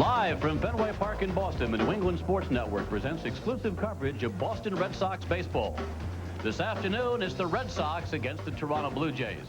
Live from Fenway Park in Boston, the New England Sports Network presents exclusive coverage of Boston Red Sox baseball. This afternoon, it's the Red Sox against the Toronto Blue Jays.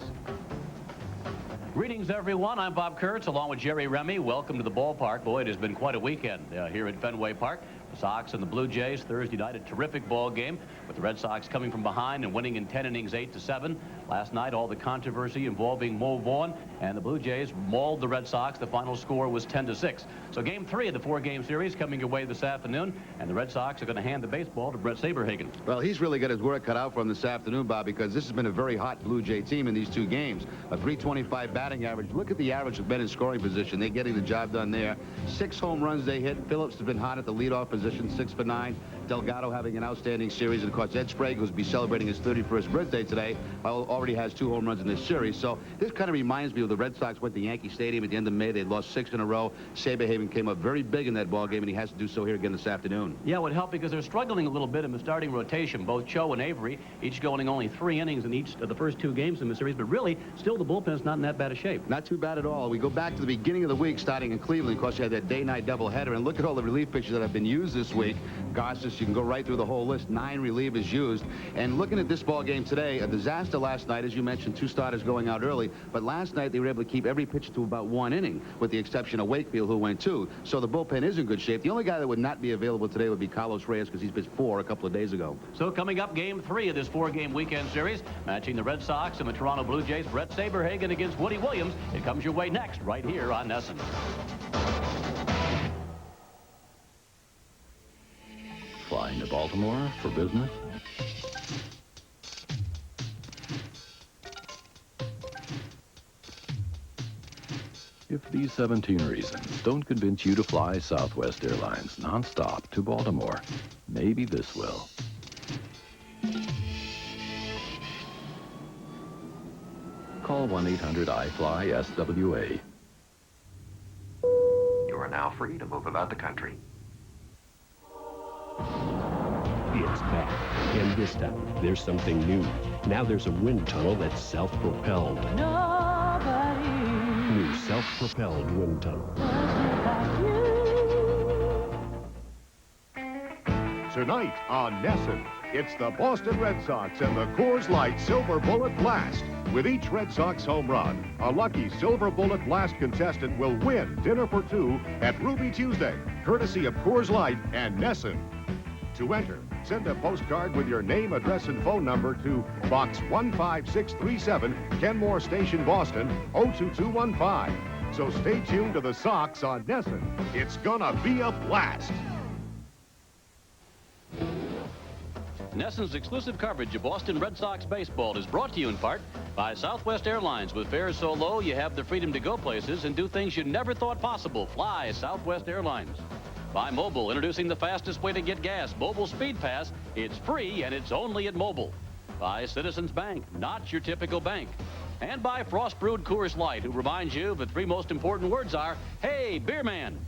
Greetings, everyone. I'm Bob Kurtz, along with Jerry Remy. Welcome to the ballpark. Boy, it has been quite a weekend here at Fenway Park. The Sox and the Blue Jays Thursday night, a terrific ball game with the Red Sox coming from behind and winning in 10 innings, 8-7. Last night, all the controversy involving Mo Vaughn, and the Blue Jays mauled the Red Sox. The final score was 10-6. So game 3 of the 4-game series coming your way this afternoon, and the Red Sox are going to hand the baseball to Brett Saberhagen. Well, he's really got his work cut out for him this afternoon, Bob, because this has been a very hot Blue Jay team in these 2 games. A .325 batting average. Look at the average of men in scoring position. They're getting the job done there. 6 home runs they hit. Phillips has been hot at the leadoff position, 6 for 9. Delgado having an outstanding series, and of course Ed Sprague, who's be celebrating his 31st birthday today, already has 2 home runs in this series. So this kind of reminds me of the Red Sox went to Yankee Stadium at the end of May. They lost 6 in a row. Saberhagen came up very big in that ball game, and he has to do so here again this afternoon. Yeah, it would help because they're struggling a little bit in the starting rotation. Both Cho and Avery, each going only 3 innings in each of the first 2 games in the series, but really, still the bullpen's not in that bad a shape. Not too bad at all. We go back to the beginning of the week, starting in Cleveland. Of course, you had that day-night doubleheader, and look at all the relief pitchers that have been used this week. Garces, you can go right through the whole list. 9 relievers used. And looking at this ball game today, a disaster last night, as you mentioned, 2 starters going out early. But last night, they were able to keep every pitcher to about 1 inning, with the exception of Wakefield, who went 2. So the bullpen is in good shape. The only guy that would not be available today would be Carlos Reyes, because he's pitched 4 a couple of days ago. So coming up, game 3 of this 4-game weekend series, matching the Red Sox and the Toronto Blue Jays. Brett Saberhagen against Woody Williams. It comes your way next, right here on NESN. Flying to Baltimore for business? If these 17 reasons don't convince you to fly Southwest Airlines nonstop to Baltimore, maybe this will. Call 1-800-I-FLY-SWA. You are now free to move about the country. It's back, and this time there's something new. Now there's a wind tunnel that's self-propelled. Nobody New self-propelled wind tunnel. Tonight on NESN, it's the Boston Red Sox and the Coors Light Silver Bullet Blast. With each Red Sox home run, a lucky Silver Bullet Blast contestant will win dinner for 2 at Ruby Tuesday, courtesy of Coors Light and NESN. To enter, send a postcard with your name, address, and phone number to Box 15637, Kenmore Station, Boston, 02215. So stay tuned to the Sox on NESN. It's gonna be a blast. NESN's exclusive coverage of Boston Red Sox baseball is brought to you in part by Southwest Airlines. With fares so low, you have the freedom to go places and do things you never thought possible. Fly Southwest Airlines. By Mobil, introducing the fastest way to get gas. Mobil Speed Pass. It's free, and it's only at Mobil. By Citizens Bank, not your typical bank. And by Frost Brewed Coors Light, who reminds you the 3 most important words are, hey, beer man.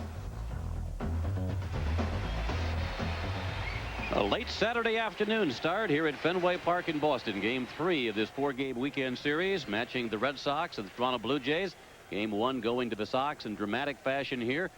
A late Saturday afternoon start here at Fenway Park in Boston. Game 3 of this 4-game weekend series, matching the Red Sox and the Toronto Blue Jays. Game 1 going to the Sox in dramatic fashion here.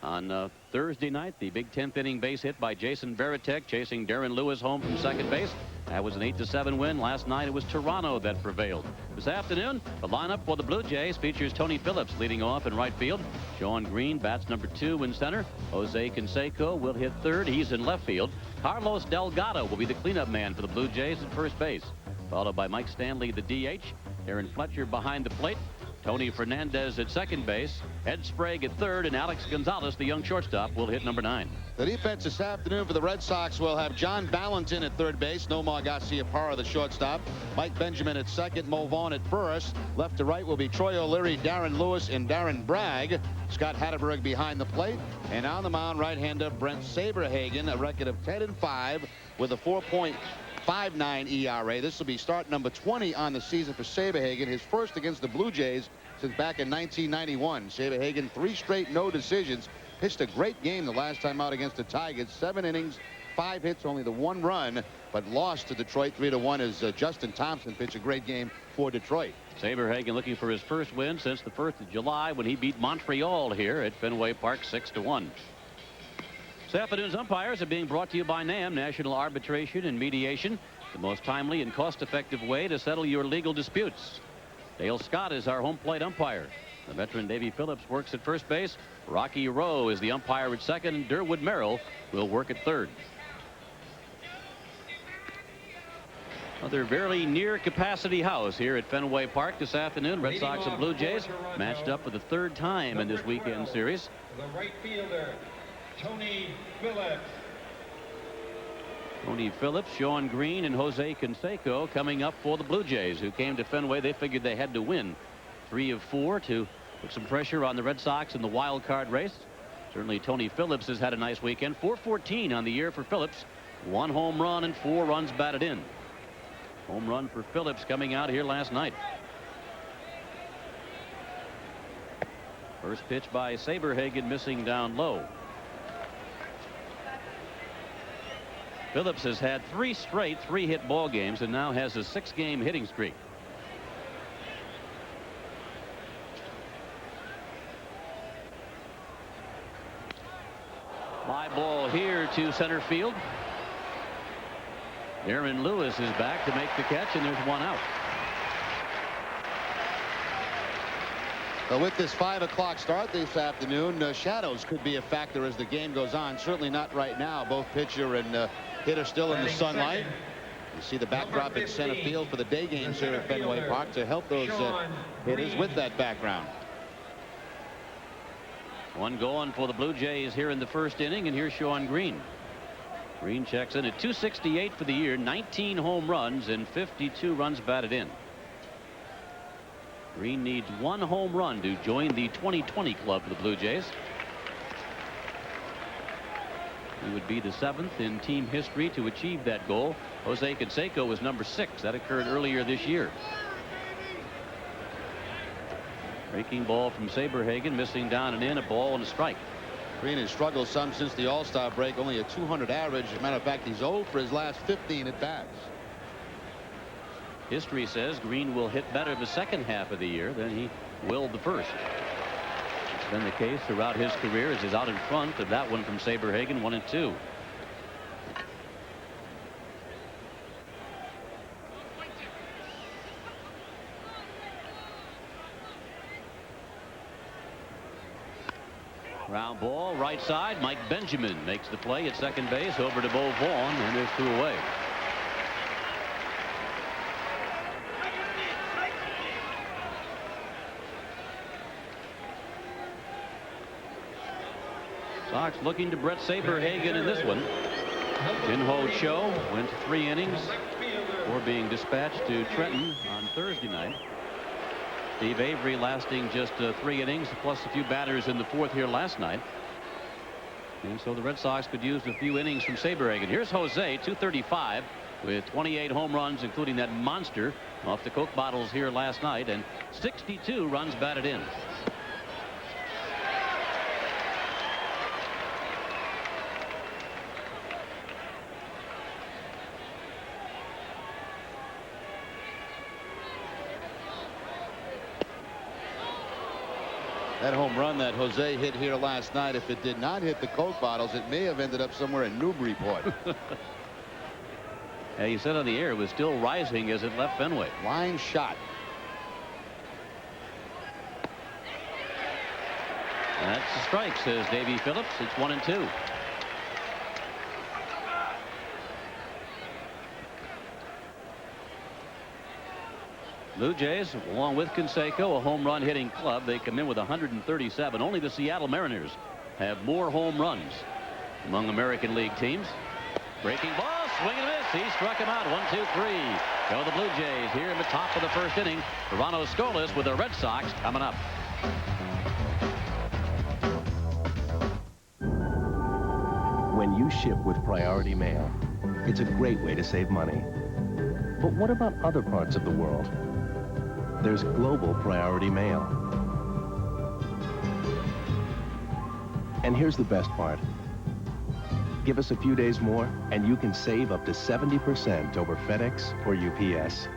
On Thursday night, the big 10th inning base hit by Jason Varitek, chasing Darren Lewis home from second base. That was an 8-7 win. Last night, it was Toronto that prevailed. This afternoon, the lineup for the Blue Jays features Tony Phillips leading off in right field. Sean Green bats number 2 in center. Jose Canseco will hit third. He's in left field. Carlos Delgado will be the cleanup man for the Blue Jays at first base, followed by Mike Stanley, the DH. Aaron Fletcher behind the plate. Tony Fernandez at second base, Ed Sprague at third, and Alex Gonzalez, the young shortstop, will hit number 9. The defense this afternoon for the Red Sox will have John Valentin at third base, Nomar Garciaparra, the shortstop, Mike Benjamin at second, Mo Vaughn at first. Left to right will be Troy O'Leary, Darren Lewis, and Darren Bragg. Scott Hatterberg behind the plate. And on the mound, right-hander Brent Saberhagen, a record of 10-5 with a 4.59 ERA. This will be start number 20 on the season for Saberhagen, his first against the Blue Jays since back in 1991. Saberhagen, 3 straight no decisions. Pitched a great game the last time out against the Tigers. 7 innings, 5 hits, only the 1 run, but lost to Detroit 3-1 as Justin Thompson pitched a great game for Detroit. Saberhagen looking for his first win since the 1st of July when he beat Montreal here at Fenway Park 6-1. This afternoon's umpires are being brought to you by NAM, National Arbitration and Mediation, the most timely and cost-effective way to settle your legal disputes. Dale Scott is our home plate umpire. The veteran Davy Phillips works at first base. Rocky Rowe is the umpire at second, and Durwood Merrill will work at third. Another very near capacity house here at Fenway Park this afternoon. Red Sox and Blue Jays matched up for the 3rd time in this weekend series. The right fielder, Tony Phillips. Tony Phillips, Sean Green, and Jose Canseco coming up for the Blue Jays, who came to Fenway. They figured they had to win 3 of 4 to put some pressure on the Red Sox in the wild card race. Certainly Tony Phillips has had a nice weekend. 414 on the year for Phillips. 1 home run and 4 runs batted in. Home run for Phillips coming out here last night. First pitch by Saberhagen, missing down low. Phillips has had 3 straight 3-hit ball games and now has a 6-game hitting streak. Fly ball here to center field. Aaron Lewis is back to make the catch, and there's 1 out. But with this 5 o'clock start this afternoon, shadows could be a factor as the game goes on. Certainly not right now. Both pitcher and hitter still in the sunlight. You see the backdrop in center field for the day games here at Fenway Park to help those hitters with that background. 1 going for the Blue Jays here in the 1st inning, and here's Sean Green. Green checks in at 268 for the year, 19 home runs and 52 runs batted in. Green needs 1 home run to join the 2020 club for the Blue Jays. He would be the 7th in team history to achieve that goal. Jose Canseco was number 6. That occurred earlier this year. Breaking ball from Saberhagen, missing down and in, a ball and a strike. Green has struggled some since the All-Star break, only a 200 average. As a matter of fact, he's 0 for his last 15 at bats. History says Green will hit better the second half of the year than he will the first. It's been the case throughout his career as he's out in front of that one from Saberhagen, 1-2. Ground ball right side. Mike Benjamin makes the play at second base over to Bo Vaughn, and there's 2 away. Sox looking to Brett Saberhagen in this one. Jin-Ho Cho went 3 innings before being dispatched to Trenton on Thursday night. Steve Avery lasting just 3 innings plus a few batters in the 4th here last night. And so the Red Sox could use a few innings from Saberhagen. Here's Jose, 235 with 28 home runs, including that monster off the Coke bottles here last night, and 62 runs batted in. That home run that Jose hit here last night, if it did not hit the Coke bottles, it may have ended up somewhere in Newburyport. Yeah, you said on the air it was still rising as it left Fenway. Line shot. That's a strike, says Davy Phillips. It's 1-2. Blue Jays, along with Canseco, a home run hitting club. They come in with 137. Only the Seattle Mariners have more home runs among American League teams. Breaking ball, swing and miss. He struck him out. 1-2-3. Go the Blue Jays here in the top of the 1st inning. Toronto scoreless with the Red Sox coming up. When you ship with Priority Mail, it's a great way to save money. But what about other parts of the world? There's Global Priority Mail. And here's the best part. Give us a few days more, and you can save up to 70% over FedEx or UPS.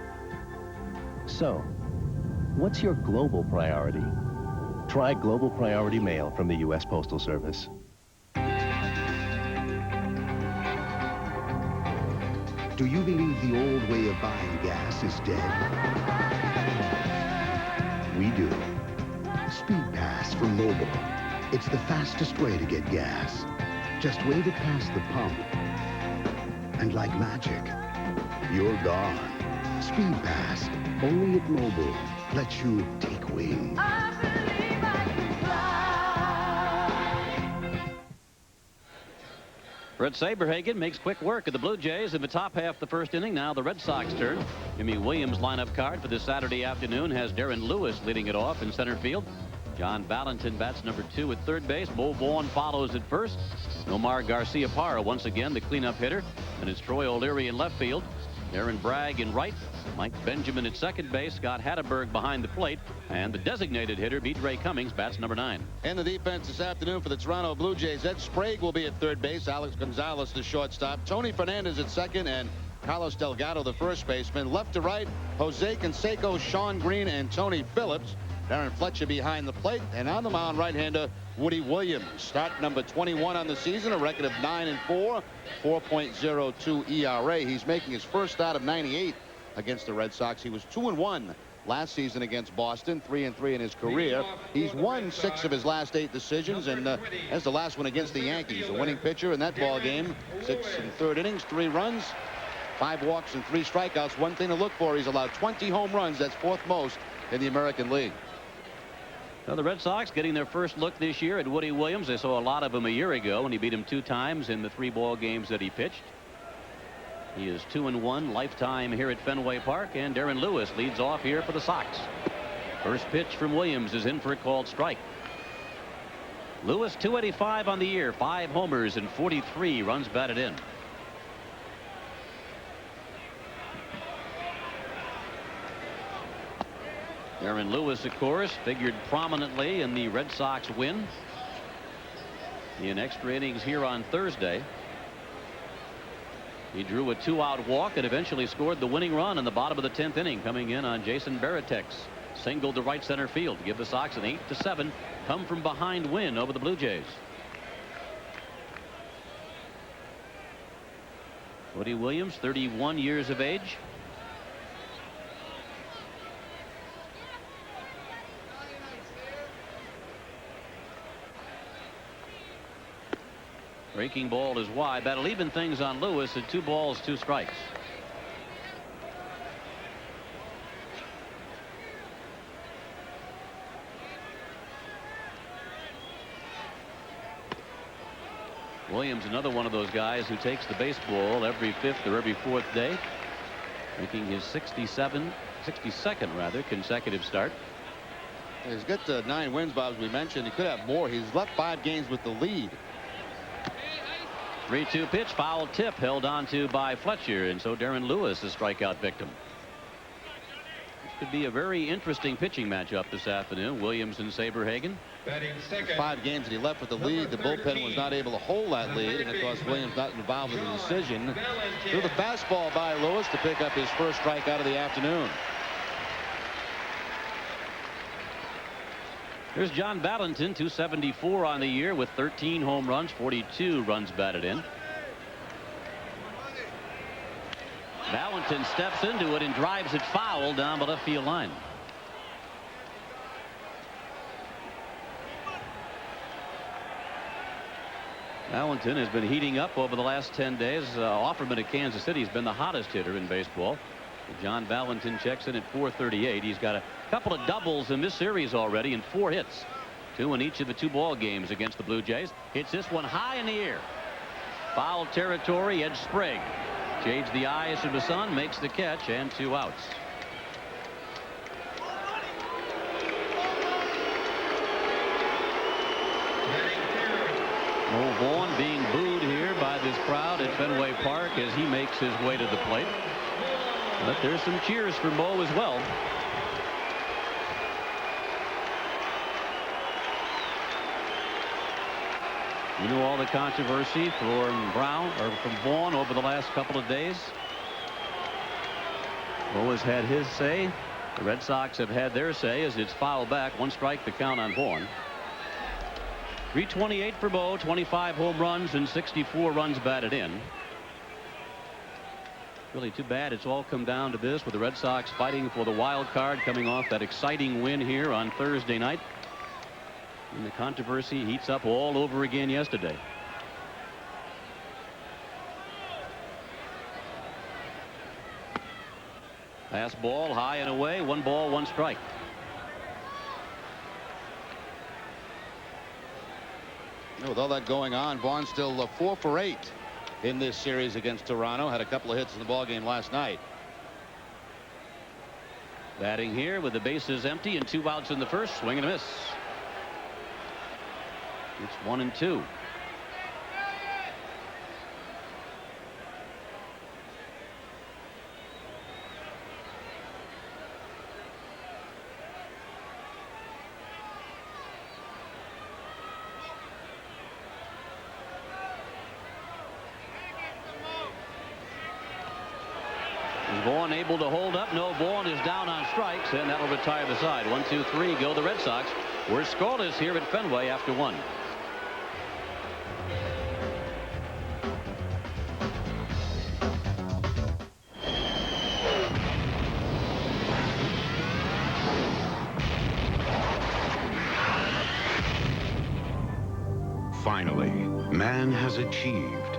So, what's your global priority? Try Global Priority Mail from the U.S. Postal Service. Do you believe the old way of buying gas is dead? We do. Speed Pass from Mobil. It's the fastest way to get gas. Just wave it past the pump, and like magic, you're gone. Speed Pass, only at Mobil, lets you take wing. I believe I can fly. Brett Saberhagen makes quick work of the Blue Jays in the top half of the first inning. Now the Red Sox turn. Jimmy Williams' lineup card for this Saturday afternoon has Darren Lewis leading it off in center field. John Valentin bats number 2 at third base. Bo Vaughn follows at first. Nomar Garcia-Parra once again the cleanup hitter. And it's Troy O'Leary in left field. Aaron Bragg in right. Mike Benjamin at second base. Scott Hatteberg behind the plate. And the designated hitter, B. Cummings, bats number 9. And the defense this afternoon for the Toronto Blue Jays. Ed Sprague will be at third base. Alex Gonzalez, the shortstop. Tony Fernandez at second. And Carlos Delgado, the first baseman. Left to right, Jose Canseco, Sean Green, and Tony Phillips. Darren Fletcher behind the plate, and on the mound, right-hander Woody Williams. Start number 21 on the season, a record of 9-4, 4.02 ERA. He's making his first start of 98 against the Red Sox. He was 2-1 last season against Boston, 3-3 in his career. He's won 6 of his last 8 decisions, and that's the last one against the Yankees. A winning pitcher in that ball game. 6 1/3 innings, 3 runs, 5 walks, and 3 strikeouts. One thing to look for: he's allowed 20 home runs. That's 4th most in the American League. Now the Red Sox getting their first look this year at Woody Williams. They saw a lot of him a year ago, and he beat him 2 times in the 3 ball games that he pitched. He is 2-1 lifetime here at Fenway Park, and Darren Lewis leads off here for the Sox. First pitch from Williams is in for a called strike. Lewis 285 on the year, 5 homers and 43 runs batted in. Darren Lewis, of course, figured prominently in the Red Sox win in extra innings here on Thursday. He drew a 2-out walk and eventually scored the winning run in the bottom of the 10th inning, coming in on Jason Varitek's single to right center field to give the Sox an 8-7 come from behind win over the Blue Jays. Woody Williams, 31 years of age. Breaking ball is wide. That'll even things on Lewis at 2 balls, 2 strikes. Williams, another one of those guys who takes the baseball every 5th or every 4th day, making his 62nd consecutive start. He's got 9 wins, Bob, as we mentioned. He could have more. He's left 5 games with the lead. 3-2 pitch, foul tip held on to by Fletcher, and so Darren Lewis, the strikeout victim. This could be a very interesting pitching matchup this afternoon. Williams and Saberhagen. Batting second. 5 games that he left with the lead. The bullpen was not able to hold that lead, and of course Williams not involved in the decision. Threw the fastball by Lewis to pick up his first strikeout of the afternoon. Here's John Valentin, 274 on the year with 13 home runs, 42 runs batted in. Valentin steps into it and drives it foul down the left field line. Valentin has been heating up over the last 10 days. Offerman at Kansas City has been the hottest hitter in baseball. John Valentin checks in at 438. He's got a couple of doubles in this series already and 4 hits. 2 in each of the 2 ball games against the Blue Jays. Hits this one high in the air. Foul territory. Ed Sprague shades the eyes of the sun, makes the catch, and 2 outs. Mo Vaughn being booed here by this crowd at Fenway Park as he makes his way to the plate. But there's some cheers for Mo as well. You know all the controversy from Vaughn over the last couple of days. Always had his say. The Red Sox have had their say as it's fouled back. 1 strike to count on Vaughn. 328 for Bo, 25 home runs and 64 runs batted in. Really too bad it's all come down to this, with the Red Sox fighting for the wild card, coming off that exciting win here on Thursday night. And the controversy heats up all over again yesterday. Pass ball high and away. 1 ball, 1 strike. With all that going on, Vaughn still 4 for 8 in this series against Toronto. Had a couple of hits in the ballgame last night. Batting here with the bases empty and 2 outs in the first. Swing and a miss. It's 1-2. Is Vaughn able to hold up? No, Vaughn is down on strikes, and that'll retire the side. 1, 2, 3 go the Red Sox. We're scoreless here at Fenway after 1. Finally, man has achieved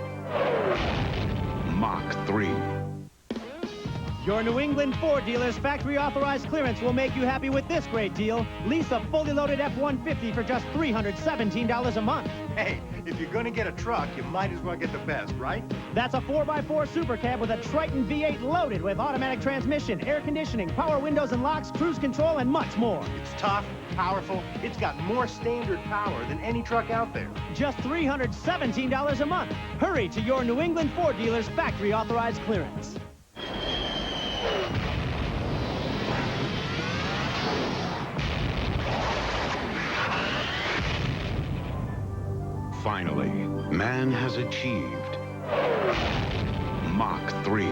Mach 3. Your New England Ford dealer's factory authorized clearance will make you happy with this great deal. Lease a fully loaded F-150 for just $317 a month. Hey, if you're going to get a truck, you might as well get the best, right? That's a 4x4 Super Cab with a Triton V8 loaded with automatic transmission, air conditioning, power windows and locks, cruise control, and much more. It's tough, powerful. It's got more standard power than any truck out there. Just $317 a month. Hurry to your New England Ford dealer's factory authorized clearance. Finally, man has achieved Mach 3.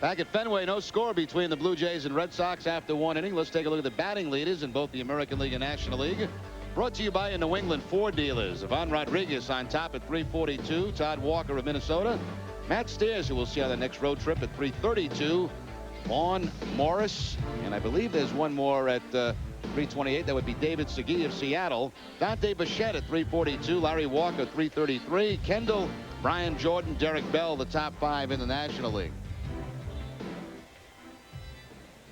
Back at Fenway, no score between the Blue Jays and Red Sox after 1 inning. Let's take a look at the batting leaders in both the American League and National League. Brought to you by your New England Ford dealers. Ivan Rodriguez on top at 342. Todd Walker of Minnesota. Matt Steers, who we'll see on the next road trip, at 332. Vaughn Morris, and I believe there's one more at 328. That would be David Segui of Seattle. Dante Bichette at 342. Larry Walker 333. Kendall, Brian Jordan, Derek Bell, the top 5 in the National League.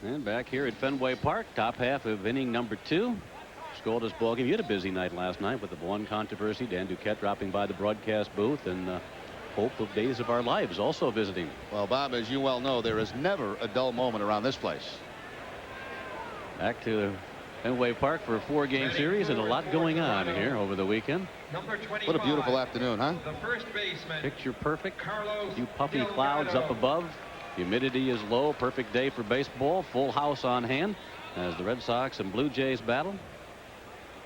And back here at Fenway Park, top half of inning number 2. Scoreless ballgame. You had a busy night last night with the Vaughn controversy. Dan Duquette dropping by the broadcast booth, and Hope of Days of Our Lives also visiting. Well, Bob, as you well know, there is never a dull moment around this place. Back to Fenway Park for a 4-game series, and a lot going on here over the weekend. What a beautiful afternoon, huh? The first baseman. Picture perfect. Carlos A few puffy Delgado. clouds up above. Humidity is low. Perfect day for baseball. Full house on hand as the Red Sox and Blue Jays battle.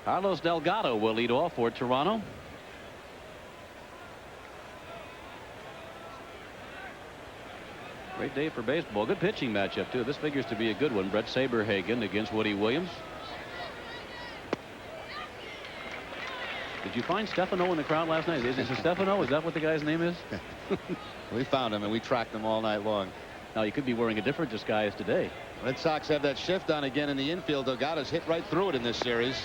Carlos Delgado will lead off for Toronto. Great day for baseball. Good pitching matchup, too. This figures to be a good one. Brett Saberhagen against Woody Williams. Did you find Stefano in the crowd last night? Is it Stefano? Is that what the guy's name is? We found him, and we tracked him all night long. Now, you could be wearing a different disguise today. Red Sox have that shift on again in the infield. Delgado's hit right through it in this series.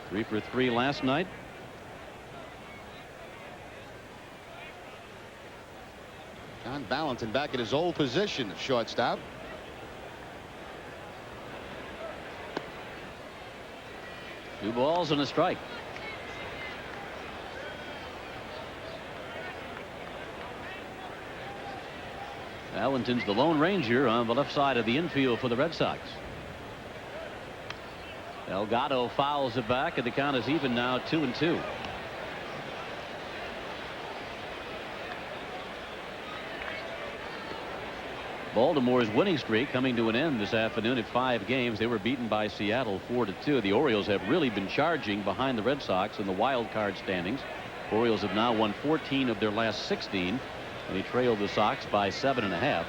3 for 3 last night. John Valentin back at his old position at shortstop. Two balls and a strike. Valentin's the Lone Ranger on the left side of the infield for the Red Sox. Delgado fouls it back, and the count is even now, 2-2. Baltimore's winning streak coming to an end this afternoon at 5 games. They were beaten by Seattle 4-2. The Orioles have really been charging behind the Red Sox in the wild card standings. Orioles have now won 14 of their last 16, and he trailed the Sox by 7.5.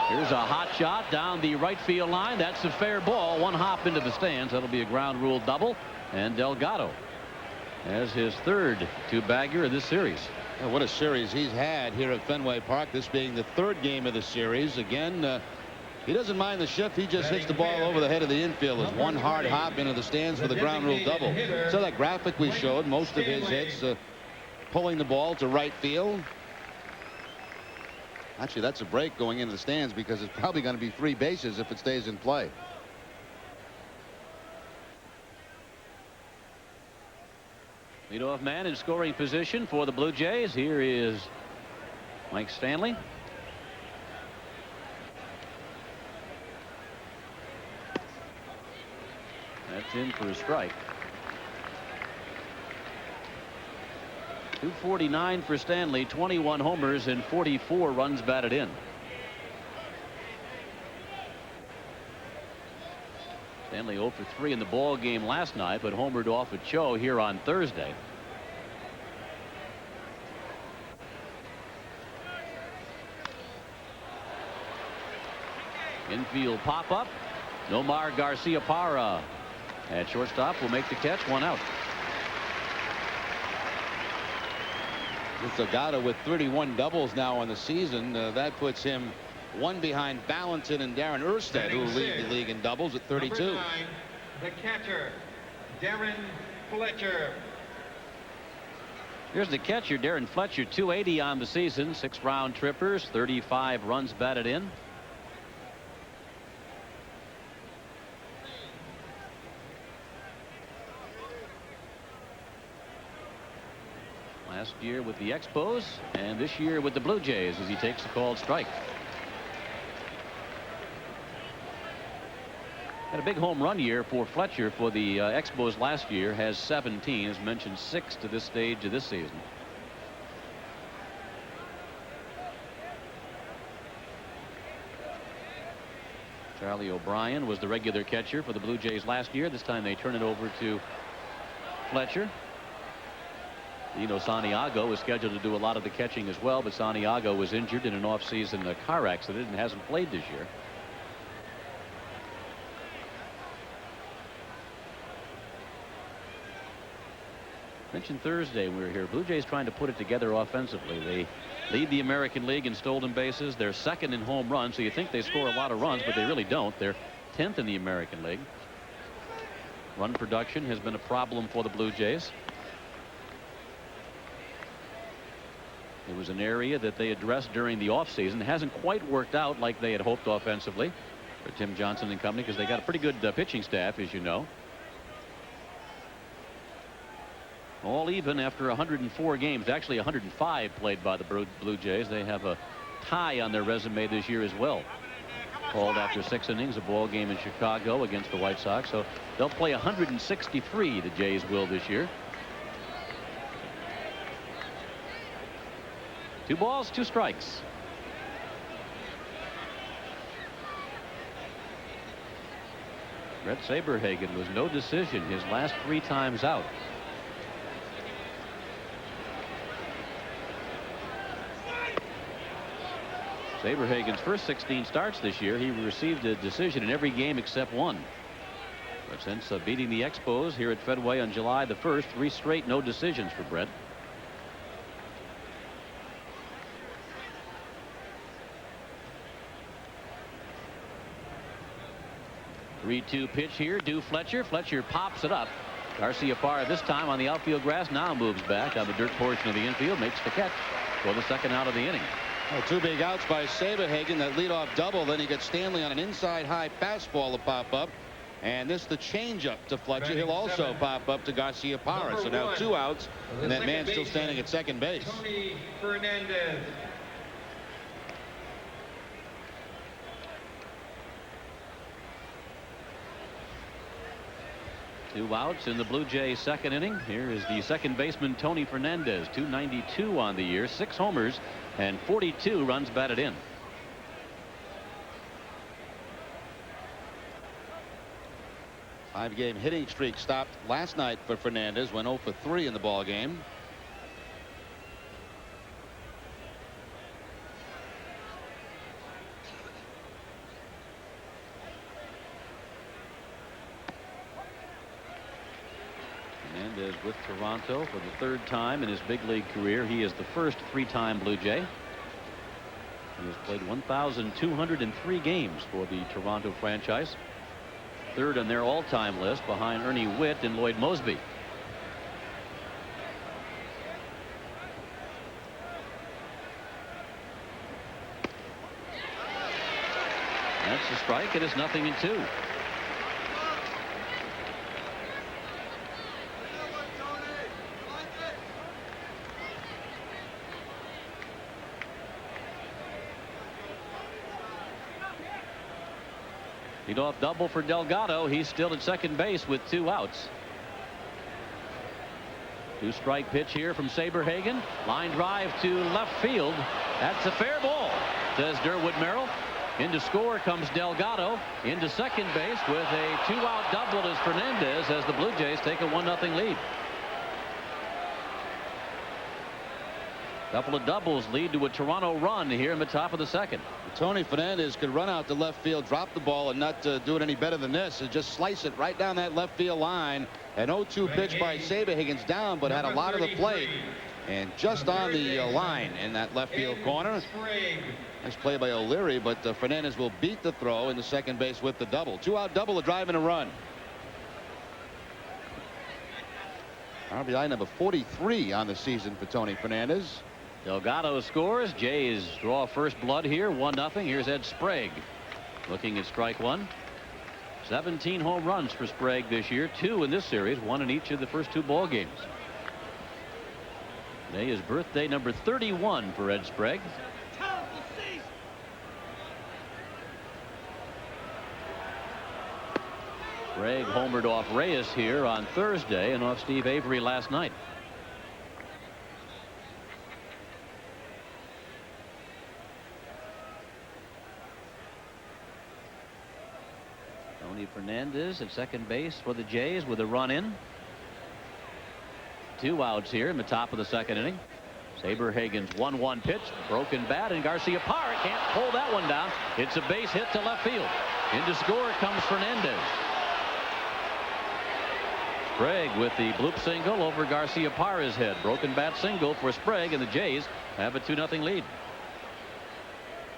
Here's a hot shot down the right field line. That's a fair ball. One hop into the stands. That'll be a ground rule double. And Delgado has his third two-bagger of this series. Oh, what a series he's had here at Fenway Park, this being the third game of the series. Again, he doesn't mind the shift. He just hits the ball over the head of the infielders. One hard hop into the stands for the ground rule double. So that graphic we showed, most of his hits pulling the ball to right field. Actually, that's a break going into the stands because it's probably going to be 3 bases if it stays in play. Leadoff man in scoring position for the Blue Jays. Here is Mike Stanley. That's in for a strike. 249 for Stanley, 21 homers and 44 runs batted in. Stanley 0 for 3 in the ball game last night, but homered off at Cho here on Thursday. Infield pop up. Nomar Garcia-Parra at shortstop will make the catch. 1 out. Delgado with 31 doubles now on the season. That puts him 1 behind Valentin and Darren Erstad, who lead the league in doubles at 32. Number 9, the catcher, Darren Fletcher. Here's the catcher, Darren Fletcher, 280 on the season, 6 round trippers, 35 runs batted in. Last year with the Expos and this year with the Blue Jays as he takes a called strike. Had a big home run year for Fletcher for the Expos last year. Has 17, as mentioned, 6 to this stage of this season. Charlie O'Brien was the regular catcher for the Blue Jays last year. This time they turn it over to Fletcher. Dino Santiago was scheduled to do a lot of the catching as well, but Santiago was injured in an off-season car accident and hasn't played this year. Mentioned Thursday when we were here, Blue Jays trying to put it together offensively. They lead the American League in stolen bases. They're second in home runs, so you think they score a lot of runs, but they really don't. They're 10th in the American League. Run production has been a problem for the Blue Jays. It was an area that they addressed during the offseason. It hasn't quite worked out like they had hoped offensively for Tim Johnson and company, because they got a pretty good pitching staff, as you know. All even after 104 games, actually 105 played by the Blue Jays. They have a tie on their resume this year as well. Called after 6 innings, a ball game in Chicago against the White Sox. So they'll play 163, the Jays will, this year. 2 balls, 2 strikes. Brett Saberhagen was no decision his last 3 times out. Saberhagen's first 16 starts this year, he received a decision in every game except 1. But since beating the Expos here at Fenway on July the 1st, 3 straight no decisions for Brett. Three-2 pitch here. Do Fletcher. Fletcher pops it up. Garcia-Parra this time on the outfield grass. Now moves back on the dirt portion of the infield. Makes the catch for the second out of the inning. Oh, 2 big outs by Saberhagen. That leadoff double. Then he gets Stanley on an inside high fastball to pop up. And this the changeup to Fletcher. He'll also pop up to Garcia-Parra. So now 2 outs. And that man still standing at second base. Tony Fernandez. 2 outs in the Blue Jays second inning. Here is the second baseman Tony Fernandez. 292 on the year, 6 homers and 42 runs batted in. Five-game hitting streak stopped last night for Fernandez. Went 0 for 3 in the ball game. Fernandez with Toronto for the 3rd time in his big league career. He is the first 3-time Blue Jay. He has played 1,203 games for the Toronto franchise. 3rd on their all-time list behind Ernie Witt and Lloyd Mosby. That's a strike. It is 0-2. Leadoff double for Delgado. He's still at second base with 2 outs. 2-strike pitch here from Saberhagen. Line drive to left field. That's a fair ball, says Derwood Merrill. Into score comes Delgado. Into second base with a 2-out double is Fernandez as the Blue Jays take a 1-0 lead. Couple of doubles lead to a Toronto run here in the top of the second. Tony Fernandez could run out to left field, drop the ball, and not do it any better than this. And just slice it right down that left field line. An 0-2 pitch by Saberhagen's down, but had a lot of the plate. And just on the line in that left field corner. Nice play by O'Leary, but Fernandez will beat the throw in the second base with the double. 2-out double, a drive and a run. RBI number 43 on the season for Tony Fernandez. Delgado scores. Jays draw first blood here, 1-0. Here's Ed Sprague looking at strike one. 17 home runs for Sprague this year, 2 in this series, 1 in each of the first 2 ball games. Today is birthday number 31 for Ed Sprague. Sprague homered off Reyes here on Thursday and off Steve Avery last night. Tony Fernandez at second base for the Jays with a run in. 2 outs here in the top of the second inning. Saberhagen's 1-1 pitch, broken bat, and Garcia-Parra can't pull that one down. It's a base hit to left field. Into score comes Fernandez. Sprague with the bloop single over Garcia-Parra's head. Broken bat single for Sprague, and the Jays have a 2-0 lead.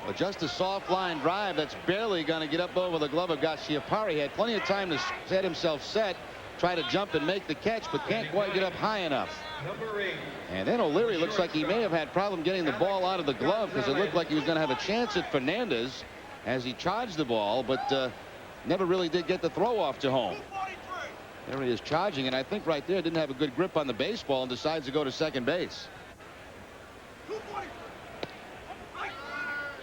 Well, just a soft line drive that's barely going to get up over the glove of Garcia-Parra. He had plenty of time to set himself set, try to jump and make the catch, but can't quite get up high enough. And then O'Leary looks like he may have had problem getting the ball out of the glove, because it looked like he was going to have a chance at Fernandez as he charged the ball, but never really did get the throw off to home. There he is charging, and I think right there didn't have a good grip on the baseball and decides to go to second base.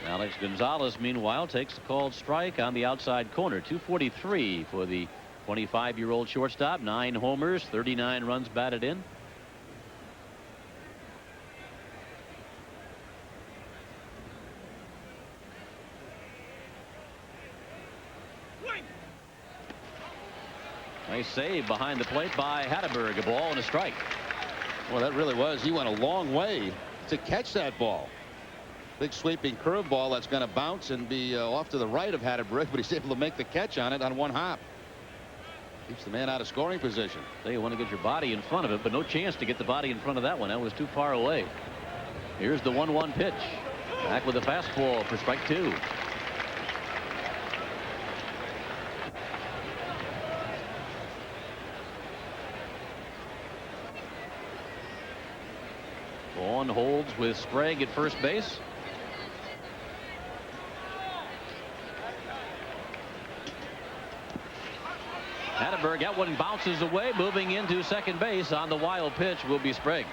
Alex Gonzalez, meanwhile, takes the called strike on the outside corner. 243 for the 25-year-old shortstop. 9 homers, 39 runs batted in. Nice save behind the plate by Hatteberg. A ball and a strike. Well, that really was. He went a long way to catch that ball. Big sweeping curveball that's going to bounce and be off to the right of Hatteberg, but he's able to make the catch on it on one hop. Keeps the man out of scoring position. They want to get your body in front of it, but no chance to get the body in front of that one. That was too far away. Here's the 1-1 pitch. Back with a fastball for strike 2. Vaughn holds with Sprague at first base. Hatteberg, that one bounces away, moving into second base on the wild pitch will be Sprague.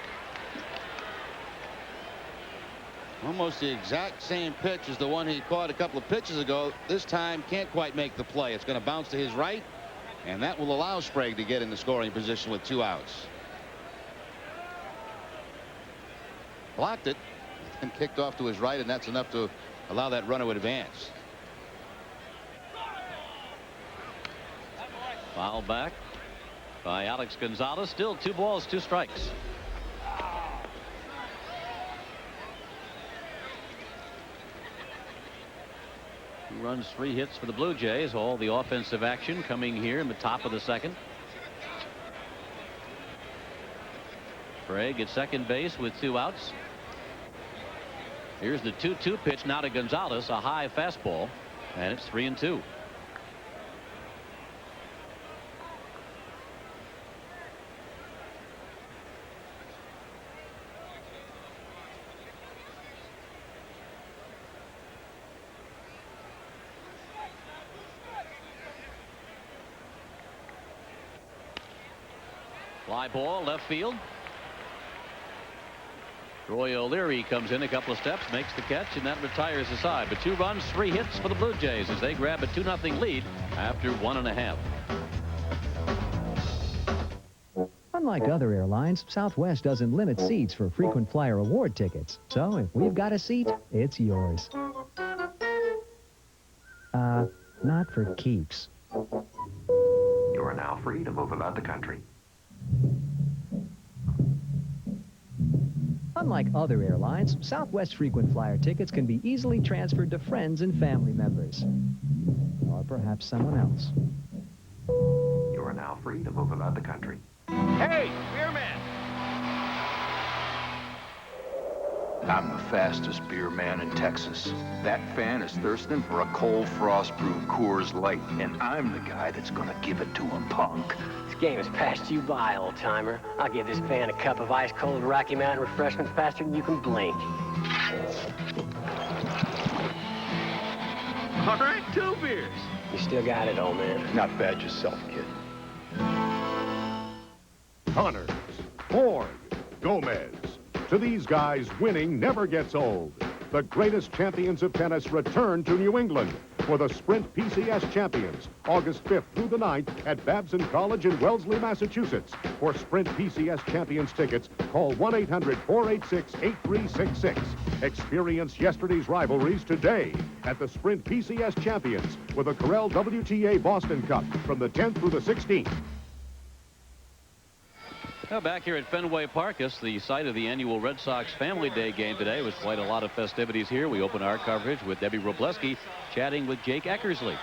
Almost the exact same pitch as the one he caught a couple of pitches ago. This time can't quite make the play. It's going to bounce to his right, And that will allow Sprague to get in the scoring position with 2 outs. Blocked it and kicked off to his right, and that's enough to allow that runner to advance. Foul back by Alex Gonzalez. Still 2 balls, 2 strikes. Runs, 3 hits for the Blue Jays. All the offensive action coming here in the top of the second. Sprague at second base with 2 outs. Here's the 2-2 pitch now to Gonzalez, a high fastball, and it's 3-2. Fly ball left field. Troy O'Leary comes in a couple of steps, makes the catch, and that retires the side. But 2 runs, 3 hits for the Blue Jays as they grab a 2-0 lead after 1.5. Unlike other airlines, Southwest doesn't limit seats for frequent flyer award tickets. So if we've got a seat, it's yours. Not for keeps. You are now free to move about the country. Unlike other airlines, Southwest frequent flyer tickets can be easily transferred to friends and family members. Or perhaps someone else. You are now free to move about the country. Hey, beer man. I'm the fastest beer man in Texas. That fan is thirsting for a cold frost brewed Coors Light, and I'm the guy that's gonna give it to him, punk. This game has passed you by, old timer. I'll give this fan a cup of ice cold Rocky Mountain refreshment faster than you can blink. All right, 2 beers. You still got it, old man. Not bad yourself, kid. Connors, Ford, Gomez. To these guys, winning never gets old. The greatest champions of tennis return to New England for the Sprint PCS Champions, August 5th through the 9th at Babson College in Wellesley, Massachusetts. For Sprint PCS Champions tickets, call 1-800-486-8366. Experience yesterday's rivalries today at the Sprint PCS Champions with the Corel WTA Boston Cup from the 10th through the 16th. Now back here at Fenway Park, it's the site of the annual Red Sox Family Day game today. It was quite a lot of festivities here. We open our coverage with Debbie Robleski chatting with Jake Eckersley.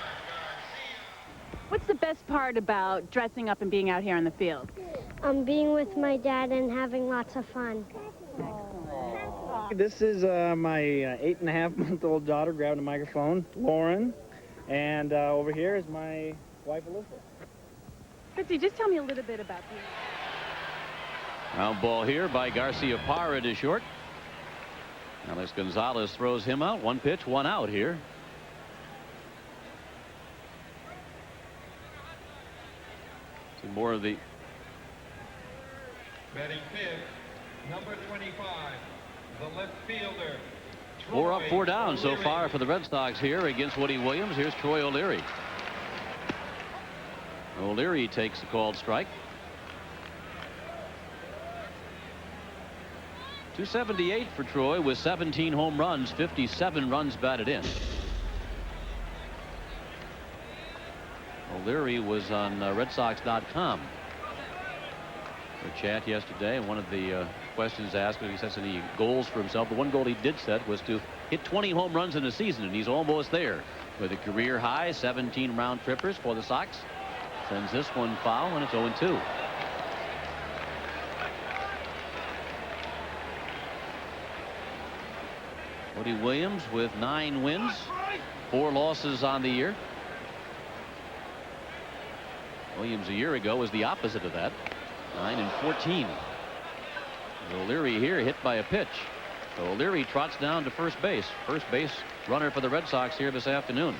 What's the best part about dressing up and being out here on the field? Being with my dad and having lots of fun. This is my 8.5-month-old daughter grabbing the microphone, Lauren. And over here is my wife, Elizabeth. Fritzy, just tell me a little bit about you. Ground ball here by Garcia Parra to short. Alex Gonzalez throws him out. 1 pitch, 1 out here. Some more of the Batting 5th, number 25, the left fielder. 4 up, 4 down so far for the Red Sox here against Woody Williams. Here's Troy O'Leary. O'Leary takes the called strike. 278 for Troy with 17 home runs, 57 runs batted in. O'Leary was on RedSox.com for chat yesterday, and one of the questions asked if he sets any goals for himself. The one goal he did set was to hit 20 home runs in a season, and he's almost there with a career high 17 round trippers for the Sox. Sends this one foul, and it's 0-2. Woody Williams with 9 wins, 4 losses on the year. Williams a year ago was the opposite of that, 9-14. O'Leary here hit by a pitch. So O'Leary trots down to first base. First base runner for the Red Sox here this afternoon.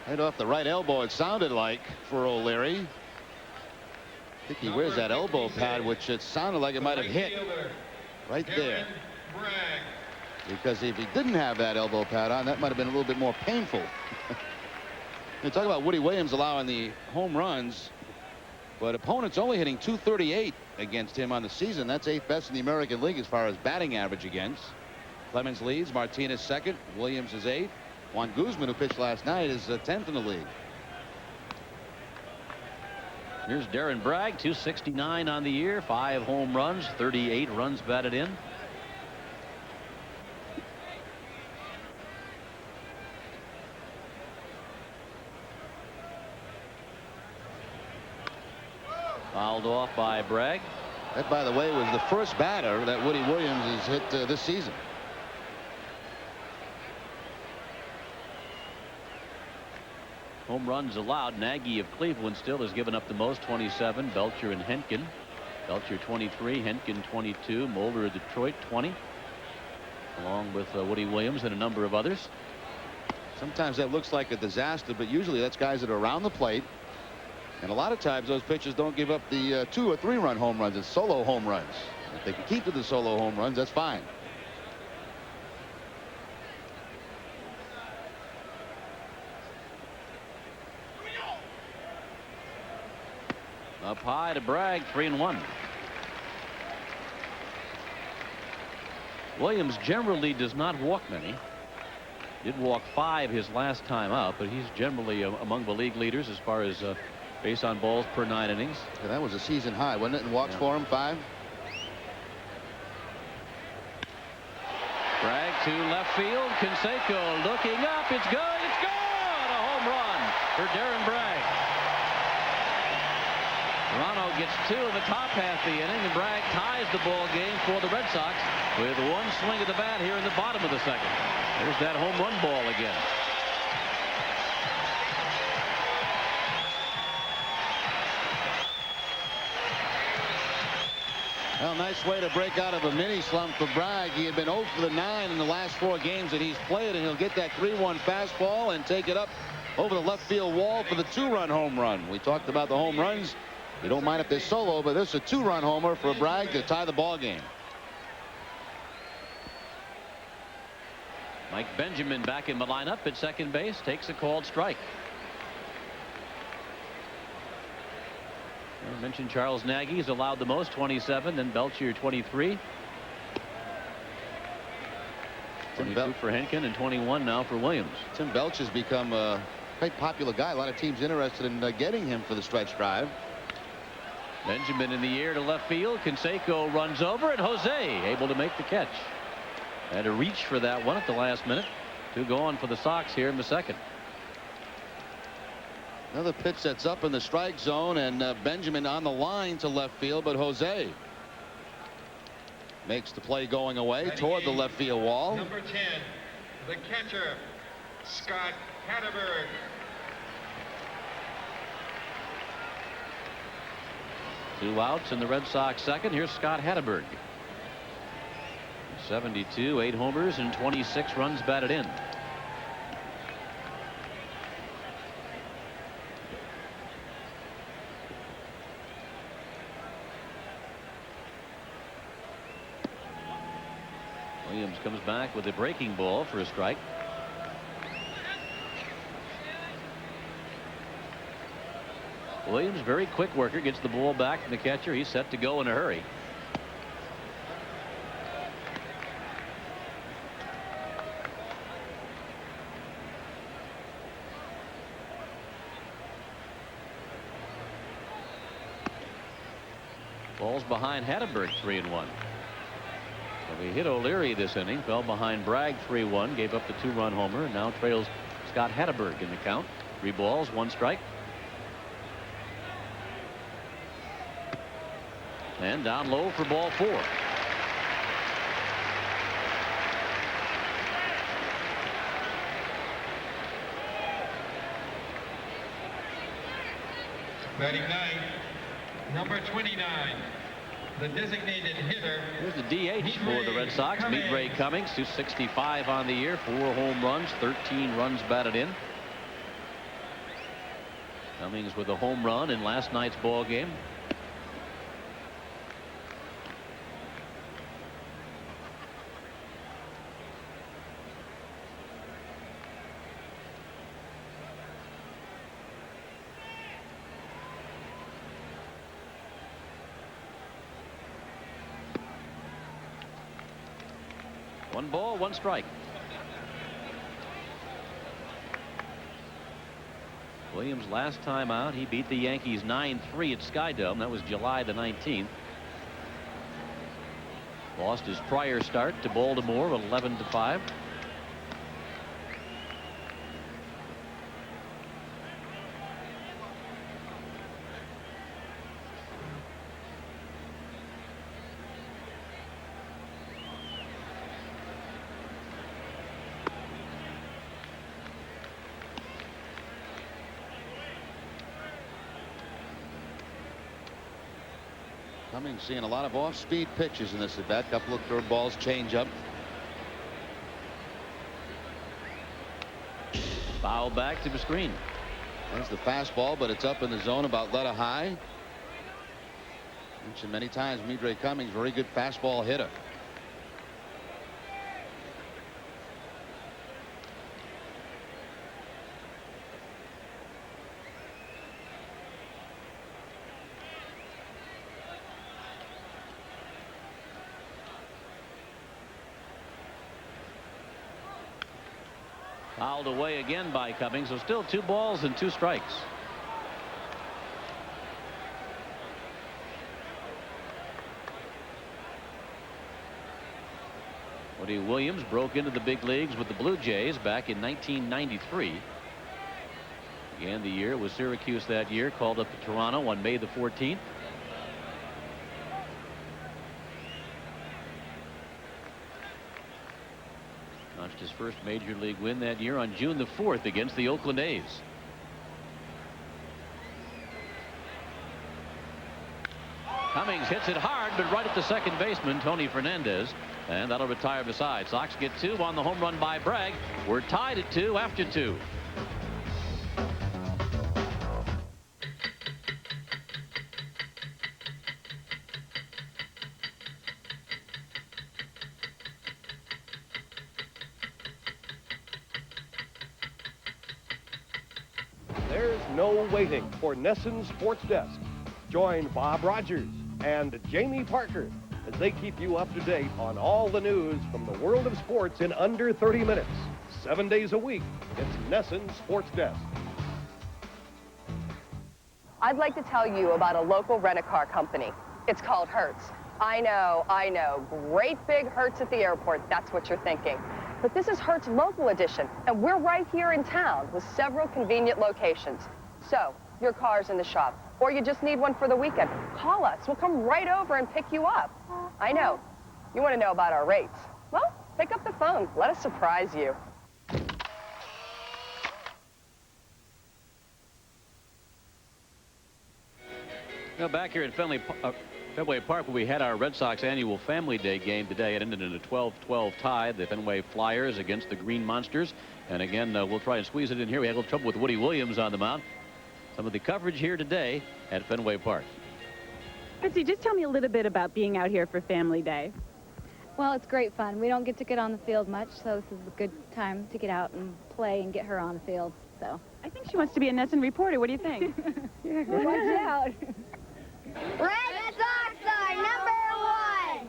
Right off the right elbow, it sounded like for O'Leary. I think he wears that elbow pad, which it sounded like it might have hit right there. Because if he didn't have that elbow pad on, that might have been a little bit more painful. You talk about Woody Williams allowing the home runs, but opponents only hitting .238 against him on the season. That's 8th best in the American League as far as batting average against. Clemens leads, Martinez second, Williams is 8th. Juan Guzman, who pitched last night, is 10th in the league. Here's Darren Bragg, 269 on the year, 5 home runs, 38 runs batted in. Fouled off by Bragg. That, by the way, was the first batter that Woody Williams has hit this season. Home runs allowed. Nagy of Cleveland still has given up the most, 27. Belcher and Henkin. Belcher 23, Henkin 22. Mulder of Detroit 20. Along with Woody Williams and a number of others. Sometimes that looks like a disaster, but usually that's guys that are around the plate. And a lot of times those pitchers don't give up the 2 or 3 run home runs. It's solo home runs. If they can keep to the solo home runs, that's fine. Up high to Bragg, 3-1. Williams generally does not walk many. Did walk 5 his last time out, but he's generally among the league leaders as far as base on balls per 9 innings. Yeah, that was a season high, wasn't it? And walks for him 5. Bragg to left field. Canseco looking up. It's good. It's good. A home run for Darren Bragg. Toronto gets 2 in the top half of the inning, and Bragg ties the ball game for the Red Sox with 1 swing of the bat here in the bottom of the second. There's that home run ball again. Well, nice way to break out of a mini slump for Bragg. He had been 0 for 9 in the last 4 games that he's played, and he'll get that 3-1 fastball and take it up over the left field wall for the 2-run home run. We talked about the home runs. You don't mind if they're solo, but this is a 2-run homer for Bragg to tie the ball game. Mike Benjamin back in the lineup at second base, takes a called strike. I mentioned Charles Nagy has allowed the most, 27, then Belcher 23. 22 for Henkin and 21 now for Williams. Tim Belch has become a quite popular guy. A lot of teams interested in getting him for the stretch drive. Benjamin in the air to left field. Canseco runs over, and Jose able to make the catch. Had to reach for that one at the last minute. 2 gone for the Sox here in the second. Another pitch that's up in the strike zone, and Benjamin on the line to left field, but Jose makes the play going away toward the left field wall. Number 10, the catcher, Scott Hatterberg. Two outs in the Red Sox second. Here's Scott Hatterberg. 72, 8 homers, and 26 runs batted in. Williams comes back with a breaking ball for a strike. Williams, very quick worker, gets the ball back from the catcher. He's set to go in a hurry. Ball's behind Hatterberg, 3-1. So he hit O'Leary this inning, fell behind Bragg 3-1, gave up the 2-run homer, and now trails Scott Hatterberg in the count. 3 balls, 1 strike. And down low for ball 4. Batting ninth, number 29, the designated hitter. Here's the DH for the Red Sox. Meet Ray Cummings, 265 on the year, 4 home runs, 13 runs batted in. Cummings with a home run in last night's ball game. 1 ball, 1 strike. Williams last time out, he beat the Yankees 9-3 at Skydome. That was July the 19th. Lost his prior start to Baltimore 11-5. Cummings seeing a lot of off-speed pitches in this at bat. Couple of curveballs, change-up. Foul back to the screen. There's the fastball, but it's up in the zone about letter high. Mentioned many times, Midre Cummings, very good fastball hitter. Fouled away again by Cummings, so still 2 balls and 2 strikes. Woody Williams broke into the big leagues with the Blue Jays back in 1993. Began the year with Syracuse that year, called up to Toronto on May the 14th. Notched his first major league win that year on June the 4th against the Oakland A's. Cummings hits it hard, but right at the second baseman, Tony Fernandez, and that'll retire the side. Sox get 2 on the home run by Bragg. We're tied at 2 after 2. There's no waiting for Nesson Sports Desk. Join Bob Rogers and Jamie Parker as they keep you up to date on all the news from the world of sports in under 30 minutes. 7 days a week, it's Nesson Sports Desk. I'd like to tell you about a local rent-a-car company. It's called Hertz. I know. Great big Hertz at the airport. That's what you're thinking. But this is Hertz Local Edition, and we're right here in town with several convenient locations. So, your car's in the shop, or you just need one for the weekend. Call us. We'll come right over and pick you up. I know. You want to know about our rates? Well, pick up the phone. Let us surprise you. Now back here at Fenway Park, where we had our Red Sox annual Family Day game today. It ended in a 12-12 tie. The Fenway Flyers against the Green Monsters. And again, we'll try and squeeze it in here. We had a little trouble with Woody Williams on the mound. Some of the coverage here today at Fenway Park. Betsy, just tell me a little bit about being out here for Family Day. Well, it's great fun. We don't get to get on the field much, so this is a good time to get out and play and get her on the field. So I think she wants to be a Nesson reporter. What do you think? Watch out. Red Sox are #1.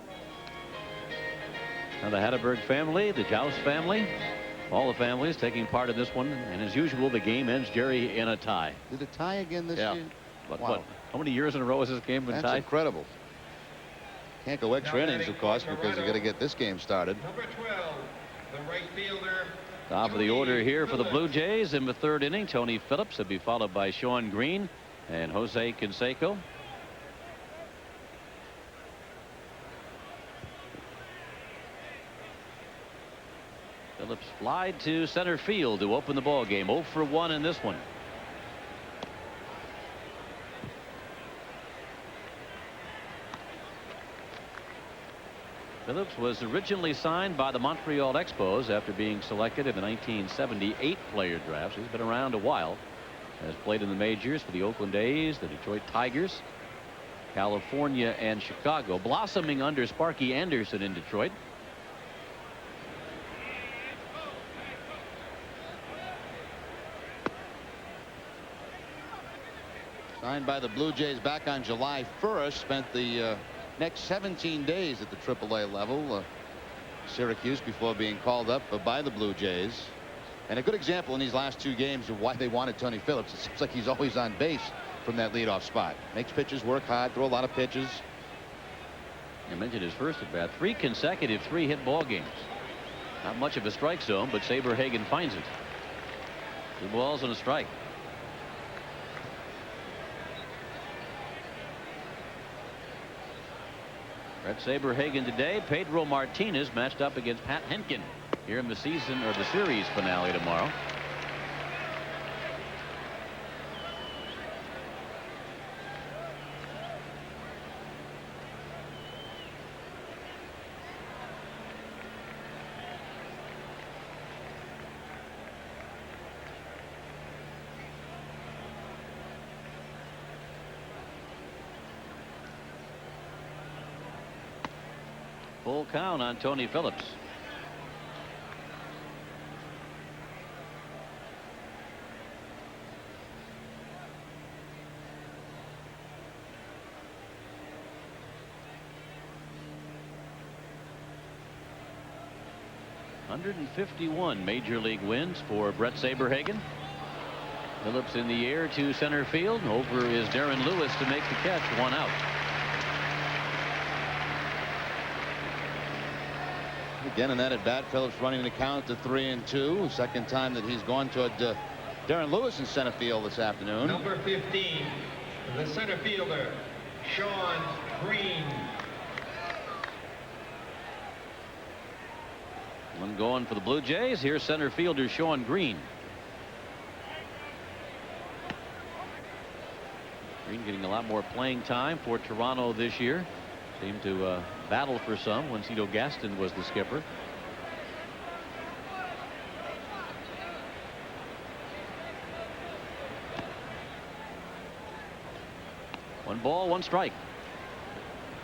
Now the Hatterberg family, the Joust family, all the families taking part in this one. And as usual, the game ends, Jerry, in a tie. Did it tie again this year? But wow. what? How many years in a row has this game been That's tied? incredible. Can't go extra innings, of course, because you got to get this game started. Number 12, the right fielder. Top of the order here for the Blue Jays in the 3rd inning. Tony Phillips will be followed by Sean Green and Jose Canseco. Phillips flied to center field to open the ball game. 0 for 1 in this one. Phillips was originally signed by the Montreal Expos after being selected in the 1978 player draft. He's been around a while. Has played in the majors for the Oakland A's, the Detroit Tigers, California, and Chicago. Blossoming under Sparky Anderson in Detroit. Signed by the Blue Jays back on July 1st. Spent the next 17 days at the AAA level. Syracuse before being called up by the Blue Jays. And a good example in these last 2 games of why they wanted Tony Phillips. It seems like he's always on base from that leadoff spot. Makes pitchers work hard, throw a lot of pitches. You mentioned his first at bat. 3 consecutive 3-hit ball games. Not much of a strike zone, but Saberhagen finds it. 2 balls and a strike. Brett Saberhagen today. Pedro Martinez matched up against Pat Henkin here in the season or the series finale tomorrow. Full count on Tony Phillips. .151 major league wins for Brett Saberhagen. Phillips in the air to center field. Over is Darren Lewis to make the catch. 1 out. Again in that at bat, Phillips running the count to 3-2. Second time that he's gone toward Darren Lewis in center field this afternoon. Number 15, the center fielder, Sean Green. One going for the Blue Jays. Here's center fielder Sean Green. Green getting a lot more playing time for Toronto this year. Seemed to battle for some when Cito Gaston was the skipper. One ball, 1 strike.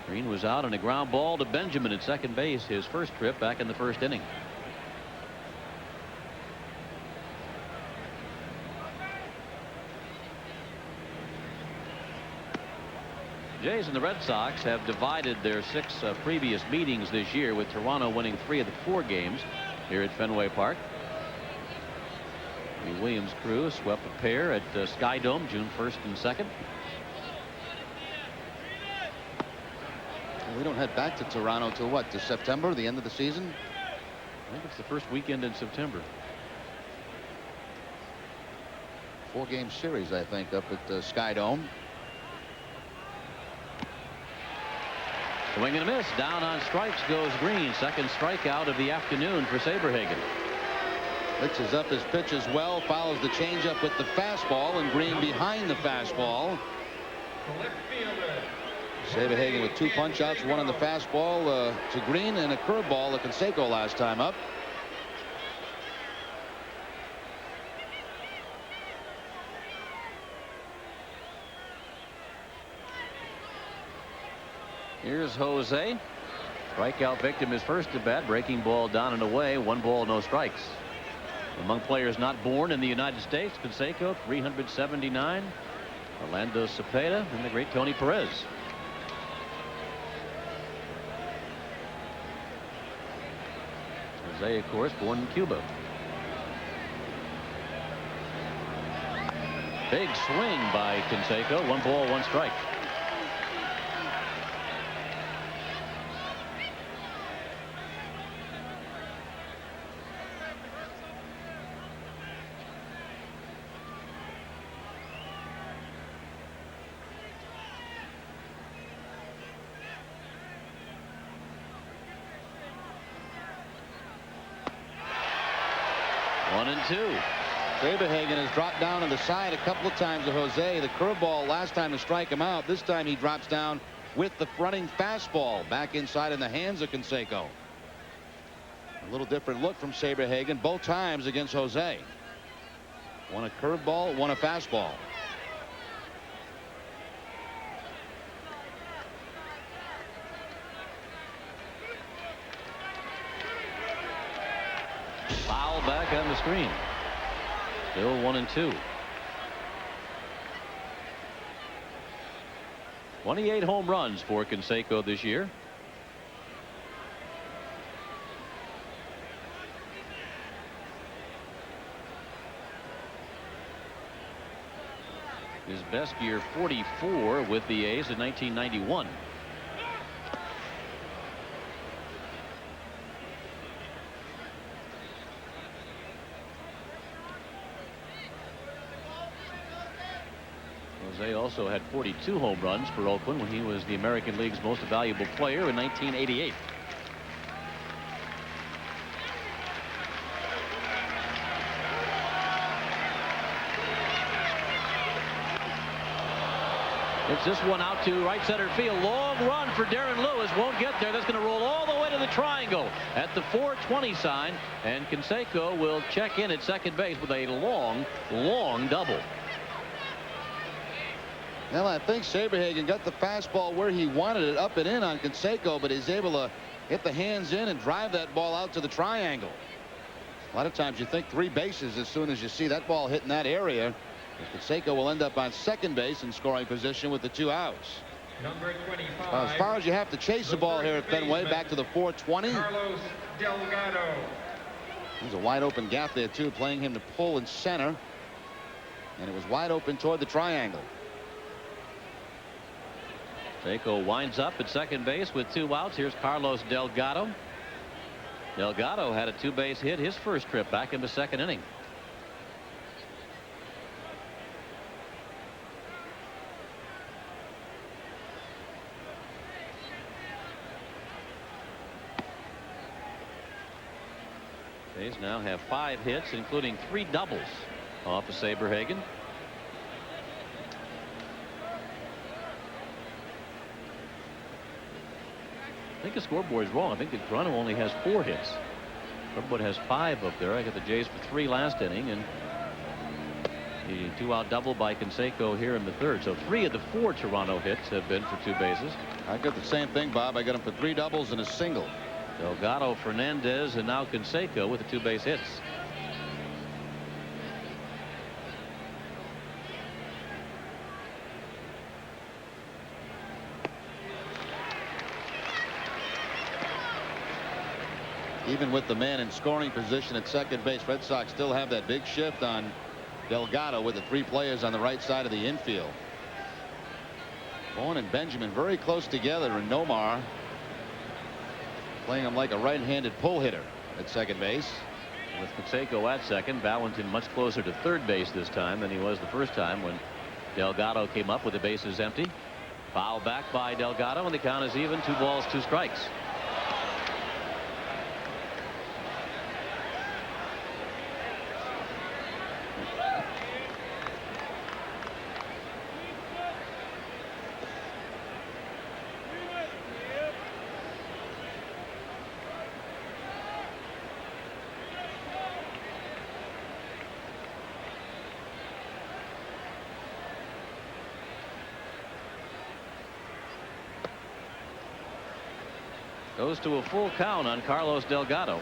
Green was out on a ground ball to Benjamin at second base, his first trip back in the first inning. Jays and the Red Sox have divided their 6 previous meetings this year, with Toronto winning 3 of the 4 games here at Fenway Park. The Williams crew swept a pair at Sky Dome June 1st and 2nd. We don't head back to Toronto till what? To September, the end of the season? I think it's the first weekend in September. 4-game series, I think, up at the Sky Dome. Swing and a miss. Down on strikes goes Green. Second strikeout of the afternoon for Saberhagen. Mixes up his pitch as well. Follows the changeup with the fastball, and Green behind the fastball. Saberhagen with 2 punch-outs, 1 on the fastball to Green, and a curveball to Canseco last time up. Here's Jose. Strikeout victim his first at bat. Breaking ball down and away. 1 ball, no strikes. Among players not born in the United States, Canseco 379. Orlando Cepeda and the great Tony Perez. Jose, of course, born in Cuba. Big swing by Canseco. 1 ball, 1 strike. One and 2. Saberhagen has dropped down on the side a couple of times to Jose. The curveball last time to strike him out. This time he drops down with the fronting fastball back inside in the hands of Canseco. A little different look from Saberhagen both times against Jose. One a curveball, one a fastball. Foul back on the screen. Still 1 and 2. 28 home runs for Canseco this year. His best year 44 with the A's in 1991. Jose also had 42 home runs for Oakland when he was the American League's most valuable player in 1988. It's this one out to right center field. Long run for Darren Lewis. Won't get there. That's going to roll all the way to the triangle at the 420 sign. And Canseco will check in at second base with a long, long double. Well, I think Saberhagen got the fastball where he wanted it, up and in on Canseco, but he's able to hit the hands in and drive that ball out to the triangle. A lot of times you think 3 bases as soon as you see that ball hit in that area. Canseco will end up on second base in scoring position with the 2 outs. Number 25. As far as you have to chase the ball here at Fenway, back to the 420. Carlos Delgado. There's a wide open gap there too, playing him to pull in center, and it was wide open toward the triangle. Canseco winds up at second base with 2 outs. Here's Carlos Delgado. Delgado had a 2-base hit his first trip back in the second inning. A's now have 5 hits, including 3 doubles off of Saberhagen. I think the scoreboard is wrong. I think that Toronto only has 4 hits. Scoreboard has 5 up there. I got the Jays for 3 last inning, and the 2-out double by Canseco here in the third. So 3 of the 4 Toronto hits have been for 2 bases. I got the same thing, Bob. I got him for 3 doubles and a single. Delgado, Fernandez, and now Canseco with the 2-base hits. Even with the man in scoring position at second base, Red Sox still have that big shift on Delgado with the 3 players on the right side of the infield. Bowen and Benjamin very close together, and Nomar playing him like a right-handed pull hitter at second base. With Canseco at second, Valentin much closer to third base this time than he was the first time when Delgado came up with the bases empty. Foul back by Delgado, and the count is even. 2 balls, 2 strikes. Goes to a full count on Carlos Delgado.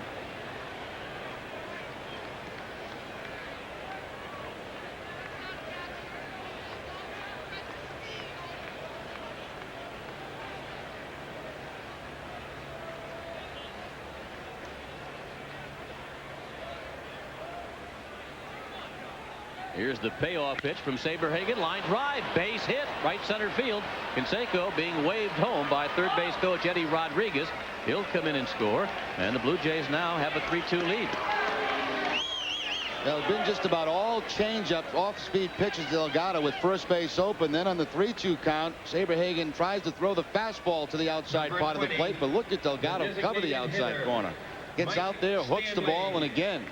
Here's the payoff pitch from Saberhagen. Line drive, base hit, right center field. Canseco being waved home by third base coach Eddie Rodriguez. He'll come in and score, and the Blue Jays now have a 3-2 lead. Well, it's been just about all changeups, off-speed pitches to Delgado with first base open. Then on the 3-2 count, Saberhagen tries to throw the fastball to the outside part of the plate, but look at Delgado cover the outside corner. Gets out there, hooks the ball, and again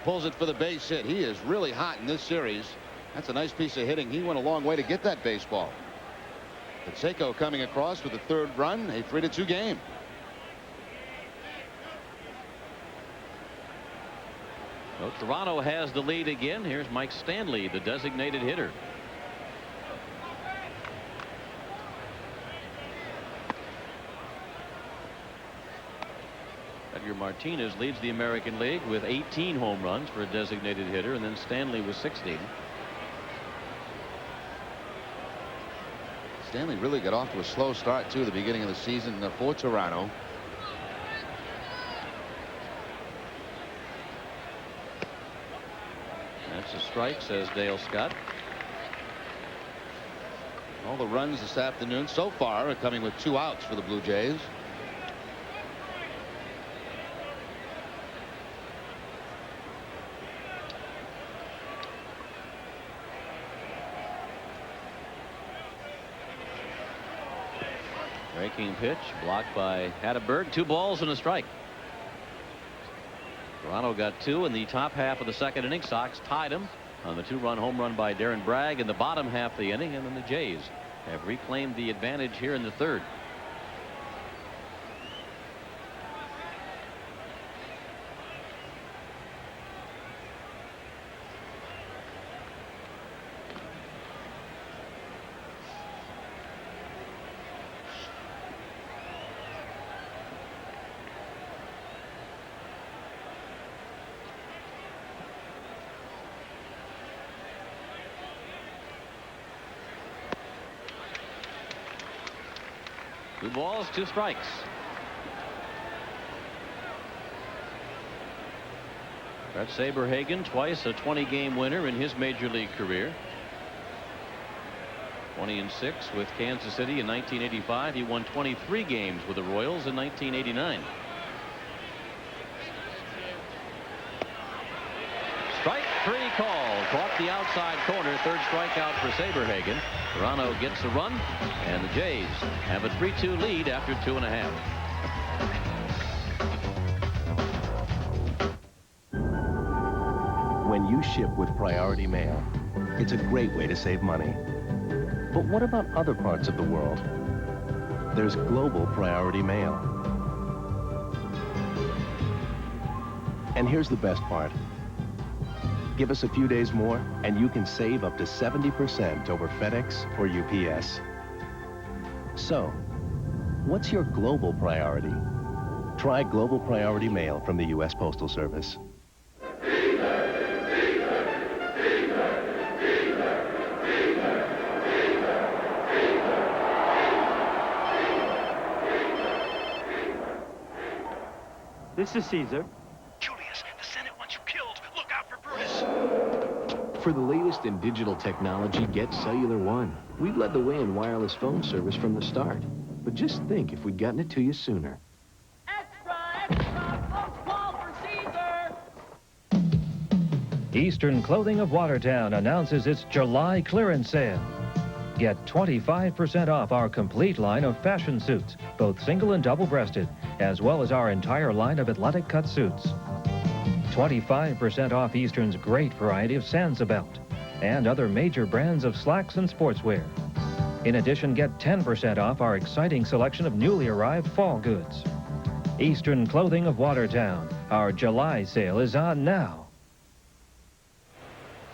pulls it for the base hit. He is really hot in this series. That's a nice piece of hitting. He went a long way to get that baseball. Canseco coming across with the 3rd run, a 3-2 game. Well, Toronto has the lead again. Here's Mike Stanley, the designated hitter. Edgar Martinez leads the American League with 18 home runs for a designated hitter, and then Stanley with 16. Stanley really got off to a slow start too at the beginning of the season for Toronto. That's a strike, says Dale Scott. All the runs this afternoon so far are coming with 2 outs for the Blue Jays. Breaking pitch blocked by Hatteberg. 2 balls and a strike. Toronto got 2 in the top half of the 2nd inning. Sox tied him on the 2-run home run by Darren Bragg in the bottom half of the inning, and then the Jays have reclaimed the advantage here in the 3rd. Two balls, 2 strikes. Brett Saberhagen, twice a 20-game winner in his major league career. 20-6 with Kansas City in 1985. He won 23 games with the Royals in 1989. Strike 3 call. Caught the outside corner. 3rd strikeout for Saberhagen. Toronto gets a run, and the Jays have a 3-2 lead after 2.5. When you ship with Priority Mail, it's a great way to save money. But what about other parts of the world? There's Global Priority Mail. And here's the best part. Give us a few days more, and you can save up to 70% over FedEx or UPS. So, what's your global priority? Try Global Priority Mail from the U.S. Postal Service. This is Caesar. For the latest in digital technology, get Cellular One. We've led the way in wireless phone service from the start. But just think if we'd gotten it to you sooner. Eastern Clothing of Watertown announces its July clearance sale. Get 25% off our complete line of fashion suits, both single and double-breasted, as well as our entire line of athletic cut suits. 25% off Eastern's great variety of Sansabelt and other major brands of slacks and sportswear. In addition, get 10% off our exciting selection of newly arrived fall goods. Eastern Clothing of Watertown. Our July sale is on now.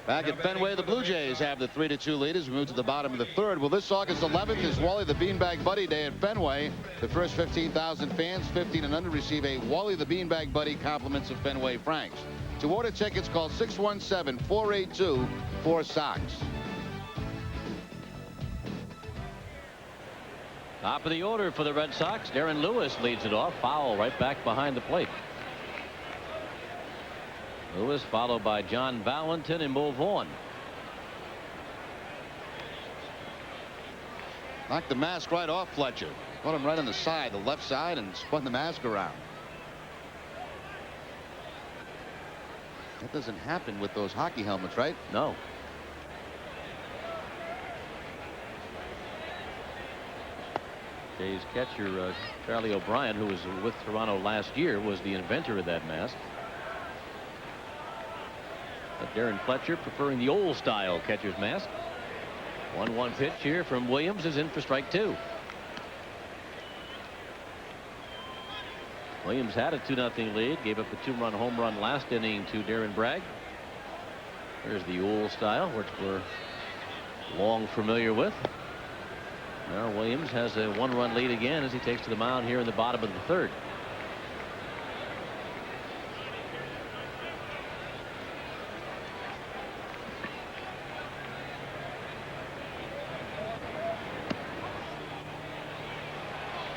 Back at Fenway, the Blue Jays have the 3-2 lead as we move to the bottom of the 3rd. Well, this August 11th is Wally the Beanbag Buddy Day at Fenway. The first 15,000 fans, 15 and under, receive a Wally the Beanbag Buddy compliments of Fenway Franks. To order tickets, call 617-482-4SOX. Top of the order for the Red Sox. Darren Lewis leads it off. Foul right back behind the plate. Lewis followed by John Valentin and Mo Vaughn. Knocked the mask right off Fletcher. Put him right on the side, the left side, and spun the mask around. That doesn't happen with those hockey helmets, right? No. Jays catcher Charlie O'Brien, who was with Toronto last year, was the inventor of that mask. But Darren Fletcher preferring the old style catcher's mask. 1-1 pitch here from Williams is in for strike 2. Williams had a 2-0 lead, gave up a 2-run home run last inning to Darren Bragg. There's the old style, which we're long familiar with. Now Williams has a 1-run lead again as he takes to the mound here in the bottom of the 3rd.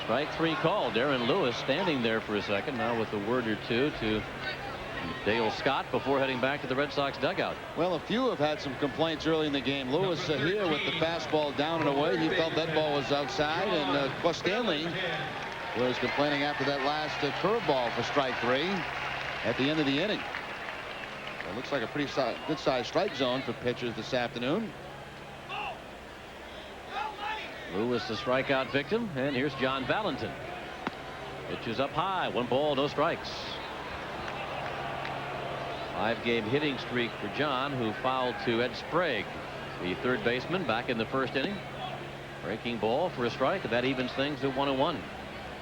Strike 3 call. Darren Lewis standing there for a second now with a word or two to Dale Scott before heading back to the Red Sox dugout. Well, a few have had some complaints early in the game. Lewis here with the fastball down and away. He felt that ball was outside. And of course, Stanley was complaining after that last curveball for strike 3 at the end of the inning. So it looks like a pretty good sized strike zone for pitchers this afternoon. Lewis, the strikeout victim, and here's John Valentin. Pitches up high, 1 ball, no strikes. 5-game hitting streak for John, who fouled to Ed Sprague, the third baseman, back in the first inning. Breaking ball for a strike, and that evens things at 1-1.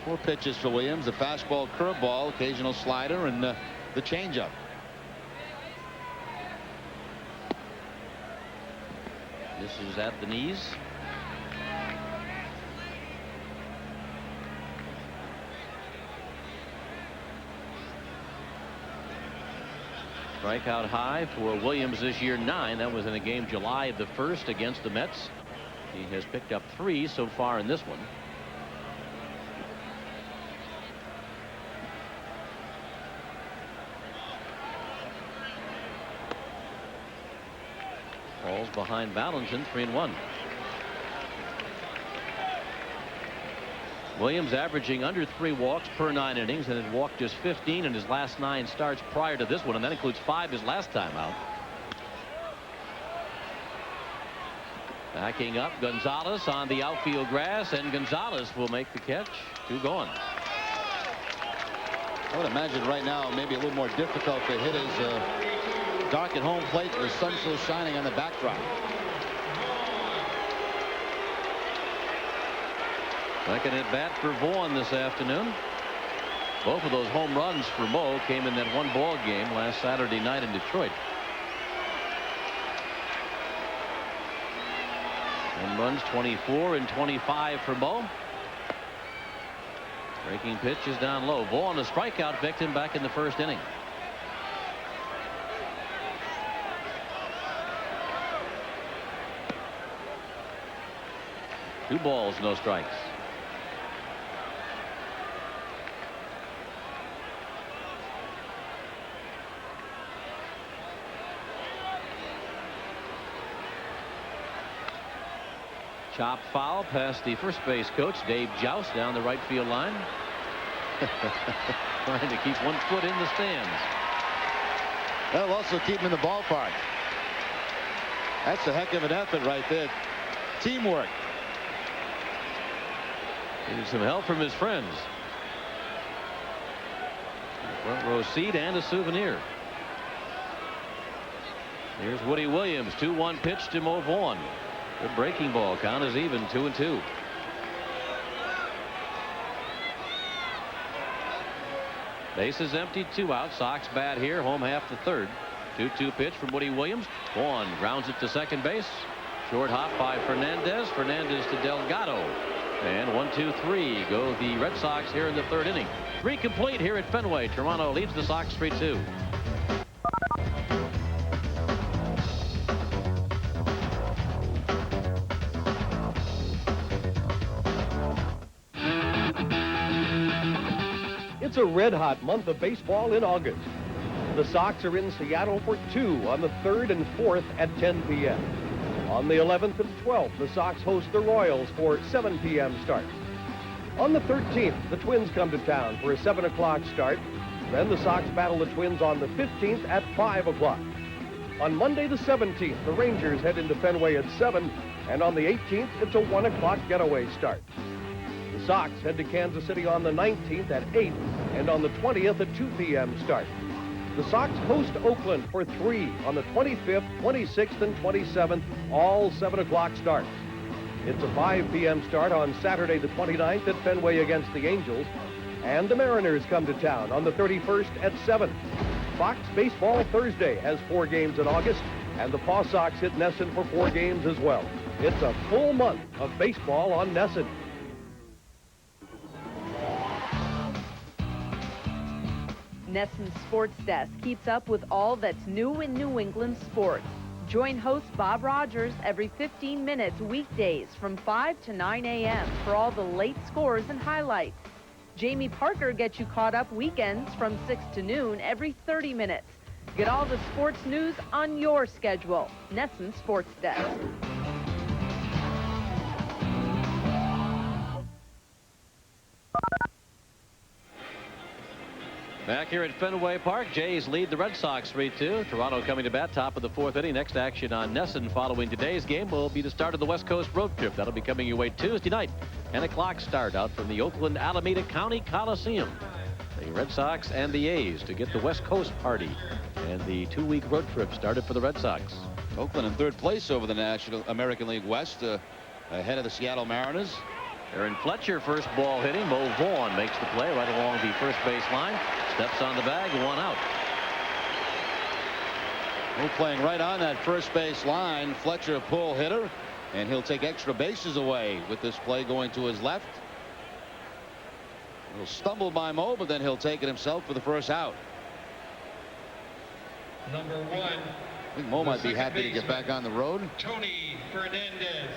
4 pitches for Williams: the fastball, curveball, occasional slider, and the changeup. This is at the knees. Strikeout high for Williams this year, 9. That was in a game July the 1st against the Mets. He has picked up 3 so far in this one. Balls behind Valentin, 3-1. Williams averaging under 3 walks per 9 innings, and had walked just 15 in his last 9 starts prior to this one, and that includes 5 his last time out. Backing up, Gonzalez on the outfield grass, and Gonzalez will make the catch. 2 gone. I would imagine right now maybe a little more difficult to hit his dark at home plate. The sun still shining on the backdrop. Second at bat for Vaughn this afternoon. Both of those home runs for Mo came in that 1 ball game last Saturday night in Detroit. Home runs 24 and 25 for Mo. Breaking pitch is down low. Vaughn, a strikeout victim, back in the first inning. Two balls, no strikes. Chop foul past the first base coach, Dave Joust, down the right field line. Trying to keep 1 foot in the stands. That'll also keep him in the ballpark. That's a heck of an effort right there. Teamwork. Needed some help from his friends. Front row seat and a souvenir. Here's Woody Williams. 2-1 pitch to Mo Vaughn. Good breaking ball. Count is even, 2-2. Bases empty, 2 out. Sox bat here. Home half the third. 2-2 pitch from Woody Williams. Vaughn grounds it to second base. Short hop by Fernandez. Fernandez to Delgado. And 1-2-3 go the Red Sox here in the third inning. 3 complete here at Fenway. Toronto leads the Sox 3-2. It's a red-hot month of baseball in August. The Sox are in Seattle for 2 on the 3rd and 4th at 10 p.m. On the 11th and 12th, the Sox host the Royals for 7 p.m. start. On the 13th, the Twins come to town for a 7 o'clock start. Then the Sox battle the Twins on the 15th at 5 o'clock. On Monday the 17th, the Rangers head into Fenway at 7, and on the 18th, it's a 1 o'clock getaway start. The Sox head to Kansas City on the 19th at 8, and on the 20th, a 2 p.m. start. The Sox host Oakland for 3 on the 25th, 26th, and 27th, all 7 o'clock starts. It's a 5 p.m. start on Saturday the 29th at Fenway against the Angels, and the Mariners come to town on the 31st at 7. Fox Baseball Thursday has 4 games in August, and the Paw Sox hit Nesson for 4 games as well. It's a full month of baseball on Nesson. Nesson's Sports Desk keeps up with all that's new in New England sports. Join host Bob Rogers every 15 minutes weekdays from 5 to 9 a.m. for all the late scores and highlights. Jamie Parker gets you caught up weekends from 6 to noon every 30 minutes. Get all the sports news on your schedule. Nesson Sports Desk. Back here at Fenway Park, Jays lead the Red Sox 3-2. Toronto coming to bat, top of the 4th inning. Next action on Nesson following today's game will be the start of the West Coast road trip. That'll be coming your way Tuesday night. 10 o'clock start out from the Oakland Alameda County Coliseum. The Red Sox and the A's to get the West Coast party. And the 2-week road trip started for the Red Sox. Oakland in 3rd place over the National American League West, ahead of the Seattle Mariners. Aaron Fletcher, first ball hitting. Mo Vaughn makes the play right along the first base line. Steps on the bag, 1 out. Mo playing right on that first base line. Fletcher, a pull hitter, and he'll take extra bases away with this play going to his left. A little stumble by Mo, but then he'll take it himself for the first out. Number 1. I think Mo might be happy to get back on the road. Tony Fernandez.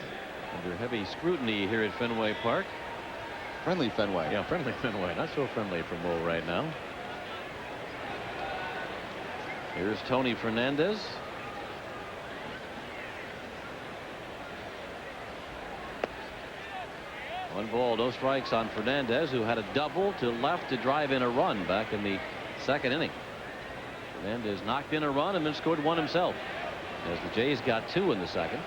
Under heavy scrutiny here at Fenway Park. Friendly Fenway. Yeah, friendly Fenway. Not so friendly for Mo right now. Here's Tony Fernandez. One ball, no strikes on Fernandez, who had a double to left to drive in a run back in the 2nd inning. Fernandez knocked in a run and then scored 1 himself, as the Jays got 2 in the 2nd.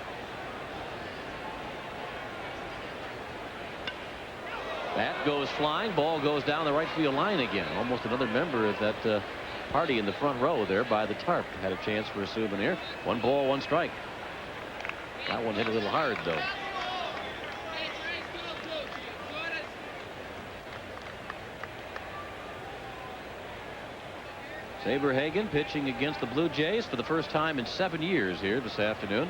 Bat goes flying. Ball goes down the right field line again. Almost another member of that party in the front row there by the tarp had a chance for a souvenir. 1 ball, 1 strike. That one hit a little hard, though. Saberhagen pitching against the Blue Jays for the first time in 7 years here this afternoon.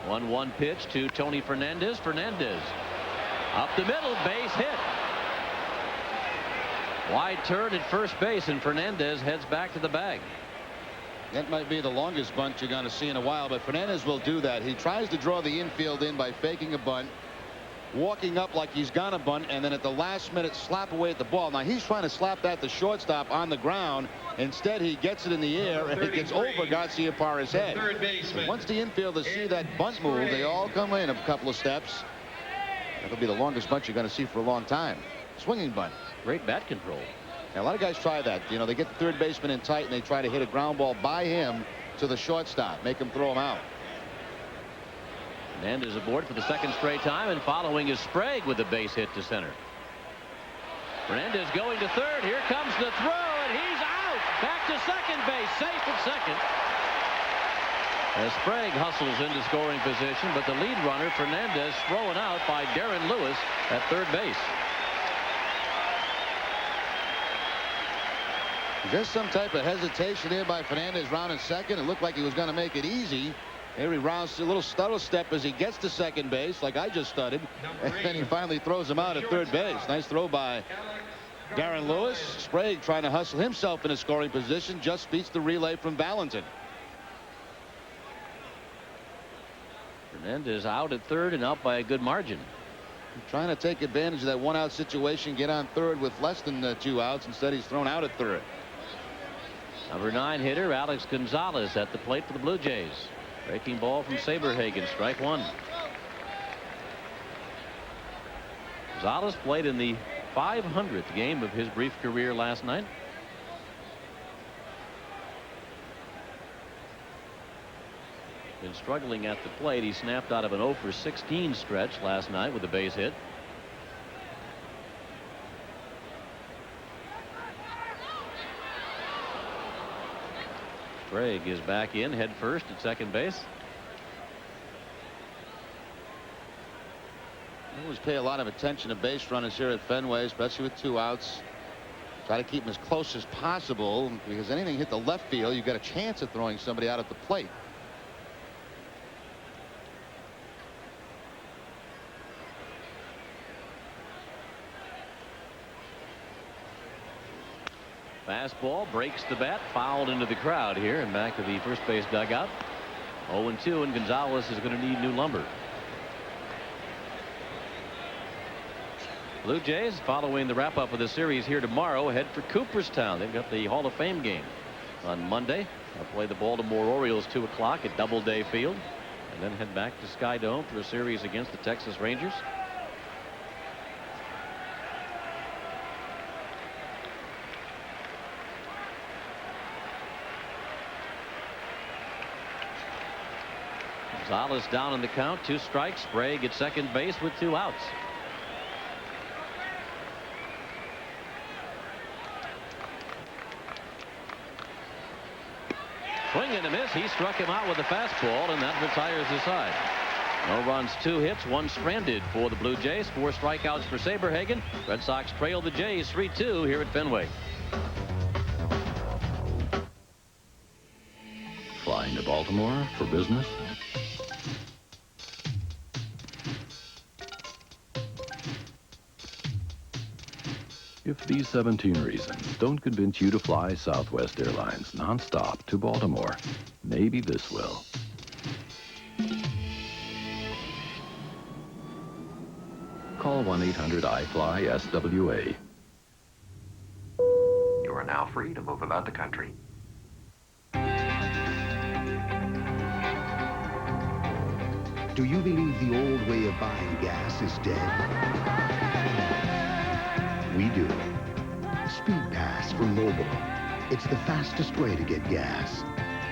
1-1 pitch to Tony Fernandez. Fernandez up the middle, base hit. Wide turn at first base, and Fernandez heads back to the bag. That might be the longest bunt you're going to see in a while, but Fernandez will do that. He tries to draw the infield in by faking a bunt, walking up like he's gonna bunt, and then at the last minute slap away at the ball. Now he's trying to slap that to shortstop on the ground. Instead, he gets it in the air, and it gets over Garciaparra's head. And once the infielders see that bunt move, they all come in a couple of steps. That'll be the longest bunt you're going to see for a long time. Swinging bunt. Great bat control. Now, a lot of guys try that. You know, they get the third baseman in tight, and they try to hit a ground ball by him to the shortstop, make him throw him out. Fernandez aboard for the 2nd straight time, and following is Sprague with a base hit to center. Fernandez going to 3rd. Here comes the throw, and he's out. Back to 2nd base, safe at 2nd. As Sprague hustles into scoring position, but the lead runner, Fernandez, thrown out by Darren Lewis at 3rd base. Just some type of hesitation here by Fernandez rounding 2nd. It looked like he was going to make it easy. Here he rounds a little stutter step as he gets to 2nd base, like I just studied. And then he finally throws him out at 3rd base. Nice throw by Darren Lewis. Sprague trying to hustle himself in a scoring position. Just beats the relay from Valentin. Fernandez out at 3rd and out by a good margin. Trying to take advantage of that 1-out situation, get on 3rd with less than 2 outs. Instead, he's thrown out at 3rd. Number 9 hitter Alex Gonzalez at the plate for the Blue Jays. Breaking ball from Saberhagen, strike 1. Gonzalez played in the 500th game of his brief career last night. Been struggling at the plate. He snapped out of an 0-for-16 stretch last night with a base hit. Sprague is back in, head first at 2nd base. I always pay a lot of attention to base runners here at Fenway, especially with 2 outs. Try to keep them as close as possible, because anything hit the left field, you've got a chance of throwing somebody out at the plate. Fastball breaks the bat, fouled into the crowd here and back to the first base dugout. 0-2, and Gonzalez is going to need new lumber. Blue Jays, following the wrap-up of the series here tomorrow, head for Cooperstown. They've got the Hall of Fame game on Monday. They'll play the Baltimore Orioles 2 o'clock at Doubleday Field, and then head back to Sky Dome for a series against the Texas Rangers. Gonzalez down in the count, 2 strikes. Sprague at second base with 2 outs. Swing and a miss. He struck him out with a fastball, and that retires the side. No runs, 2 hits, 1 stranded for the Blue Jays. 4 strikeouts for Saberhagen. Red Sox trail the Jays 3-2 here at Fenway. Flying to Baltimore for business? If these 17 reasons don't convince you to fly Southwest Airlines nonstop to Baltimore, maybe this will. Call 1-800-I-FLY-SWA. You are now free to move about the country. Do you believe the old way of buying gas is dead? We do. Speed Pass from Mobil. It's the fastest way to get gas.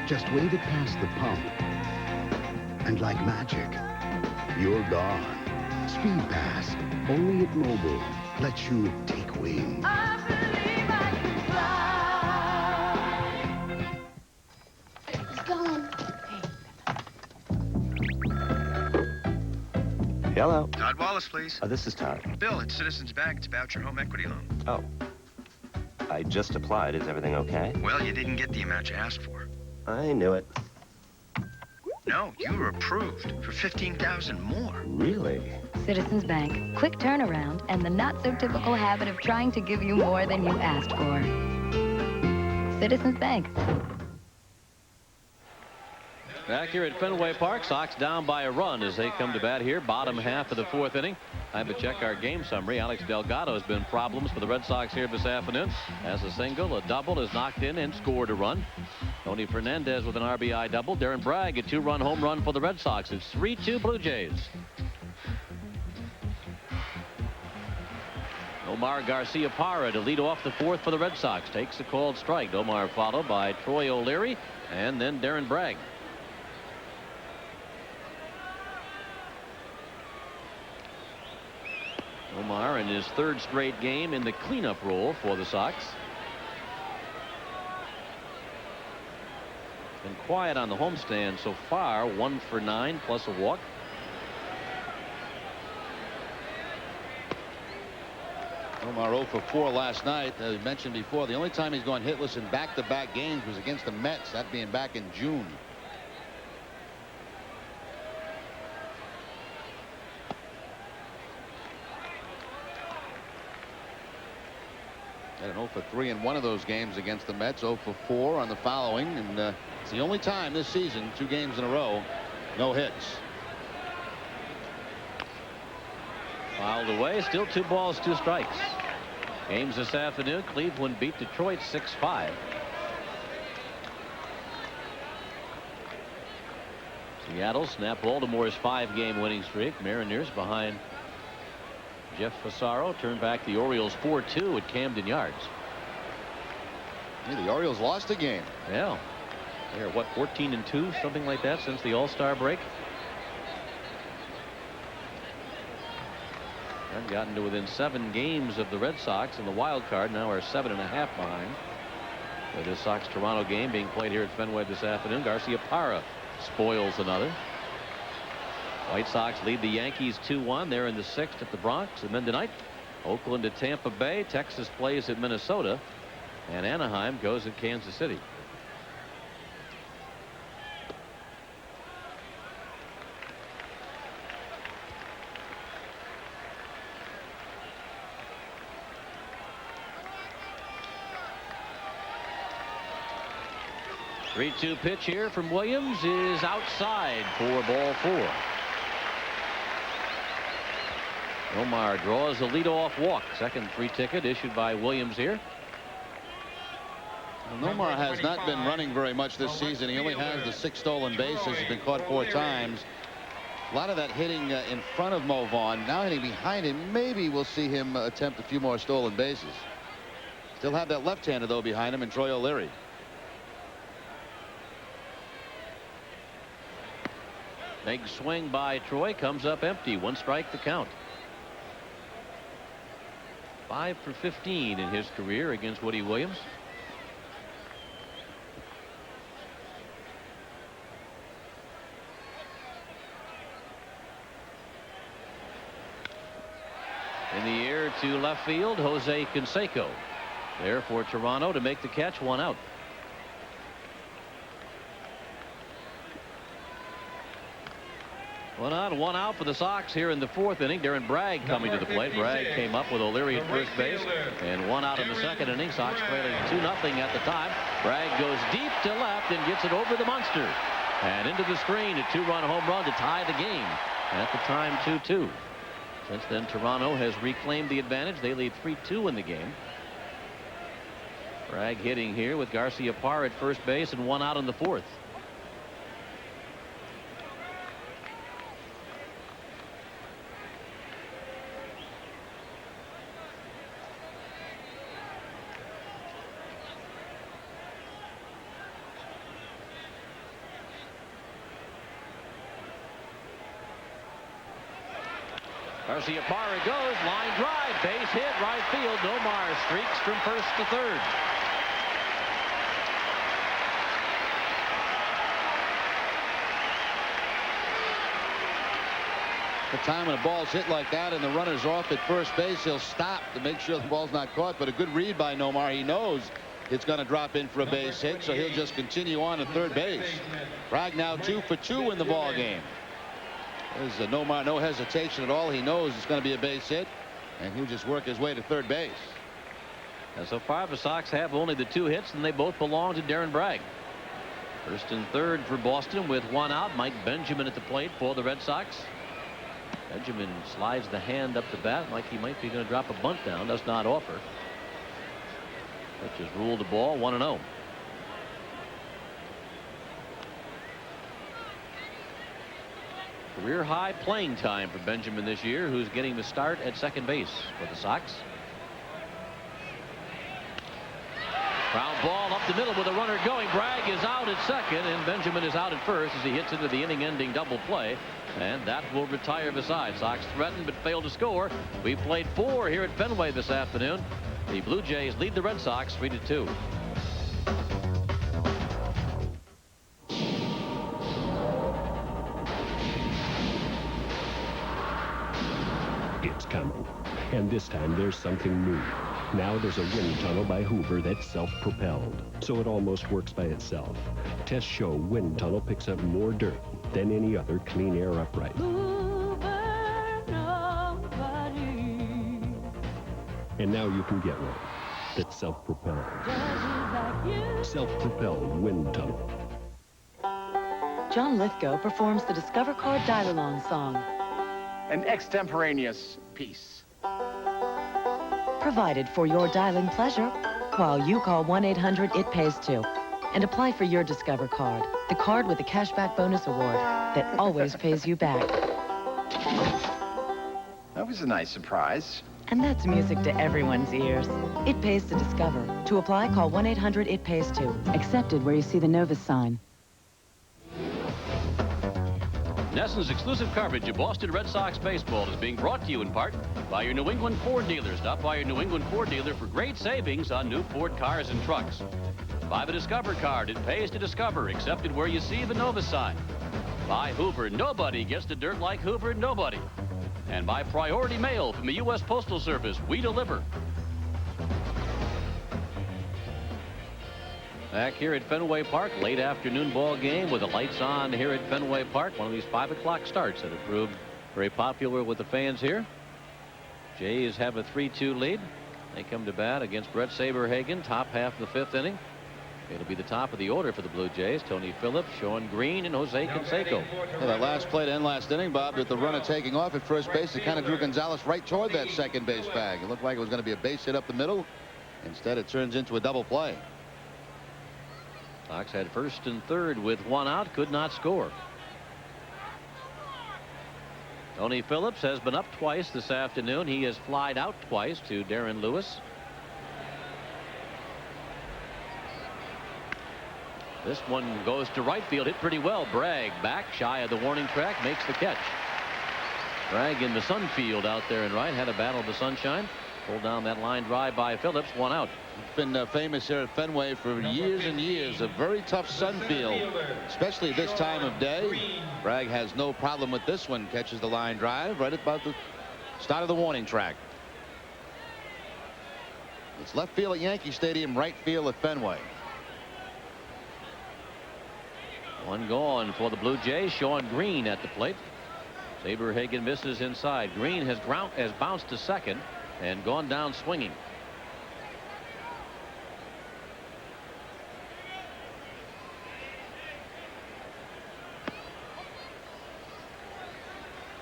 Just wave it past the pump. And like magic, you're gone. Speed Pass, only at Mobil, lets you take wing. I believe I can fly. He's gone. Hello. Todd Wallace, please. This is Todd. Bill, it's Citizens Bank. It's about your home equity loan. Oh. I just applied. Is everything okay? Well, you didn't get the amount you asked for. I knew it. No, you were approved for $15,000 more. Really? Citizens Bank. Quick turnaround and the not-so-typical habit of trying to give you more than you asked for. Citizens Bank. Back here at Fenway Park, Sox down by a run as they come to bat here, bottom half of the 4th inning. Time to check our game summary. Alex Delgado has been problems for the Red Sox here this afternoon. Has a single, a double, is knocked in and scored a run. Tony Fernandez with an RBI double. Darren Bragg, a 2-run home run for the Red Sox. It's 3-2 Blue Jays. Omar Garcia Parra to lead off the 4th for the Red Sox. Takes a called strike. Omar followed by Troy O'Leary and then Darren Bragg. Omar in his 3rd straight game in the cleanup role for the Sox. Been quiet on the homestand so far. 1 for 9 plus a walk. Omar 0 for 4 last night. As mentioned before, the only time he's gone hitless in back-to-back games was against the Mets, that being back in June. Had an 0 for 3 in one of those games against the Mets, 0 for 4 on the following, and it's the only time this season, 2 games in a row, no hits. Fouled away, still 2 balls, 2 strikes. Games this afternoon, Cleveland beat Detroit 6-5. Seattle snapped Baltimore's 5-game winning streak. Mariners behind Jeff Fassaro turned back the Orioles 4-2 at Camden Yards. Yeah, the Orioles lost a game. Yeah. They're what, 14-2, something like that, since the All-Star break. They've gotten to within 7 games of the Red Sox in the wild card. Now are 7.5 behind. With this Sox-Toronto game being played here at Fenway this afternoon, Garcia Parra spoils another. White Sox lead the Yankees 2-1. They're in the 6th at the Bronx. And then tonight, Oakland at Tampa Bay. Texas plays at Minnesota. And Anaheim goes at Kansas City. 3-2 pitch here from Williams is outside for ball 4. Nomar draws a leadoff walk. Second free ticket issued by Williams here. Well, Nomar has not been running very much this season. He only has the 6 stolen bases. He's been caught 4 times. A lot of that hitting in front of Mo Vaughn. Now hitting behind him. Maybe we'll see him attempt a few more stolen bases. Still have that left-hander, though, behind him, and Troy O'Leary. Big swing by Troy comes up empty. 1 strike the count. 5 for 15 in his career against Woody Williams. In the air to left field, Jose Canseco. There for Toronto to make the catch. 1 out. One out for the Sox here in the 4th inning. Darren Bragg coming to the plate. Bragg came up with O'Leary at first base, and 1 out in the 2nd inning. Sox trailing 2-0 at the time. Bragg goes deep to left and gets it over the Munster and into the screen. A 2-run home run to tie the game. At the time, 2-2. Since then, Toronto has reclaimed the advantage. They lead 3-2 in the game. Bragg hitting here with Garcia Parr at first base and 1 out in the 4th. Garcia Parra goes, line drive, base hit, right field. Nomar streaks from first to third. The time when a ball's hit like that and the runner's off at first base, he'll stop to make sure the ball's not caught. But a good read by Nomar. He knows it's going to drop in for a base hit, so he'll just continue on to third base. Bragg now 2 for 2 in the ball game. There's Nomar, no hesitation at all. He knows it's going to be a base hit, and he'll just work his way to third base. And so far, the Sox have only the 2 hits, and they both belong to Darren Bragg. First and third for Boston with 1 out. Mike Benjamin at the plate for the Red Sox. Benjamin slides the hand up the bat like he might be going to drop a bunt down. Does not offer. Pitch is ruled a ball. 1-0. Career high playing time for Benjamin this year, who's getting the start at second base for the Sox. Ground ball up the middle with a runner going. Bragg is out at second, and Benjamin is out at first as he hits into the inning-ending double play. And that will retire the side. Sox threatened but failed to score. We played 4 here at Fenway this afternoon. The Blue Jays lead the Red Sox 3-2. It's coming. And this time there's something new. Now there's a wind tunnel by Hoover that's self-propelled, so it almost works by itself. Tests show wind tunnel picks up more dirt than any other clean air upright. And now you can get one that's self-propelled. Self-propelled wind tunnel. John Lithgow performs the Discover Card Dial-Along song. An extemporaneous piece. Provided for your dialing pleasure while you call 1-800-IT-PAYS-2 and apply for your Discover Card, the card with the cashback bonus award that always pays you back. That was a nice surprise. And that's music to everyone's ears. It pays to Discover. To apply, call 1-800-IT-PAYS-2. Accepted where you see the Novus sign. NESN's exclusive coverage of Boston Red Sox baseball is being brought to you in part by your New England Ford dealer. Stop by your New England Ford dealer for great savings on new Ford cars and trucks. Buy the Discover card. It pays to Discover, accepted where you see the Novus sign. Buy Hoover. Nobody gets the dirt like Hoover. Nobody. And buy Priority Mail from the U.S. Postal Service. We deliver. Back here at Fenway Park, late afternoon ball game with the lights on here at Fenway Park. One of these 5 o'clock starts that have proved very popular with the fans here. Jays have a 3-2 lead. They come to bat against Brett Saberhagen, top half of the 5th inning. It'll be the top of the order for the Blue Jays. Tony Phillips, Sean Green, and Jose Canseco. Yeah, that last play to end last inning, Bob, with the runner taking off at first base, it kind of drew Gonzalez right toward that second base bag. It looked like it was going to be a base hit up the middle. Instead, it turns into a double play. Sox had first and third with one out, could not score. Tony Phillips has been up twice this afternoon. He has flied out twice to Darren Lewis. This one goes to right field, hit pretty well. Bragg back shy of the warning track, makes the catch. Bragg in the sun field out there in right, had a battle of the sunshine. Pulled down that line drive by Phillips, one out. It's been famous here at Fenway for years and years. A very tough sun field, especially this time of day. Bragg has no problem with this one. Catches the line drive right about the start of the warning track. It's left field at Yankee Stadium, right field at Fenway. One gone for the Blue Jays. Sean Green at the plate. Saberhagen misses inside. Green has bounced to second and gone down swinging.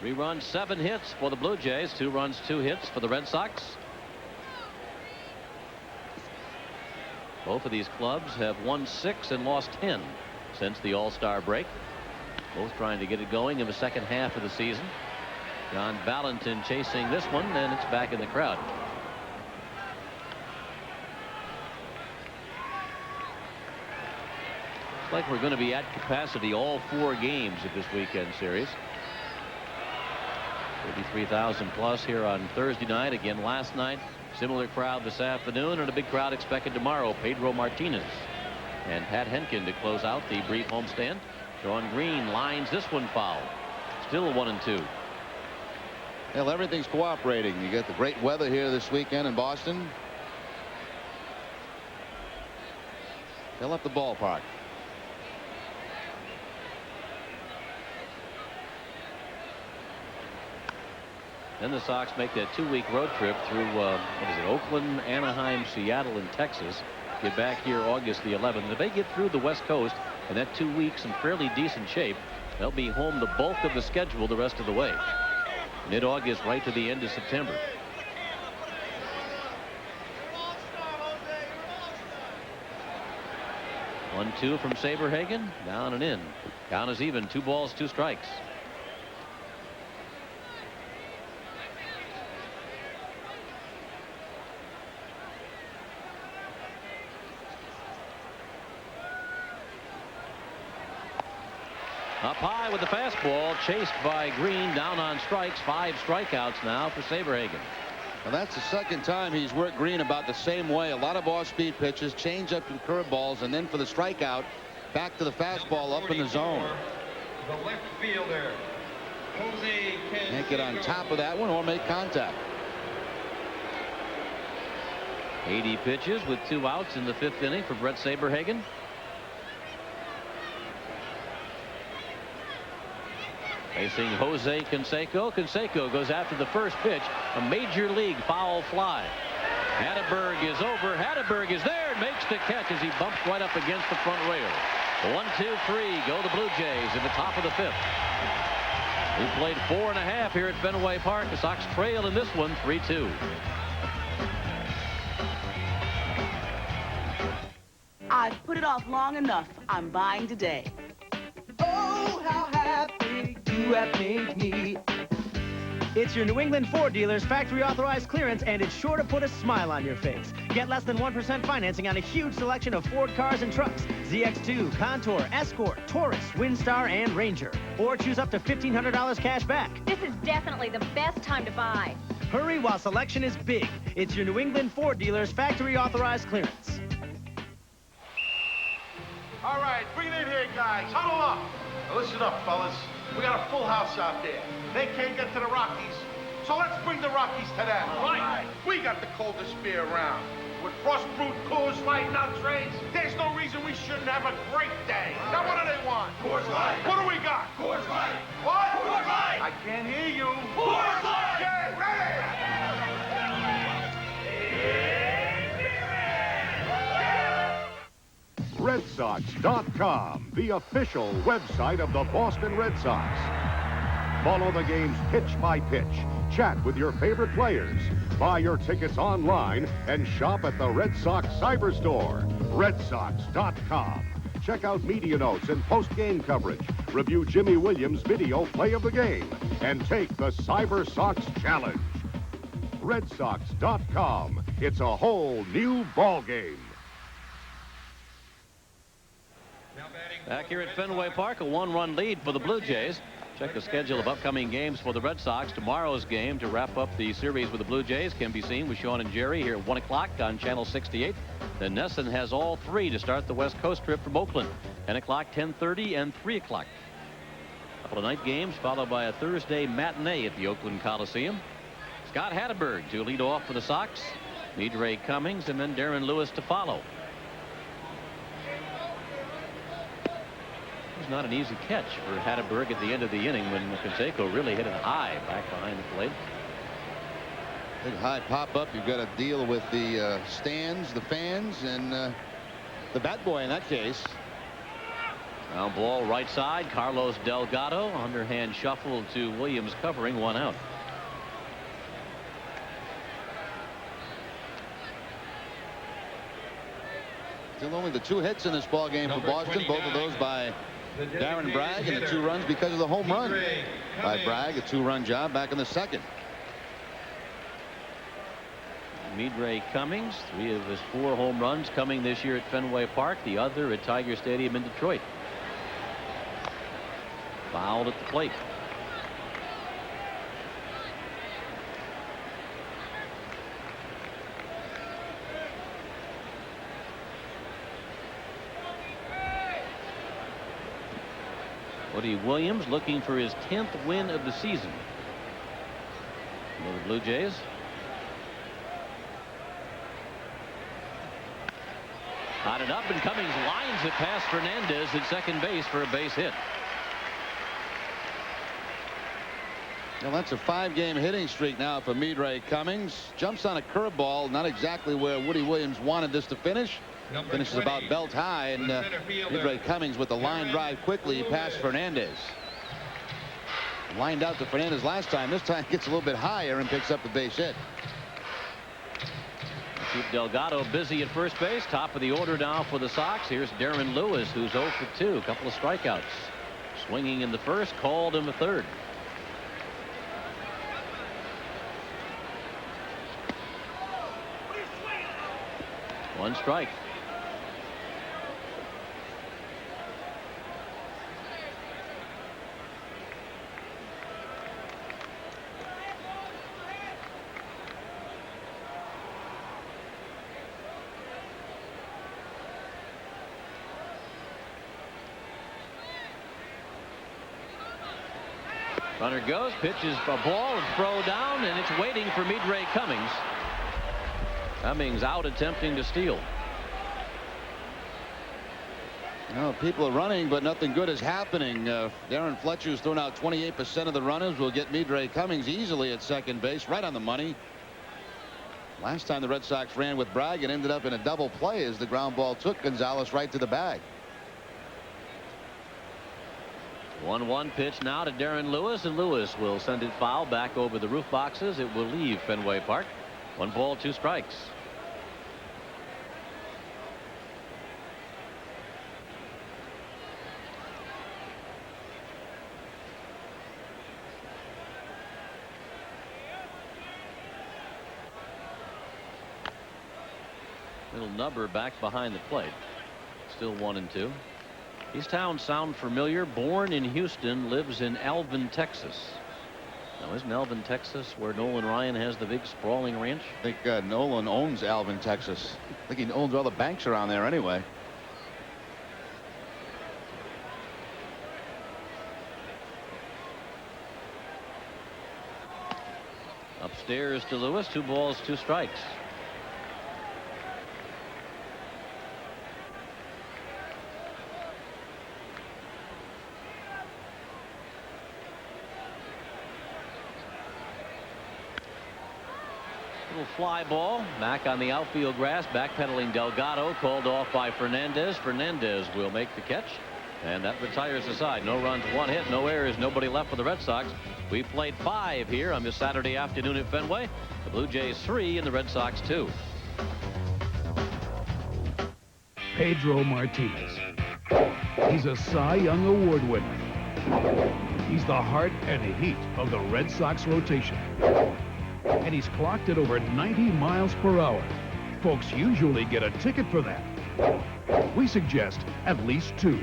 Three runs, 7 hits for the Blue Jays. 2 runs, 2 hits for the Red Sox. Both of these clubs have won 6 and lost 10 since the All-Star break. Both trying to get it going in the second half of the season. John Valentin chasing this one, and it's back in the crowd. Looks like we're going to be at capacity all 4 games of this weekend series. 33,000 plus here on Thursday night. Again last night. Similar crowd this afternoon, and a big crowd expected tomorrow. Pedro Martinez and Pat Henkin to close out the brief homestand. Sean Green lines this one foul. Still 1-2. Well, everything's cooperating. You get the great weather here this weekend in Boston. Fill up the ballpark. Then the Sox make that 2-week road trip through Oakland, Anaheim, Seattle, and Texas. Get back here August the 11th. If they get through the West Coast in that 2 weeks in fairly decent shape, they'll be home the bulk of the schedule the rest of the way. Mid-August right to the end of September. One-two from Saberhagen, down and in. Count is even, 2 balls, 2 strikes. Up high with the fastball, chased by Green, down on strikes. 5 strikeouts now for Saberhagen. Well, that's the second time he's worked Green about the same way. A lot of off-speed pitches, change up and curveballs, and then for the strikeout, back to the fastball up in the zone. The left fielder, Jose Canseco. Can't get on top of that one or make contact. 80 pitches with 2 outs in the 5th inning for Brett Saberhagen. Facing Jose Canseco. Canseco goes after the first pitch. A major league foul fly. Hatteberg is over. Hatteberg is there and makes the catch as he bumps right up against the front rail. 1-2-3 go the Blue Jays in the top of the 5th. We played 4.5 here at Fenway Park. The Sox trail in this one 3-2. I've put it off long enough. I'm buying today. Oh, how happy you have made me. It's your New England Ford dealer's factory authorized clearance, and it's sure to put a smile on your face. Get less than 1% financing on a huge selection of Ford cars and trucks. ZX2, Contour, Escort, Taurus, Windstar, and Ranger. Or choose up to $1,500 cash back. This is definitely the best time to buy. Hurry while selection is big. It's your New England Ford dealer's factory authorized clearance. All right, bring it in here, guys. Huddle up. Now listen up, fellas. We got a full house out there. They can't get to the Rockies, so let's bring the Rockies to them. Right. We got the coldest beer around. With frost-brewed Coors Light in our trays, there's no reason we shouldn't have a great day. Now what do they want? Coors Light. What do we got? Coors Light. What? Coors Light. I can't hear you. Coors Light. Get ready. RedSox.com, the official website of the Boston Red Sox. Follow the games pitch by pitch. Chat with your favorite players. Buy your tickets online and shop at the Red Sox Cyber Store. RedSox.com. Check out media notes and post-game coverage. Review Jimmy Williams' video play of the game. And take the Cyber Sox Challenge. RedSox.com. It's a whole new ballgame. Back here at Fenway Park, a 1-run lead for the Blue Jays. Check the schedule of upcoming games for the Red Sox. Tomorrow's game to wrap up the series with the Blue Jays can be seen with Sean and Jerry here at 1 o'clock on Channel 68. Then Nesson has all three to start the West Coast trip from Oakland. 10 o'clock, 10:30, and 3 o'clock. Couple of night games followed by a Thursday matinee at the Oakland Coliseum. Scott Hatteberg to lead off for the Sox. Midray Cummings and then Darren Lewis to follow. It was not an easy catch for Hatteberg at the end of the inning when Canseco really hit it high back behind the plate. Big high pop-up. You've got to deal with the stands, the fans, and the bat boy in that case. Ground ball right side. Carlos Delgado. Underhand shuffle to Williams covering, 1 out. Still only the 2 hits in this ball game for Boston. Both of those by Darren Bragg, and the 2 runs because of the home run by Bragg. A 2-run job back in the second. Midray Cummings, 3 of his 4 home runs coming this year at Fenway Park. The other at Tiger Stadium in Detroit. Fouled at the plate. Woody Williams looking for his 10th win of the season. For the Blue Jays. Potted up, and Cummings lines it past Fernandez at second base for a base hit. Well, that's a 5-game hitting streak now for Midray Cummings. Jumps on a curveball, not exactly where Woody Williams wanted this to finish. Finishes about belt high, and Midray Cummings with the line drive quickly past Fernandez. Lined out to Fernandez last time. This time gets a little bit higher and picks up the base hit. Keep Delgado busy at first base. Top of the order now for the Sox. Here's Darren Lewis, who's 0 for 2. A couple of strikeouts. Swinging in the first, called in the third. One strike. Runner goes, pitches a ball and throw down, and it's waiting for Midray Cummings. Cummings out attempting to steal. Well, people are running, but nothing good is happening. Darren Fletcher's thrown out 28% of the runners. Will get Midray Cummings easily at second base, right on the money. Last time the Red Sox ran with Bragg, it ended up in a double play as the ground ball took Gonzalez right to the bag. 1-1 pitch now to Darren Lewis, and Lewis will send it foul back over the roof boxes. It will leave Fenway Park. 1 ball, 2 strikes. Little number back behind the plate. Still 1-2. These towns sound familiar. Born in Houston, lives in Alvin, Texas. Now, isn't Alvin, Texas, where Nolan Ryan has the big sprawling ranch? I think Nolan owns Alvin, Texas. I think he owns all the banks around there anyway. Upstairs to Lewis. 2 balls, 2 strikes. Little fly ball back on the outfield grass. Backpedaling Delgado, called off by Fernandez. Fernandez will make the catch, and that retires the side. No runs, 1 hit, no errors, nobody left for the Red Sox. We played 5 here on this Saturday afternoon at Fenway. The Blue Jays 3 and the Red Sox 2. Pedro Martinez. He's a Cy Young Award winner. He's the heart and heat of the Red Sox rotation. And he's clocked at over 90 miles per hour. Folks usually get a ticket for that. We suggest at least 2.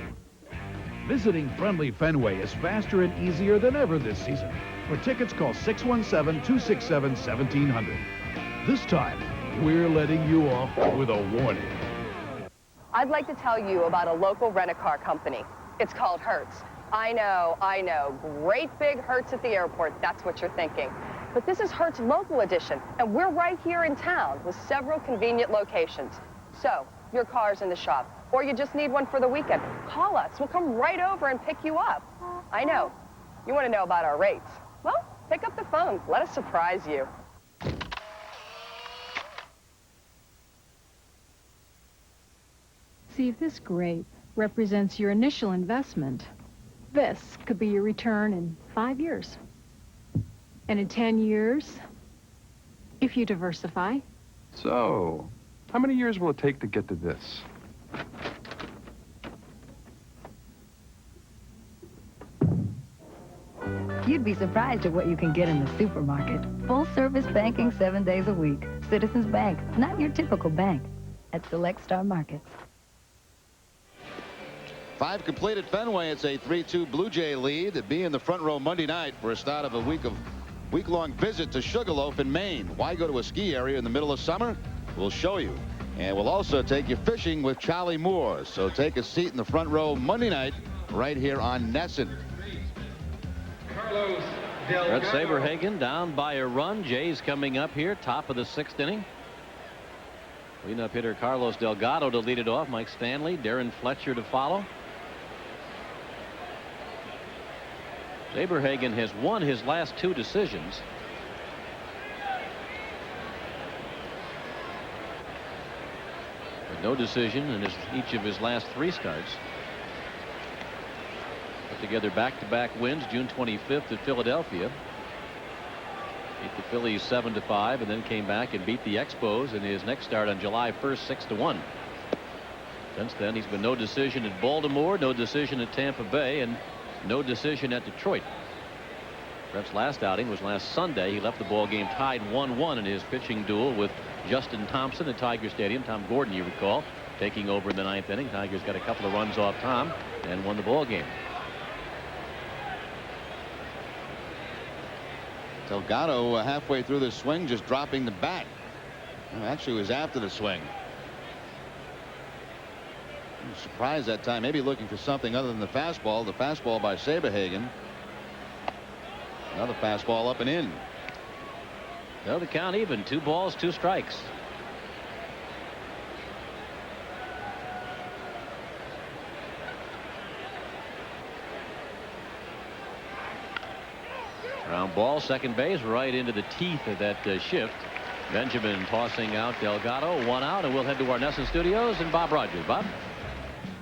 Visiting friendly Fenway is faster and easier than ever this season. For tickets, call 617-267-1700. This time, we're letting you off with a warning. I'd like to tell you about a local rent-a-car company. It's called Hertz. I know. Great big Hertz at the airport. That's what you're thinking. But this is Hertz Local Edition, and we're right here in town with several convenient locations. So, your car's in the shop, or you just need one for the weekend, call us. We'll come right over and pick you up. I know. You want to know about our rates? Well, pick up the phone. Let us surprise you. See if this grape represents your initial investment. This could be your return in 5 years. And in 10 years, if you diversify. So, how many years will it take to get to this? You'd be surprised at what you can get in the supermarket. Full-service banking 7 days a week. Citizens Bank, not your typical bank. At Select Star Markets. 5 complete at Fenway. It's a 3-2 Blue Jay lead to be in the front row Monday night for a start of a week-long visit to Sugarloaf in Maine. Why go to a ski area in the middle of summer? We'll show you. And we'll also take you fishing with Charlie Moore. So take a seat in the front row Monday night right here on Nesson. Brett Saberhagen down by a run. Jays coming up here, top of the 6th inning. Cleanup hitter Carlos Delgado to lead it off. Mike Stanley, Darren Fletcher to follow. Saberhagen has won his last 2 decisions. But no decision in each of his last 3 starts. Put together back-to-back wins. June 25th at Philadelphia. Beat the Phillies 7-5, and then came back and beat the Expos in his next start on July 1st, 6-1. Since then, he's been no decision at Baltimore, no decision at Tampa Bay, and no decision at Detroit. Brett's last outing was last Sunday. He left the ball game tied 1-1 in his pitching duel with Justin Thompson at Tiger Stadium. Tom Gordon, you recall, taking over in the 9th inning. Tigers got a couple of runs off Tom and won the ball game. Delgado halfway through the swing, just dropping the bat. Actually, was after the swing. I'm surprised that time. Maybe looking for something other than the fastball. The fastball by Saberhagen. Another fastball up and in. Well, the count even. 2 balls, 2 strikes. Ground ball, second base, right into the teeth of that shift. Benjamin tossing out Delgado, 1 out, and we'll head to our Nesson studios and Bob Rogers. Bob?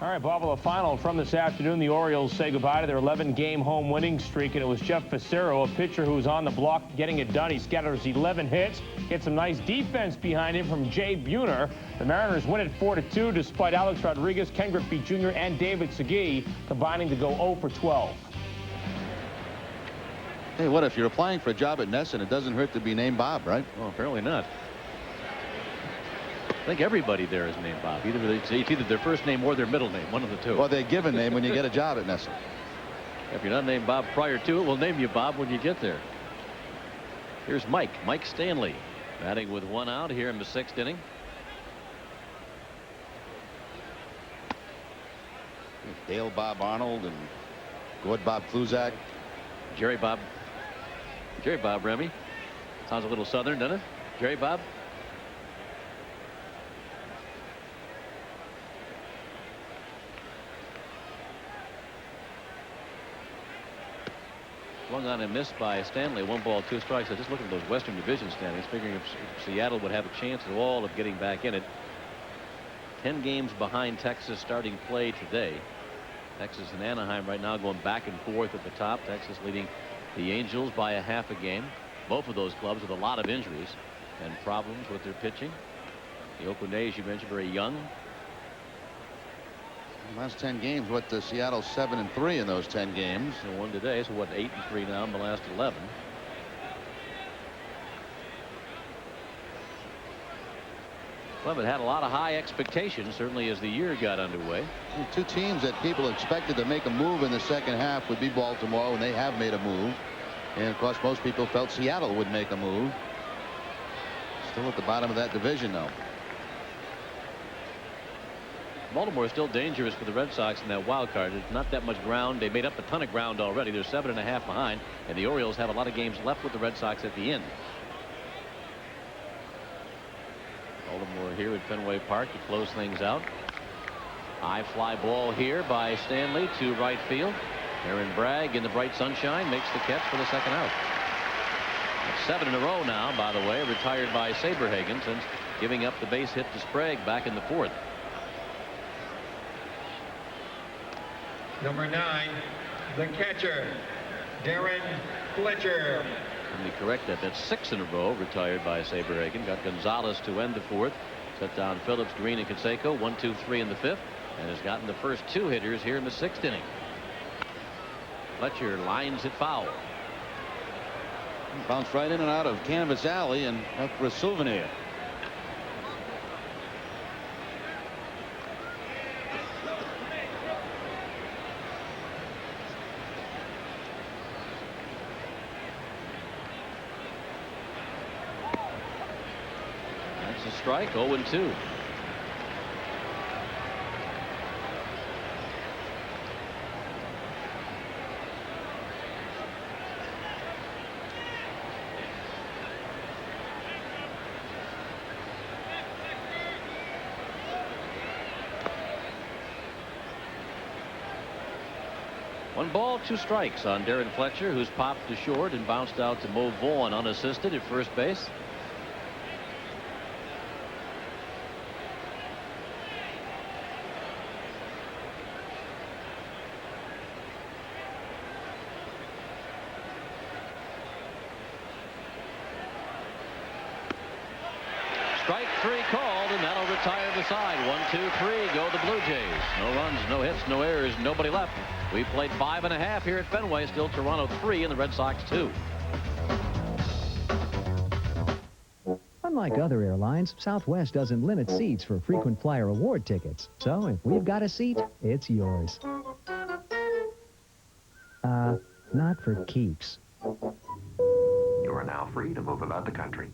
All right, Bob, well, the final from this afternoon, the Orioles say goodbye to their 11-game home winning streak, and it was Jeff Facero, a pitcher who was on the block getting it done. He scatters 11 hits, gets some nice defense behind him from Jay Buhner. The Mariners win it 4-2 despite Alex Rodriguez, Ken Griffey Jr., and David Segui combining to go 0 for 12. Hey, what if you're applying for a job at Nesson? It doesn't hurt to be named Bob, right? Well, apparently not. I think everybody there is named Bob. It's either their first name or their middle name, one of the 2. Well, they give a name when you get a job at Nesson. If you're not named Bob prior to it, we'll name you Bob when you get there. Here's Mike Stanley, batting with 1 out here in the 6th inning. Dale Bob Arnold and Gord Bob Kluzak. Jerry Bob Remy. Sounds a little southern, doesn't it? Jerry Bob. Swung on and missed by Stanley. 1 ball, 2 strikes. I just look at those Western Division standings, figuring if Seattle would have a chance at all of getting back in it. 10 games behind Texas starting play today. Texas and Anaheim right now going back and forth at the top. Texas leading the Angels by a half a game. Both of those clubs with a lot of injuries and problems with their pitching. The Oakland A's, you mentioned, very young. Last 10 games, what, the Seattle 7-3 in those 10 games. And 1 today, so what, 8-3 now in the last 11. Well, it had a lot of high expectations, certainly as the year got underway. 2 teams that people expected to make a move in the second half would be Baltimore, and they have made a move. And, of course, most people felt Seattle would make a move. Still at the bottom of that division, though. Baltimore is still dangerous for the Red Sox in that wild card. There's not that much ground. They made up a ton of ground already. They're 7.5 behind, and the Orioles have a lot of games left with the Red Sox at the end. Baltimore here at Fenway Park to close things out. High fly ball here by Stanley to right field. Aaron Bragg in the bright sunshine makes the catch for the second out. That's 7 in a row now, by the way, retired by Saberhagen since giving up the base hit to Sprague back in the 4th. Number 9, the catcher, Darren Fletcher. Let me correct that. That's 6 in a row retired by Saberhagen. Got Gonzalez to end the 4th. Set down Phillips, Green, and Canseco. 1, 2, 3 in the 5th. And has gotten the first 2 hitters here in the 6th inning. Fletcher lines it foul. Bounced right in and out of Canvas Alley and up for a souvenir. That's a strike. 0-2. One ball, 2 strikes on Darren Fletcher, who's popped to short and bounced out to Mo Vaughn unassisted at first base. Strike 3 called, and that'll retire the side. 1, 2, 3 go the Blue Jays. No runs, no hits, no errors, nobody left. We played 5.5 here at Fenway. Still Toronto 3 and the Red Sox 2. Unlike other airlines, Southwest doesn't limit seats for frequent flyer award tickets. So if we've got a seat, it's yours. Not for keeps. You are now free to move about the country.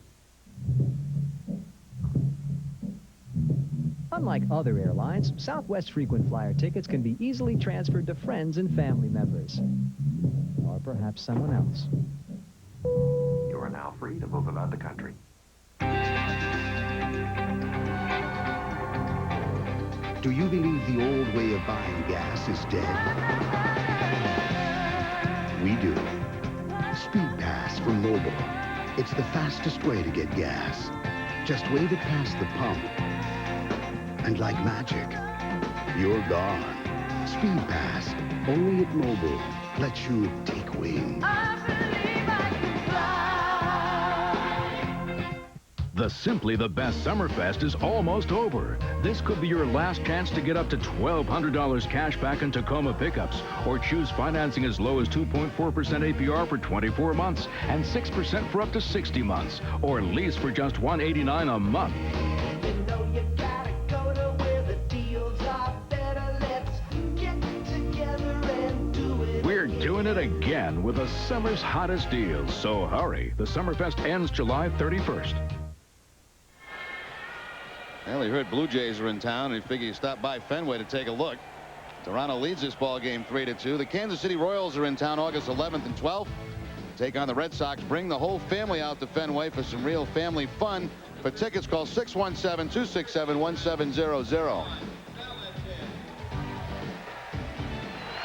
Unlike other airlines, Southwest frequent flyer tickets can be easily transferred to friends and family members. Or perhaps someone else. You are now free to move about the country. Do you believe the old way of buying gas is dead? We do. Speed Pass from Mobil. It's the fastest way to get gas. Just wave it past the pump. And like magic, you're gone. Speed Pass, only at Mobil, lets you take wing. The Simply the Best Summerfest is almost over. This could be your last chance to get up to $1,200 cash back in Tacoma pickups, or choose financing as low as 2.4% APR for 24 months and 6% for up to 60 months, or lease for just $189 a month. We're doing it again with the summer's hottest deals, so hurry. The Summerfest ends July 31st. Well, he heard Blue Jays are in town, and he figured he'd stop by Fenway to take a look. Toronto leads this ball game 3-2. The Kansas City Royals are in town August 11th and 12th. Take on the Red Sox. Bring the whole family out to Fenway for some real family fun. For tickets, call 617-267-1700.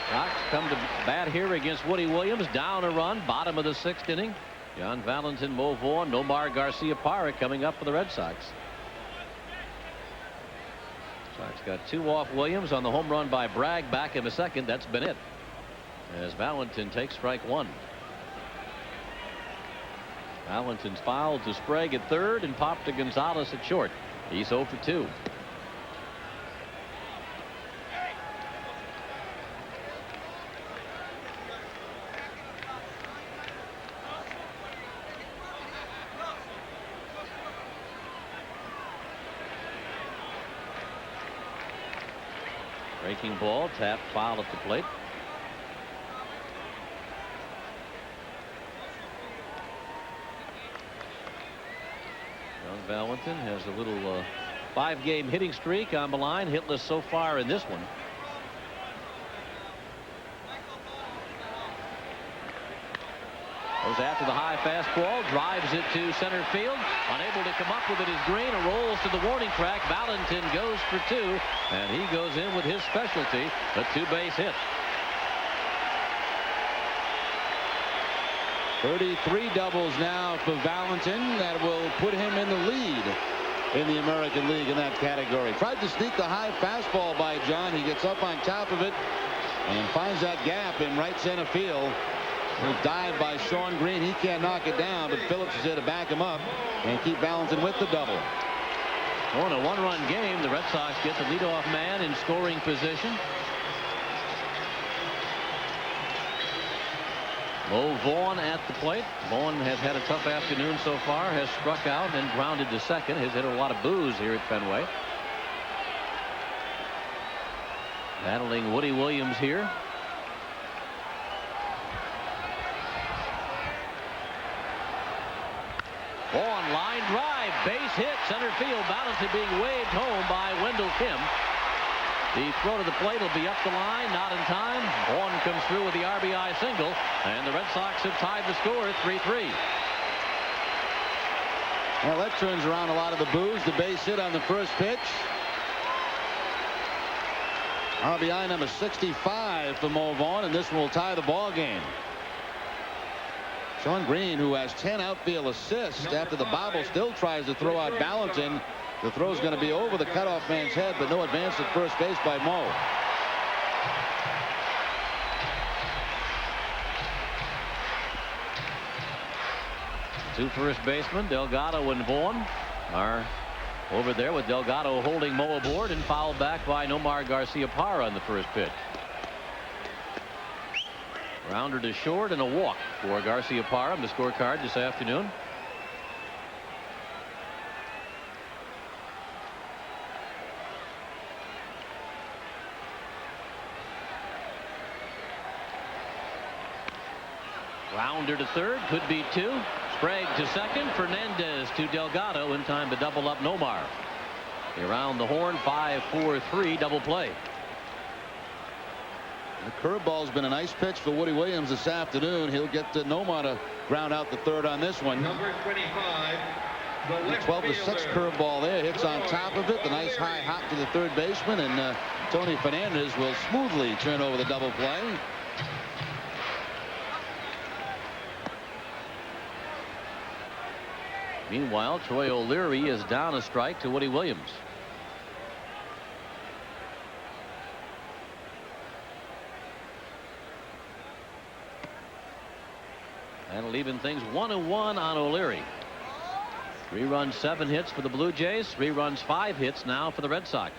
Sox come to bat here against Woody Williams. Down a run, bottom of the 6th inning. John Valentin, Mo Vaughn, Nomar Garcia-Parra coming up for the Red Sox. Sox got 2 off Williams on the home run by Bragg back in the 2nd. That's been it, as Valentin takes strike 1. Valentin's fouled to Sprague at 3rd and popped to Gonzalez at short. He's 0 for 2. Breaking ball, tapped, foul at the plate. Young Valentin has a little 5-game hitting streak on the line, hitless so far in this one. Goes after the high fastball, drives it to center field. Unable to come up with it is Green. It rolls to the warning track. Valentin goes for 2, and he goes in with his specialty, a 2-base hit. 33 doubles now for Valentin. That will put him in the lead in the American League in that category. Tried to sneak the high fastball by John. He gets up on top of it and finds that gap in right center field. A dive by Sean Green. He can't knock it down, but Phillips is there to back him up and keep Valentin with the double. Well, in a 1-run game, the Red Sox get the leadoff man in scoring position. Mo Vaughn at the plate. Vaughn has had a tough afternoon so far, has struck out and grounded to 2nd. Has hit a lot of boos here at Fenway. Battling Woody Williams here. Vaughn, line drive, base hit, center field. Valentin being waved home by Wendell Kim. The throw to the plate will be up the line, not in time. Vaughn comes through with the RBI single, and the Red Sox have tied the score at 3-3. Well, that turns around a lot of the boos. The base hit on the first pitch. RBI number 65 for Mo Vaughn, and this will tie the ball game. Sean Green, who has 10 outfield assists after the bobble, still tries to throw out Valentin. The throw's going to be over the cutoff man's head, but no advance at first base by Mo. Two first basemen, Delgado and Vaughn, are over there with Delgado holding Mo aboard and fouled back by Nomar Garcia-Parra on the first pitch. Rounder to short and a walk for Garcia-Parra on the scorecard this afternoon. Rounder to 3rd, could be 2. Sprague to 2nd. Fernandez to Delgado in time to double up Nomar. Around the horn, 5-4-3 double play. The curveball's been a nice pitch for Woody Williams this afternoon. He'll get to Nomar to ground out the 3rd on this one. Number 25, the 12-6 curveball there, hits on top of it. The nice high hop to the 3rd baseman, and Tony Fernandez will smoothly turn over the double play. Meanwhile, Troy O'Leary is down a strike to Woody Williams. That'll even things 1-1 on O'Leary. 3 runs, 7 hits for the Blue Jays. 3 runs, 5 hits now for the Red Sox.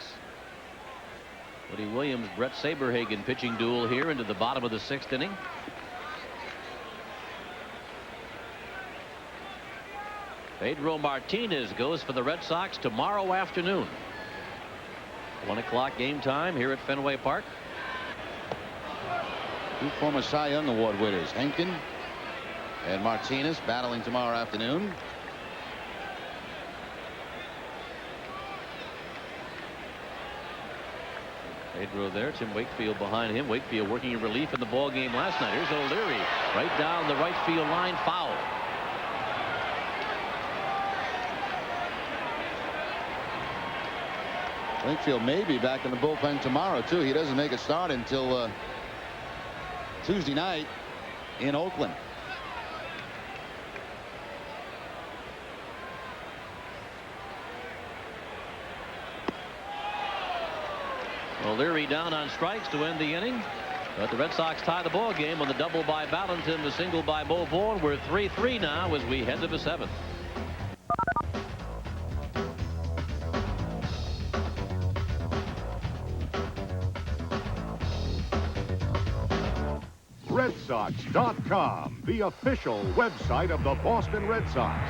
Woody Williams, Brett Saberhagen pitching duel here into the bottom of the 6th inning. Pedro Martinez goes for the Red Sox tomorrow afternoon. 1 o'clock game time here at Fenway Park. 2 former Cy Young Award winners, Henkin and Martinez, battling tomorrow afternoon. Pedro there, Tim Wakefield behind him. Wakefield working in relief in the ball game last night. Here's O'Leary right down the right field line, foul. Wakefield may be back in the bullpen tomorrow too. He doesn't make a start until Tuesday night in Oakland. Well, Leary down on strikes to end the inning. But the Red Sox tie the ball game on the double by Valentin, the single by Mo Vaughn. We're 3-3 now as we head to the 7th. RedSox.com, the official website of the Boston Red Sox.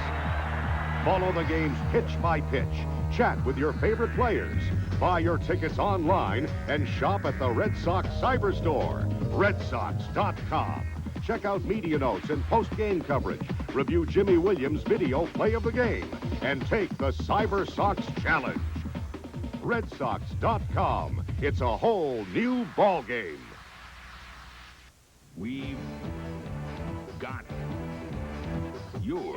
Follow the games pitch by pitch. Chat with your favorite players. Buy your tickets online and shop at the Red Sox Cyber Store. RedSox.com. Check out media notes and post-game coverage. Review Jimmy Williams' video play of the game. And take the Cyber Sox Challenge. RedSox.com. It's a whole new ball game. We've got your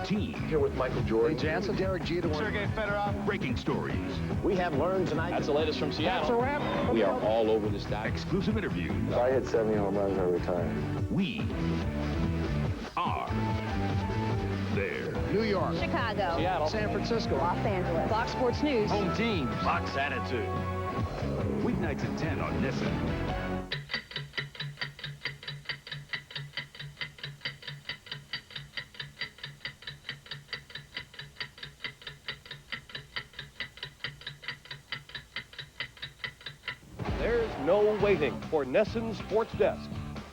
team. Here with Michael Jordan. Jansen, Derek Jeter, Sergei Fedorov. Breaking stories. We have learned tonight. That's the latest from Seattle. That's a wrap. We are all over this diet. Exclusive interviews. If I hit 70 home runs, I retire. We are there. New York. Chicago. Seattle. San Francisco. Los Angeles. Fox Sports News. Home teams. Fox Attitude. Weeknights at 10 on NESN. There's no waiting for NESN Sports Desk.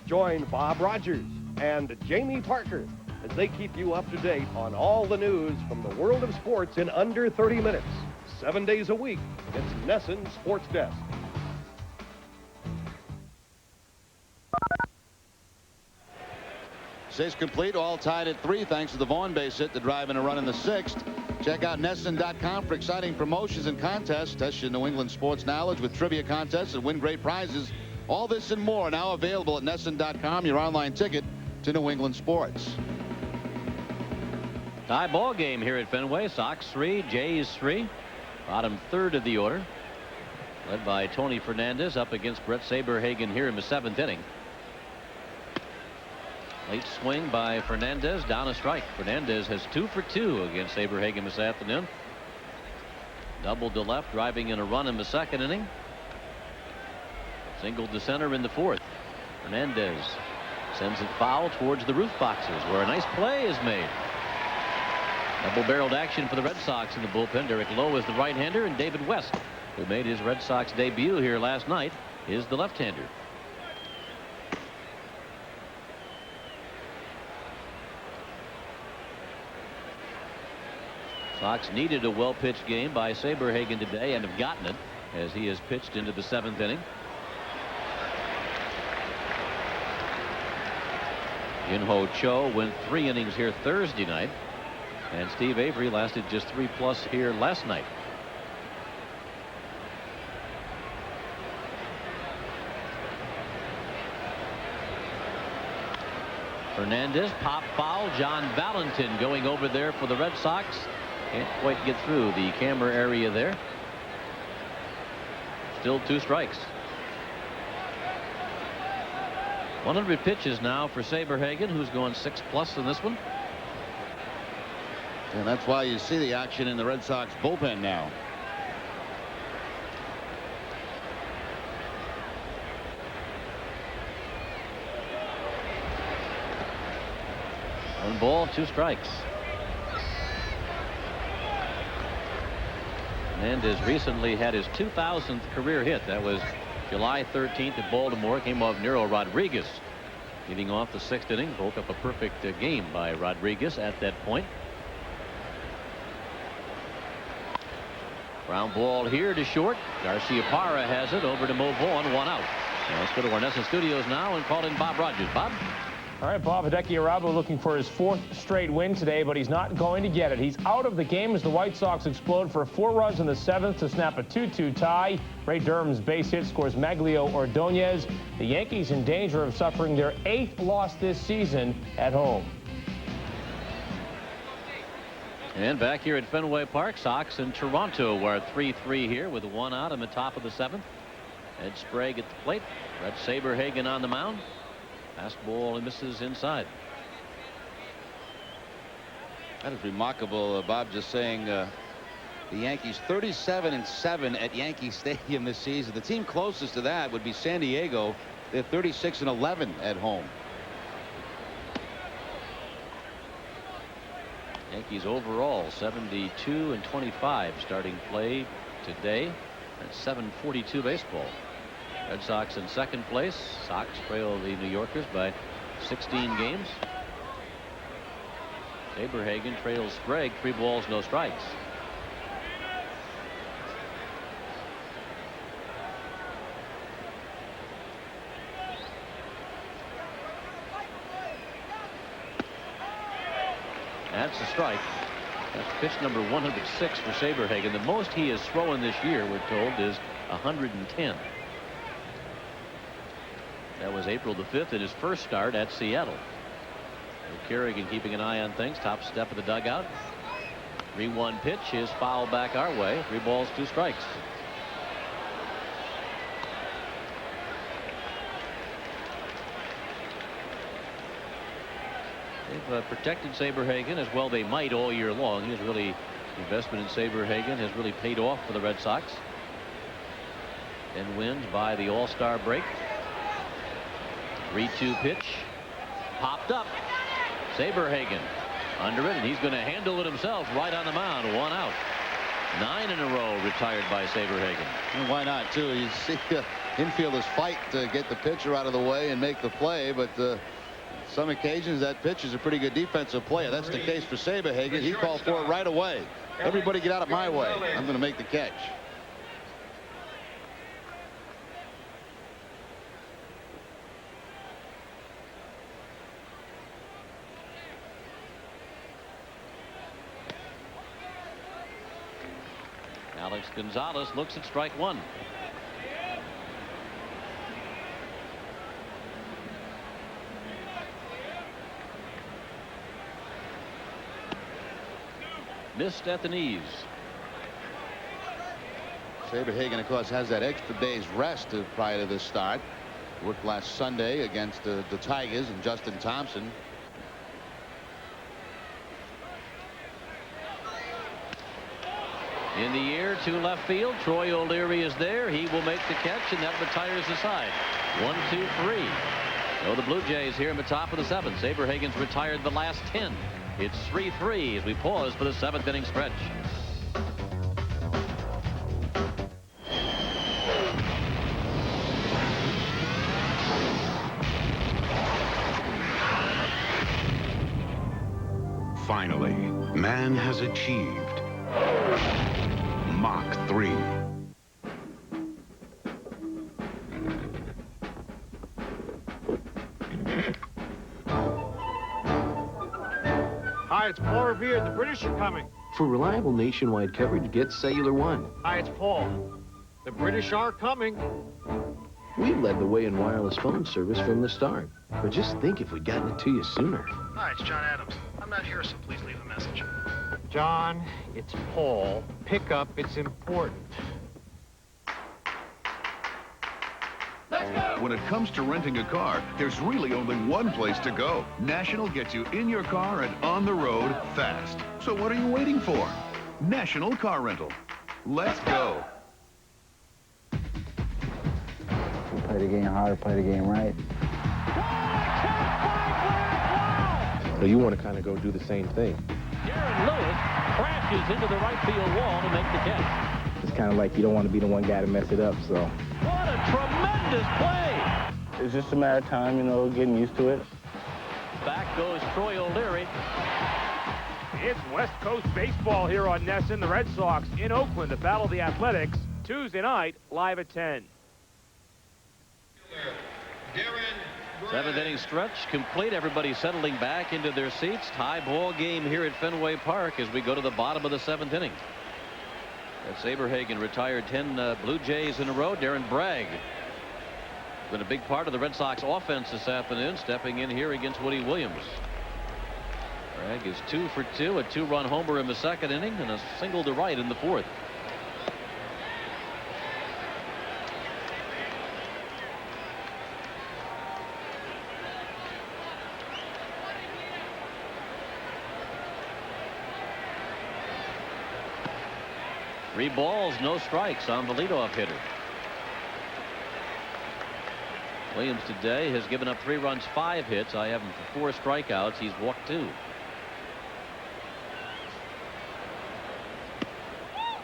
Join Bob Rogers and Jamie Parker as they keep you up to date on all the news from the world of sports in under 30 minutes. 7 days a week, it's NESN Sports Desk. Six complete, all tied at 3 thanks to the Vaughn base hit to drive in a run in the 6th. Check out NESN.com for exciting promotions and contests. Test your New England sports knowledge with trivia contests and win great prizes. All this and more now available at NESN.com, your online ticket to New England sports. Tie ball game here at Fenway. Sox 3, Jays 3. Bottom third of the order. Led by Tony Fernandez up against Brett Saberhagen here in the 7th inning. Late swing by Fernandez, down a strike. Fernandez has 2 for 2 against Saberhagen this afternoon. Doubled to left, driving in a run in the 2nd inning. Singled to center in the 4th. Fernandez sends it foul towards the roof boxes where a nice play is made. Double-barreled action for the Red Sox in the bullpen. Derek Lowe is the right-hander, and David West, who made his Red Sox debut here last night, is the left-hander. Sox needed a well-pitched game by Saberhagen today and have gotten it as he has pitched into the 7th inning. Yun-Ho Cho went 3 innings here Thursday night, and Steve Avery lasted just 3+ here last night. Fernandez, pop foul. John Valentin going over there for the Red Sox. Can't quite get through the camera area there. Still 2 strikes. 100 pitches now for Saberhagen, who's going 6+ in this one. And that's why you see the action in the Red Sox bullpen now. One ball, 2 strikes. Fernandez recently had his 2,000th career hit. That was July 13th at Baltimore. Came off Nero Rodriguez. Leading off the 6th inning. Broke up a perfect game by Rodriguez at that point. Ground ball here to short. Garcia-Parra has it over to Mo Vaughn. 1 out. Now let's go to our NESN studios now and call in Bob Rogers. Bob? All right, Bob, Hideki Irabu looking for his 4th straight win today, but he's not going to get it. He's out of the game as the White Sox explode for 4 runs in the 7th to snap a 2-2 tie. Ray Durham's base hit scores Maglio Ordonez. The Yankees in danger of suffering their 8th loss this season at home. And back here at Fenway Park, Sox and Toronto were 3-3 here with 1 out in the top of the 7th. Ed Sprague at the plate. Brett Saberhagen on the mound. Fastball and misses inside. That is remarkable. Bob just saying the Yankees 37-7 at Yankee Stadium this season. The team closest to that would be San Diego. They're 36-11 at home. Yankees overall 72-25 starting play today. That's 7:42 baseball. Red Sox in second place. Sox trail the New Yorkers by 16 games. Saberhagen trails Sprague 3 balls, no strikes. That's a strike. That's pitch number 106 for Saberhagen. The most he has thrown this year, we're told, is 110. That was April the 5th in his first start at Seattle. Kerrigan keeping an eye on things. Top step of the dugout. 3-1 pitch is foul back our way. 3 balls, 2 strikes. They've protected Saberhagen as well they might all year long. His really investment in Saberhagen has really paid off for the Red Sox. 10 wins by the All-Star break. 3-2 pitch. Popped up. Saberhagen under it, and he's going to handle it himself right on the mound. 1 out. 9 in a row retired by Saberhagen. And why not, too? You see infielders fight to get the pitcher out of the way and make the play, but some occasions that pitch is a pretty good defensive player. That's the case for Saberhagen. He called for it right away. Everybody get out of my way. I'm going to make the catch. Alex Gonzalez looks at strike 1. Missed at the knees. Saberhagen, of course, has that extra day's rest prior to this start. Worked last Sunday against the Tigers and Justin Thompson. In the air to left field. Troy O'Leary is there. He will make the catch, and that retires the side. 1, 2, 3. So the Blue Jays here in the top of the 7th. Saberhagen's retired the last 10. It's 3-3 as we pause for the 7th inning stretch. Finally, man has achieved Mach 3. Hi, it's Paul Revere. The British are coming. For reliable nationwide coverage, get Cellular One. Hi, it's Paul. The British are coming. We've led the way in wireless phone service from the start. But just think if we'd gotten it to you sooner. Hi, it's John Adams. I'm not here, so please leave a message. John, it's Paul. Pick up. It's important. When it comes to renting a car, there's really only one place to go. National gets you in your car and on the road fast. So what are you waiting for? National Car Rental. Let's go. Play the game hard, play the game right. So you want to kind of go do the same thing. Darren Lewis crashes into the right field wall to make the catch. It's kind of like you don't want to be the one guy to mess it up, so. What a tremendous play! It's just a matter of time, you know, getting used to it. Back goes Troy O'Leary. It's West Coast baseball here on NESN. The Red Sox in Oakland to battle the Athletics Tuesday night, live at 10. 7th inning stretch complete. Everybody settling back into their seats. Tie ball game here at Fenway Park as we go to the bottom of the 7th inning. As Saberhagen retired 10 Blue Jays in a row. Darren Bragg been a big part of the Red Sox offense this afternoon, stepping in here against Woody Williams. Bragg is 2 for 2, a 2-run homer in the 2nd inning and a single to right in the 4th. 3 balls, no strikes on the leadoff hitter. Williams today has given up 3 runs, 5 hits. I have him for 4 strikeouts. He's walked 2.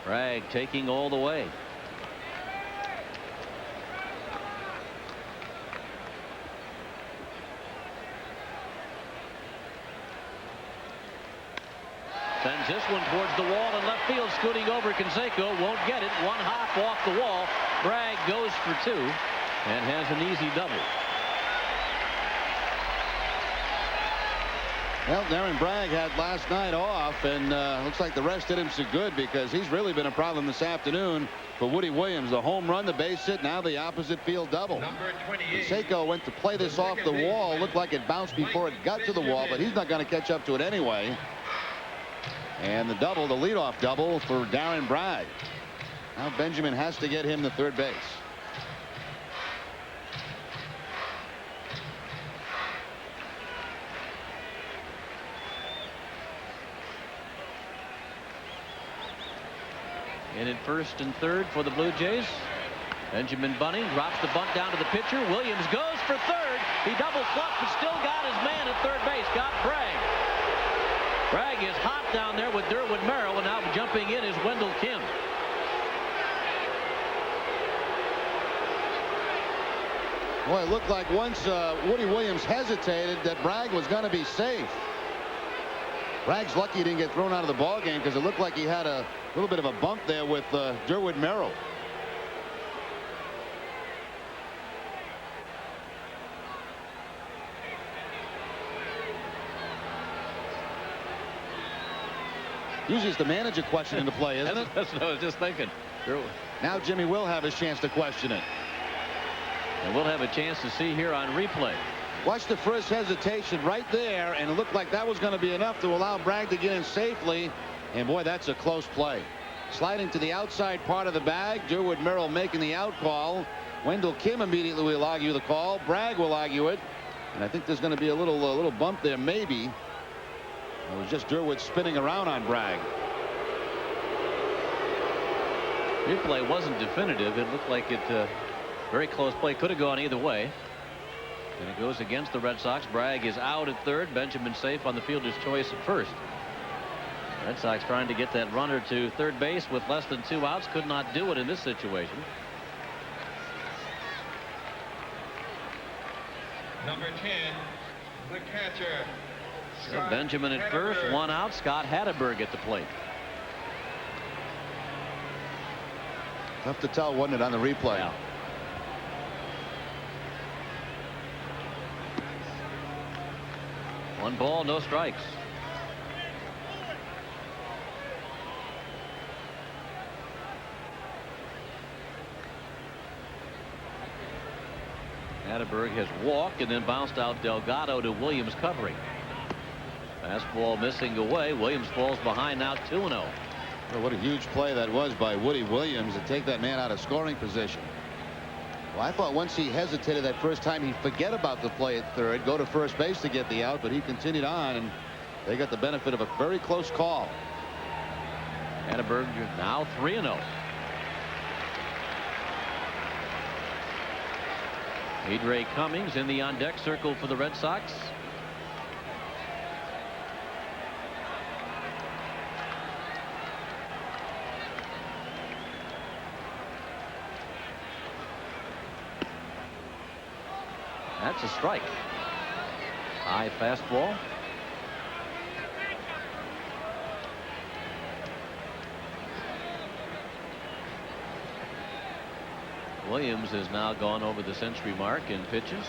Bragg taking all the way. Sends this one towards the wall and left field, scooting over. Canseco won't get it. 1 hop off the wall. Bragg goes for 2 and has an easy double. Well, Darren Bragg had last night off, and looks like the rest did him so good because he's really been a problem this afternoon for Woody Williams. The home run, the base hit, now the opposite field double. Canseco went to play this off the wall. Looked like it bounced before it got to the wall, but he's not going to catch up to it anyway. And the double, the leadoff double for Darren Bragg. Now Benjamin has to get him to third base. In at first and third for the Blue Jays. Benjamin Bunning drops the bunt down to the pitcher. Williams goes for third. He double clutched, but still got his man at third base. Got Bragg. Bragg is hot down there with Derwin Merrill, and now jumping in is Wendell Kim. Boy, it looked like once Woody Williams hesitated that Bragg was going to be safe. Bragg's lucky he didn't get thrown out of the ball game because it looked like he had a little bit of a bump there with Derwin Merrill. Usually it's the manager questioning the play, isn't it? That's what I was just thinking. Now Jimmy will have his chance to question it. And we'll have a chance to see here on replay. Watch the first hesitation right there, and it looked like that was going to be enough to allow Bragg to get in safely. And boy, that's a close play. Sliding to the outside part of the bag. Derwin Merrill making the out call. Wendell Kim immediately will argue the call. Bragg will argue it. And I think there's going to be a little bump there, maybe. It was just Derwin spinning around on Bragg. Replay wasn't definitive. It looked like it very close play. Could have gone either way. And it goes against the Red Sox. Bragg is out at third. Benjamin safe on the fielder's choice at first. Red Sox trying to get that runner to third base with less than 2 outs. Could not do it in this situation. Number 10, the catcher. So Benjamin at first, 1 out. Scott Hatteberg at the plate. Tough to tell, wasn't it, on the replay? Yeah. One ball, no strikes. Hatteberg has walked and then bounced out Delgado to Williams covering. Fastball missing away. Williams falls behind now 2-0. Well, what a huge play that was by Woody Williams to take that man out of scoring position. Well, I thought once he hesitated that first time, he'd forget about the play at third, go to first base to get the out, but he continued on, and they got the benefit of a very close call. Hatteberg now 3-0. Adrian Cummings in the on-deck circle for the Red Sox. That's a strike. High fastball. Williams has now gone over the century mark in pitches.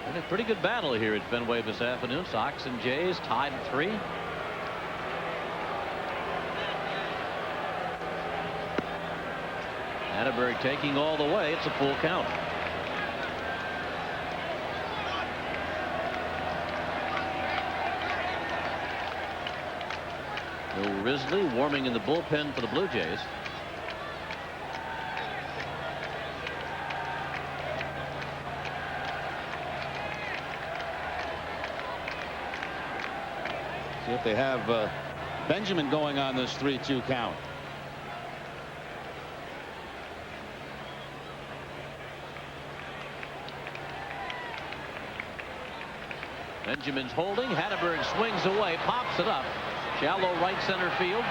And a pretty good battle here at Fenway this afternoon. Sox and Jays tied at 3. Hatteberg taking all the way. It's a full count. Bill Risley warming in the bullpen for the Blue Jays. See if they have Benjamin going on this 3-2 count. Benjamin's holding. Hatterberg swings away, pops it up. Shallow right center field.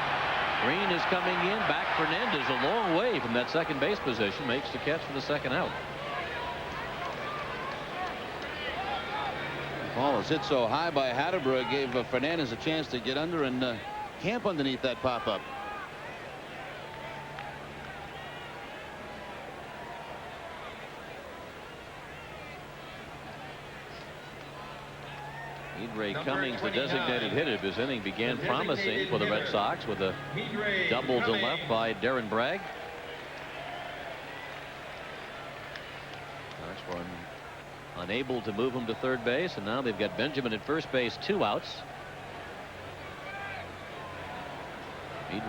Green is coming in. Back Fernandez a long way from that second base position. Makes the catch for the second out. Ball is hit so high by Hatterberg, gave Fernandez a chance to get under and camp underneath that pop-up. Ray Cummings, the designated hitter. This inning began promising for the Red Sox with a double to left by Darren Bragg. Sox were unable to move him to third base, and now they've got Benjamin at first base, 2 outs.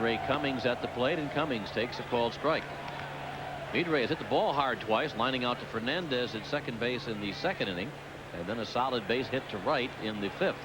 Ray Cummings at the plate, and Cummings takes a called strike. Ray has hit the ball hard twice, lining out to Fernandez at second base in the second inning. And then a solid base hit to right in the 5th.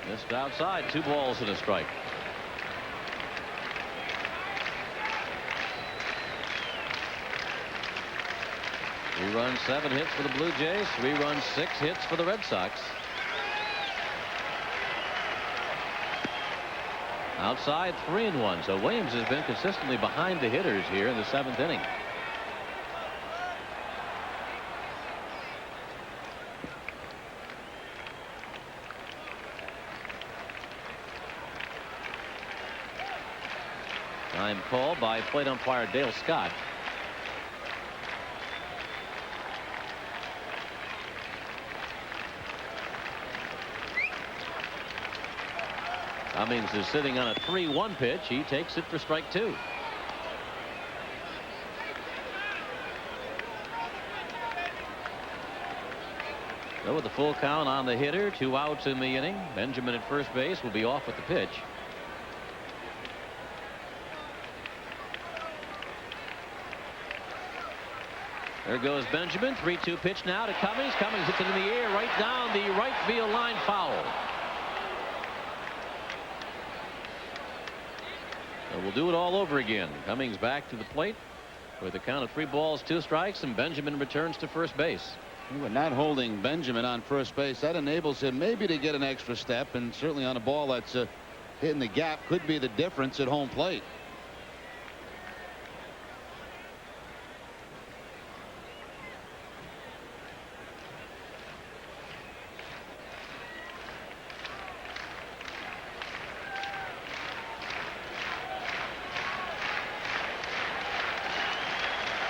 Missed outside. 2 balls and a strike. Three runs, 7 hits for the Blue Jays. 3 runs, 6 hits for the Red Sox. Outside, 3-1. So Williams has been consistently behind the hitters here in the 7th inning. Time called by plate umpire Dale Scott. Cummings is sitting on a 3-1 pitch. He takes it for strike 2. So with the full count on the hitter, 2 outs in the inning. Benjamin at first base will be off with the pitch. There goes Benjamin. 3-2 pitch now to Cummings. Cummings hits it in the air right down the right field line, foul. So we'll do it all over again. Cummings back to the plate with a count of 3 balls, 2 strikes, and Benjamin returns to first base. We're not holding Benjamin on first base. That enables him maybe to get an extra step, and certainly on a ball that's hitting the gap could be the difference at home plate.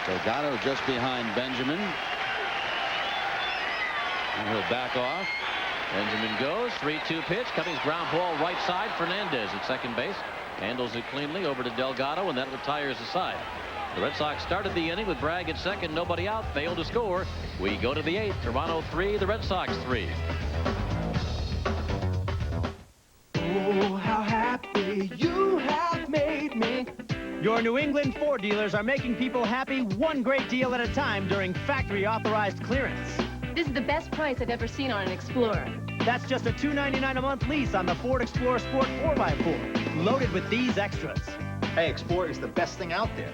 Delgado just behind Benjamin. And he'll back off. Benjamin goes. 3-2 pitch. Cummings ground ball right side. Fernandez at second base. Handles it cleanly over to Delgado, and that retires the side. The Red Sox started the inning with Bragg at second. Nobody out. Failed to score. We go to the 8th. Toronto 3. The Red Sox 3. Oh, how happy you have made me. Your New England Ford dealers are making people happy one great deal at a time during factory authorized clearance. This is the best price I've ever seen on an Explorer. That's just a $299 a month lease on the Ford Explorer Sport 4x4, loaded with these extras. Hey, Explorer is the best thing out there.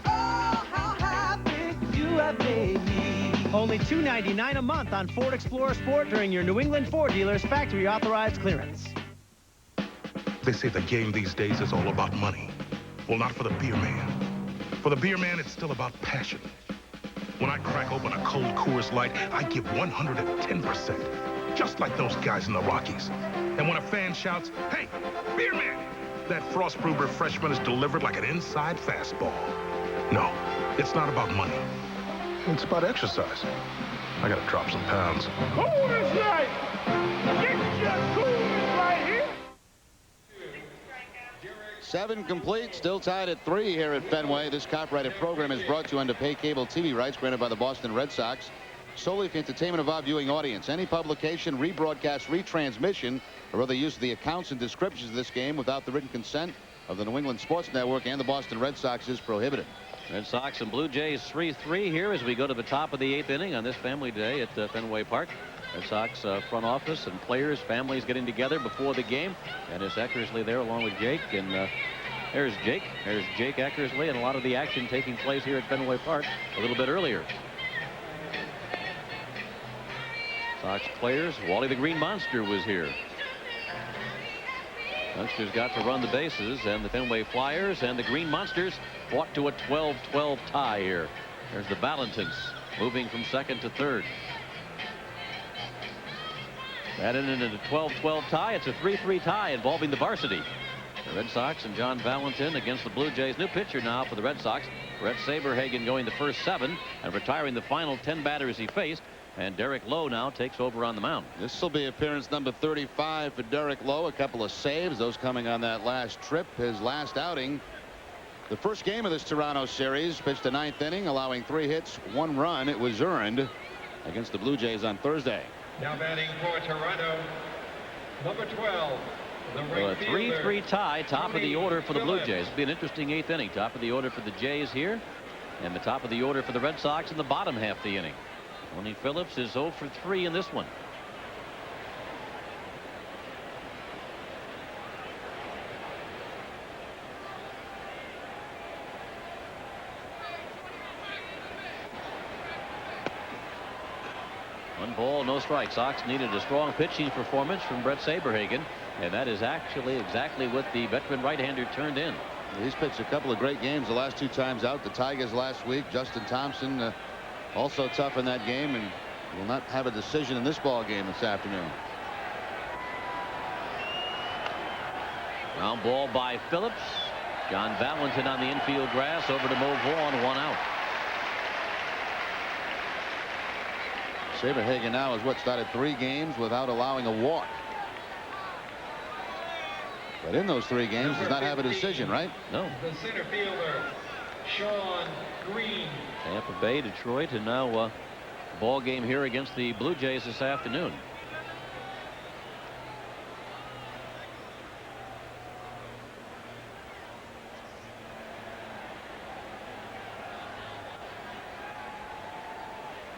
Oh, how happy you have made me. Only $299 a month on Ford Explorer Sport during your New England Ford dealers factory authorized clearance. They say the game these days is all about money. Well, not for the beer man. For the beer man, it's still about passion. When I crack open a cold Coors Light, I give 110%. just like those guys in the Rockies. And when a fan shouts, "Hey, beer man," that frost-brewed refreshment is delivered like an inside fastball. No, it's not about money. It's about exercise. I gotta drop some pounds. Coolers right! Get your coolers right here! 7 complete, still tied at 3 here at Fenway. This copyrighted program is brought to you under pay cable TV rights granted by the Boston Red Sox, solely for entertainment of our viewing audience. Any publication, rebroadcast, retransmission, or other use of the accounts and descriptions of this game without the written consent of the New England Sports Network and the Boston Red Sox is prohibited. Red Sox and Blue Jays 3-3 here as we go to the top of the 8th inning on this family day at Fenway Park. Red Sox front office and players, families getting together before the game. And it's Eckersley there along with Jake. And there's Jake. There's Jake Eckersley, and a lot of the action taking place here at Fenway Park a little bit earlier. Sox players, Wally the Green Monster was here. Youngsters got to run the bases, and the Fenway Flyers and the Green Monsters fought to a 12-12 tie here. There's the Valentins moving from second to third. That ended in a 12-12 tie. It's a 3-3 tie involving the varsity. The Red Sox and John Valentin against the Blue Jays. New pitcher now for the Red Sox. Brett Saberhagen going the first 7 and retiring the final 10 batters he faced. And Derek Lowe now takes over on the mound. This will be appearance number 35 for Derek Lowe. A couple of saves, those coming on that last trip. His last outing. The first game of this Toronto series, pitched a 9th inning, allowing 3 hits, 1 run. It was earned against the Blue Jays on Thursday. Now batting for Toronto, number 12. A 3-3 tie, top of the order for the Blue Jays. It'll be an interesting 8th inning. Top of the order for the Jays here, and the top of the order for the Red Sox in the bottom half of the inning. Tony Phillips is 0 for 3 in this one. One ball, no strike. Sox needed a strong pitching performance from Brett Saberhagen, and that is actually exactly what the veteran right-hander turned in. He's pitched a couple of great games the last 2 times out. The Tigers last week. Justin Thompson also tough in that game, and will not have a decision in this ball game this afternoon. Ground ball by Phillips. John Valentin on the infield grass, over to Mo Vaughn, 1 out. Saberhagen now has started 3 games without allowing a walk. But in those 3 games does not have a decision, right? No. The center fielder, Sean Green. Tampa Bay, Detroit, and now ball game here against the Blue Jays this afternoon.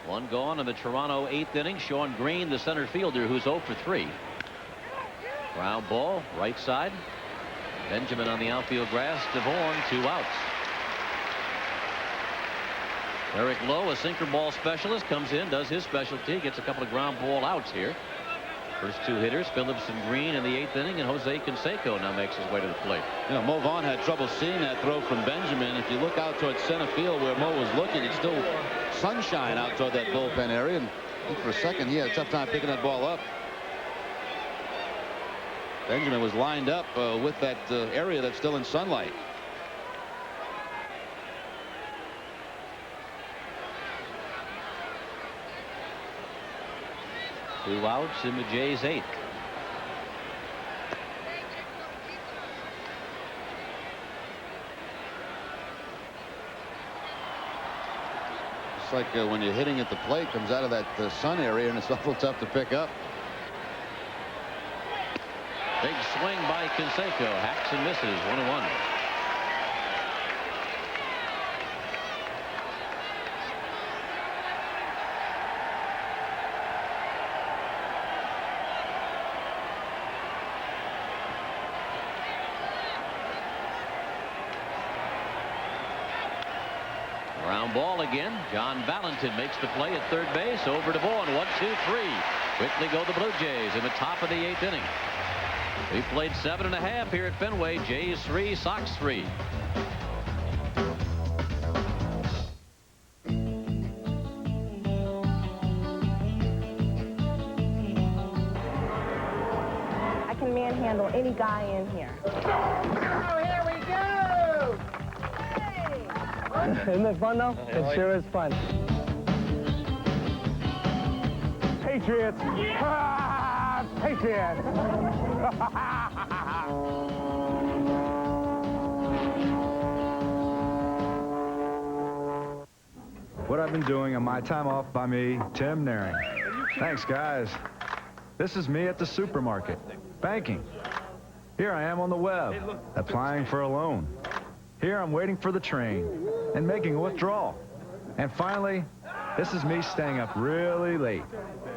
One gone in the Toronto 8th inning. Sean Green, the center fielder, who's 0 for 3. Ground ball, right side. Benjamin on the outfield grass. Devon, 2 outs. Derek Lowe, a sinker ball specialist, comes in, does his specialty, gets a couple of ground ball outs here. First 2 hitters, Phillips and Green in the 8th inning, and Jose Canseco now makes his way to the plate. You know, Mo Vaughn had trouble seeing that throw from Benjamin. If you look out towards center field where Mo was looking, it's still sunshine out toward that bullpen area. And I think for a second he had a tough time picking that ball up. Benjamin was lined up with that area that's still in sunlight. Two outs in the Jays' 8th. It's like when you're hitting at the plate, comes out of that sun area, and it's awful tough to pick up. Big swing by Canseco. Hacks and misses. 1-1. Ground ball again. John Valentin makes the play at third base. Over to Vaughn. 1-2-3. Quickly go the Blue Jays in the top of the 8th inning. We played 7.5 here at Fenway. Jays 3, Sox 3. handle any guy in here. Oh, here we go! Hey! Isn't it fun, though? It sure is fun. Patriots! Ah, Patriots! What I've been doing on my time off by me, Tim Naring. Thanks, guys. This is me at the supermarket, banking. Here I am on the web, applying for a loan. Here I'm waiting for the train and making a withdrawal. And finally, this is me staying up really late,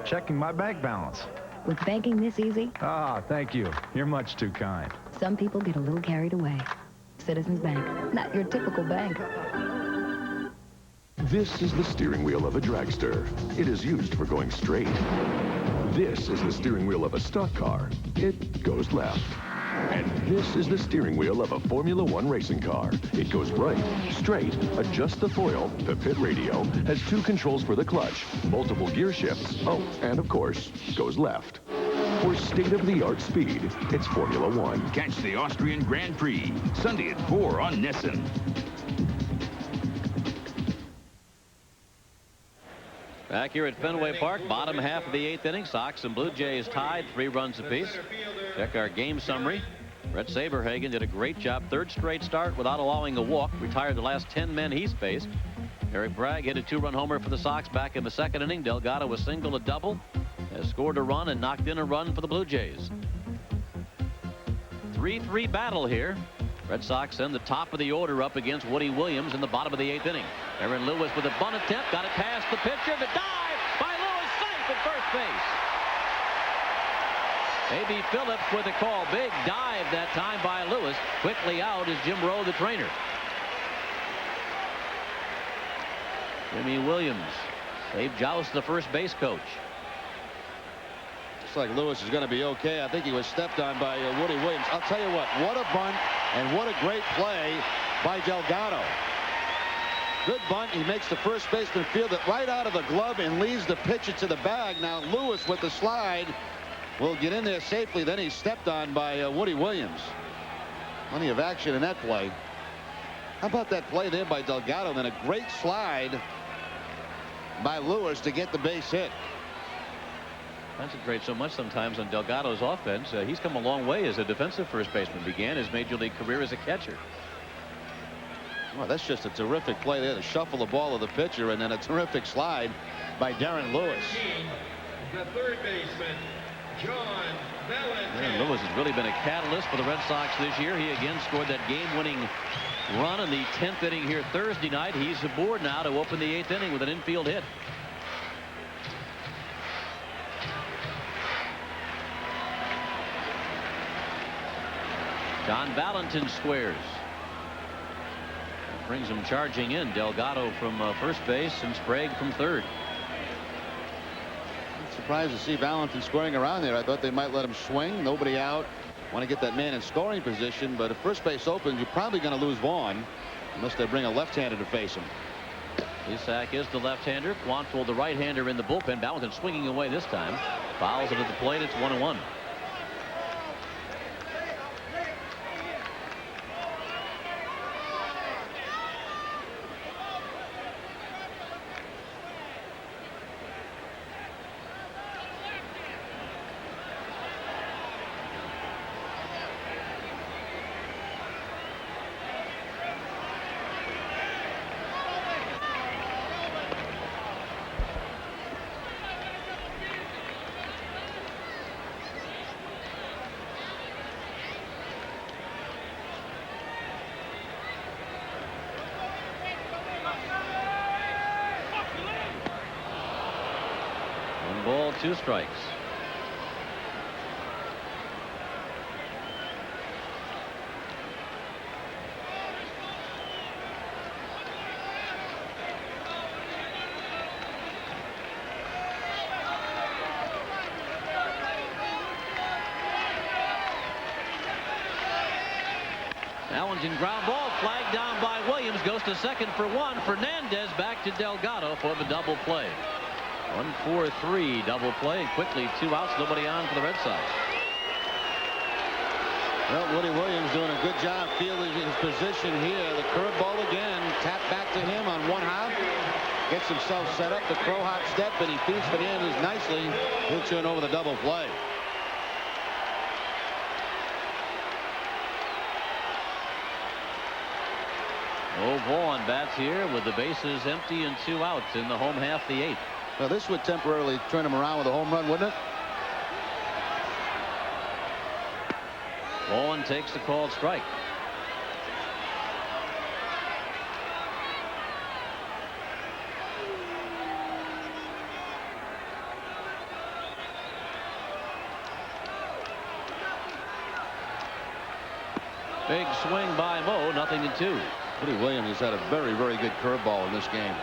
checking my bank balance. With banking this easy, Ah, thank you. You're much too kind. some people get a little carried away. Citizens Bank, not your typical bank. This is the steering wheel of a dragster. It is used for going straight. This is the steering wheel of a stock car. It goes left. And this is the steering wheel of a Formula One racing car. It goes right, straight, adjusts the foil, the pit radio, has 2 controls for the clutch, multiple gear shifts, oh, and of course, goes left. For state-of-the-art speed, it's Formula One. Catch the Austrian Grand Prix, Sunday at 4 on Nessun. Back here at Fenway Park, bottom half of the 8th inning, Sox and Blue Jays tied 3 runs apiece. Check our game summary. Brett Saberhagen did a great job. 3rd straight start without allowing a walk. Retired the last 10 men he's faced. Eric Bragg hit a 2-run homer for the Sox back in the 2nd inning. Delgado a single, a double. Has scored a run and knocked in a run for the Blue Jays. 3-3 battle here. Red Sox send the top of the order up against Woody Williams in the bottom of the 8th inning. Aaron Lewis with a bunt attempt. Got it past the pitcher. The dive by Lewis, safe at first base. A.B. Phillips with a call. Big dive that time by Lewis. Quickly out is Jim Rowe, the trainer. Jimmy Williams. Dave Joust, the first base coach. Looks like Lewis is going to be okay. I think he was stepped on by Woody Williams. I'll tell you what a bunt and what a great play by Delgado. Good bunt. He makes the first baseman field it right out of the glove and leaves the pitcher to the bag. Now Lewis with the slide will get in there safely. Then he's stepped on by Woody Williams. Plenty of action in that play. How about that play there by Delgado? Then a great slide by Lewis to get the base hit. Concentrate so much sometimes on Delgado's offense. He's come a long way as a defensive first baseman. Began his major league career as a catcher. Well, that's just a terrific play there to shuffle the ball of the pitcher, and then a terrific slide by Darren Lewis. The third baseman, John Valentin. Darren Lewis has really been a catalyst for the Red Sox this year. He again scored that game-winning run in the 10th inning here Thursday night. He's aboard now to open the 8th inning with an infield hit. John Valentin squares. Brings him charging in. Delgado from first base and Sprague from third. I'm surprised to see Valentin scoring around there. I thought they might let him swing. Nobody out. Want to get that man in scoring position, but if first base opens, you're probably going to lose Vaughn unless they bring a left-hander to face him. Isak is the left-hander. Quantrill the right-hander in the bullpen. Valentin swinging away this time. Fouls it at the plate. It's 1-1. Ball, 2 strikes. Valentin ground ball, flagged down by Williams, goes to second for 1. Fernandez back to Delgado for the double play. 1-4-3 double play, and quickly 2 outs, nobody on for the Red Sox. Well, Woody Williams doing a good job fielding his position here. The curveball again, tapped back to him on one hop. Gets himself set up. The crow hop step, and he feeds Fernandez nicely. He'll turn over the double play. Oh, Vaughn bats here with the bases empty and 2 outs in the home half of the 8th. Well, this would temporarily turn him around with a home run, wouldn't it? Vaughn takes the called strike. Big swing by Mo, 0-2. Woody Williams has had a very, very good curveball in this game.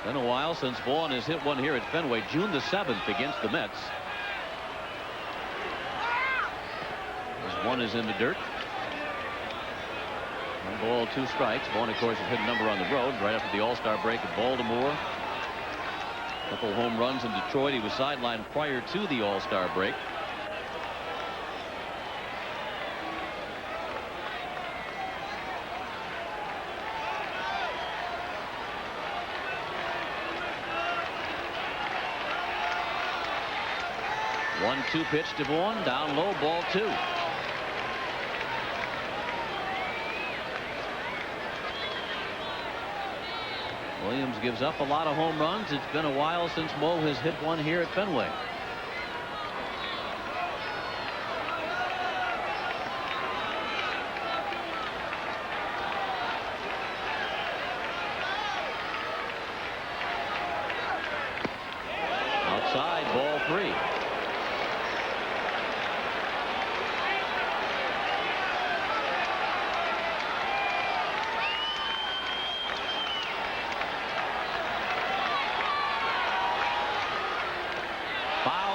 Been a while since Vaughn has hit one here at Fenway. June the 7th against the Mets. This one is in the dirt. 1 ball, 2 strikes. Vaughn, of course, has hit a number on the road right after the All-Star break at Baltimore. A couple home runs in Detroit. He was sidelined prior to the All-Star break. One-two pitch to Vaughn, down low, ball 2. Williams gives up a lot of home runs. It's been a while since Mo has hit one here at Fenway. Outside, ball 3.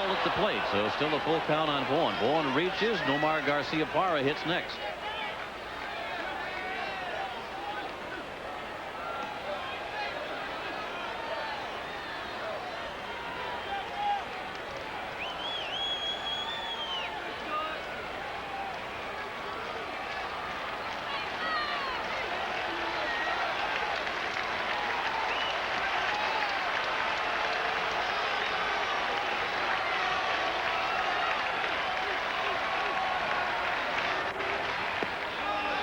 At the plate, so still a full count on Vaughn. Vaughn reaches. Nomar Garcia-Parra hits next.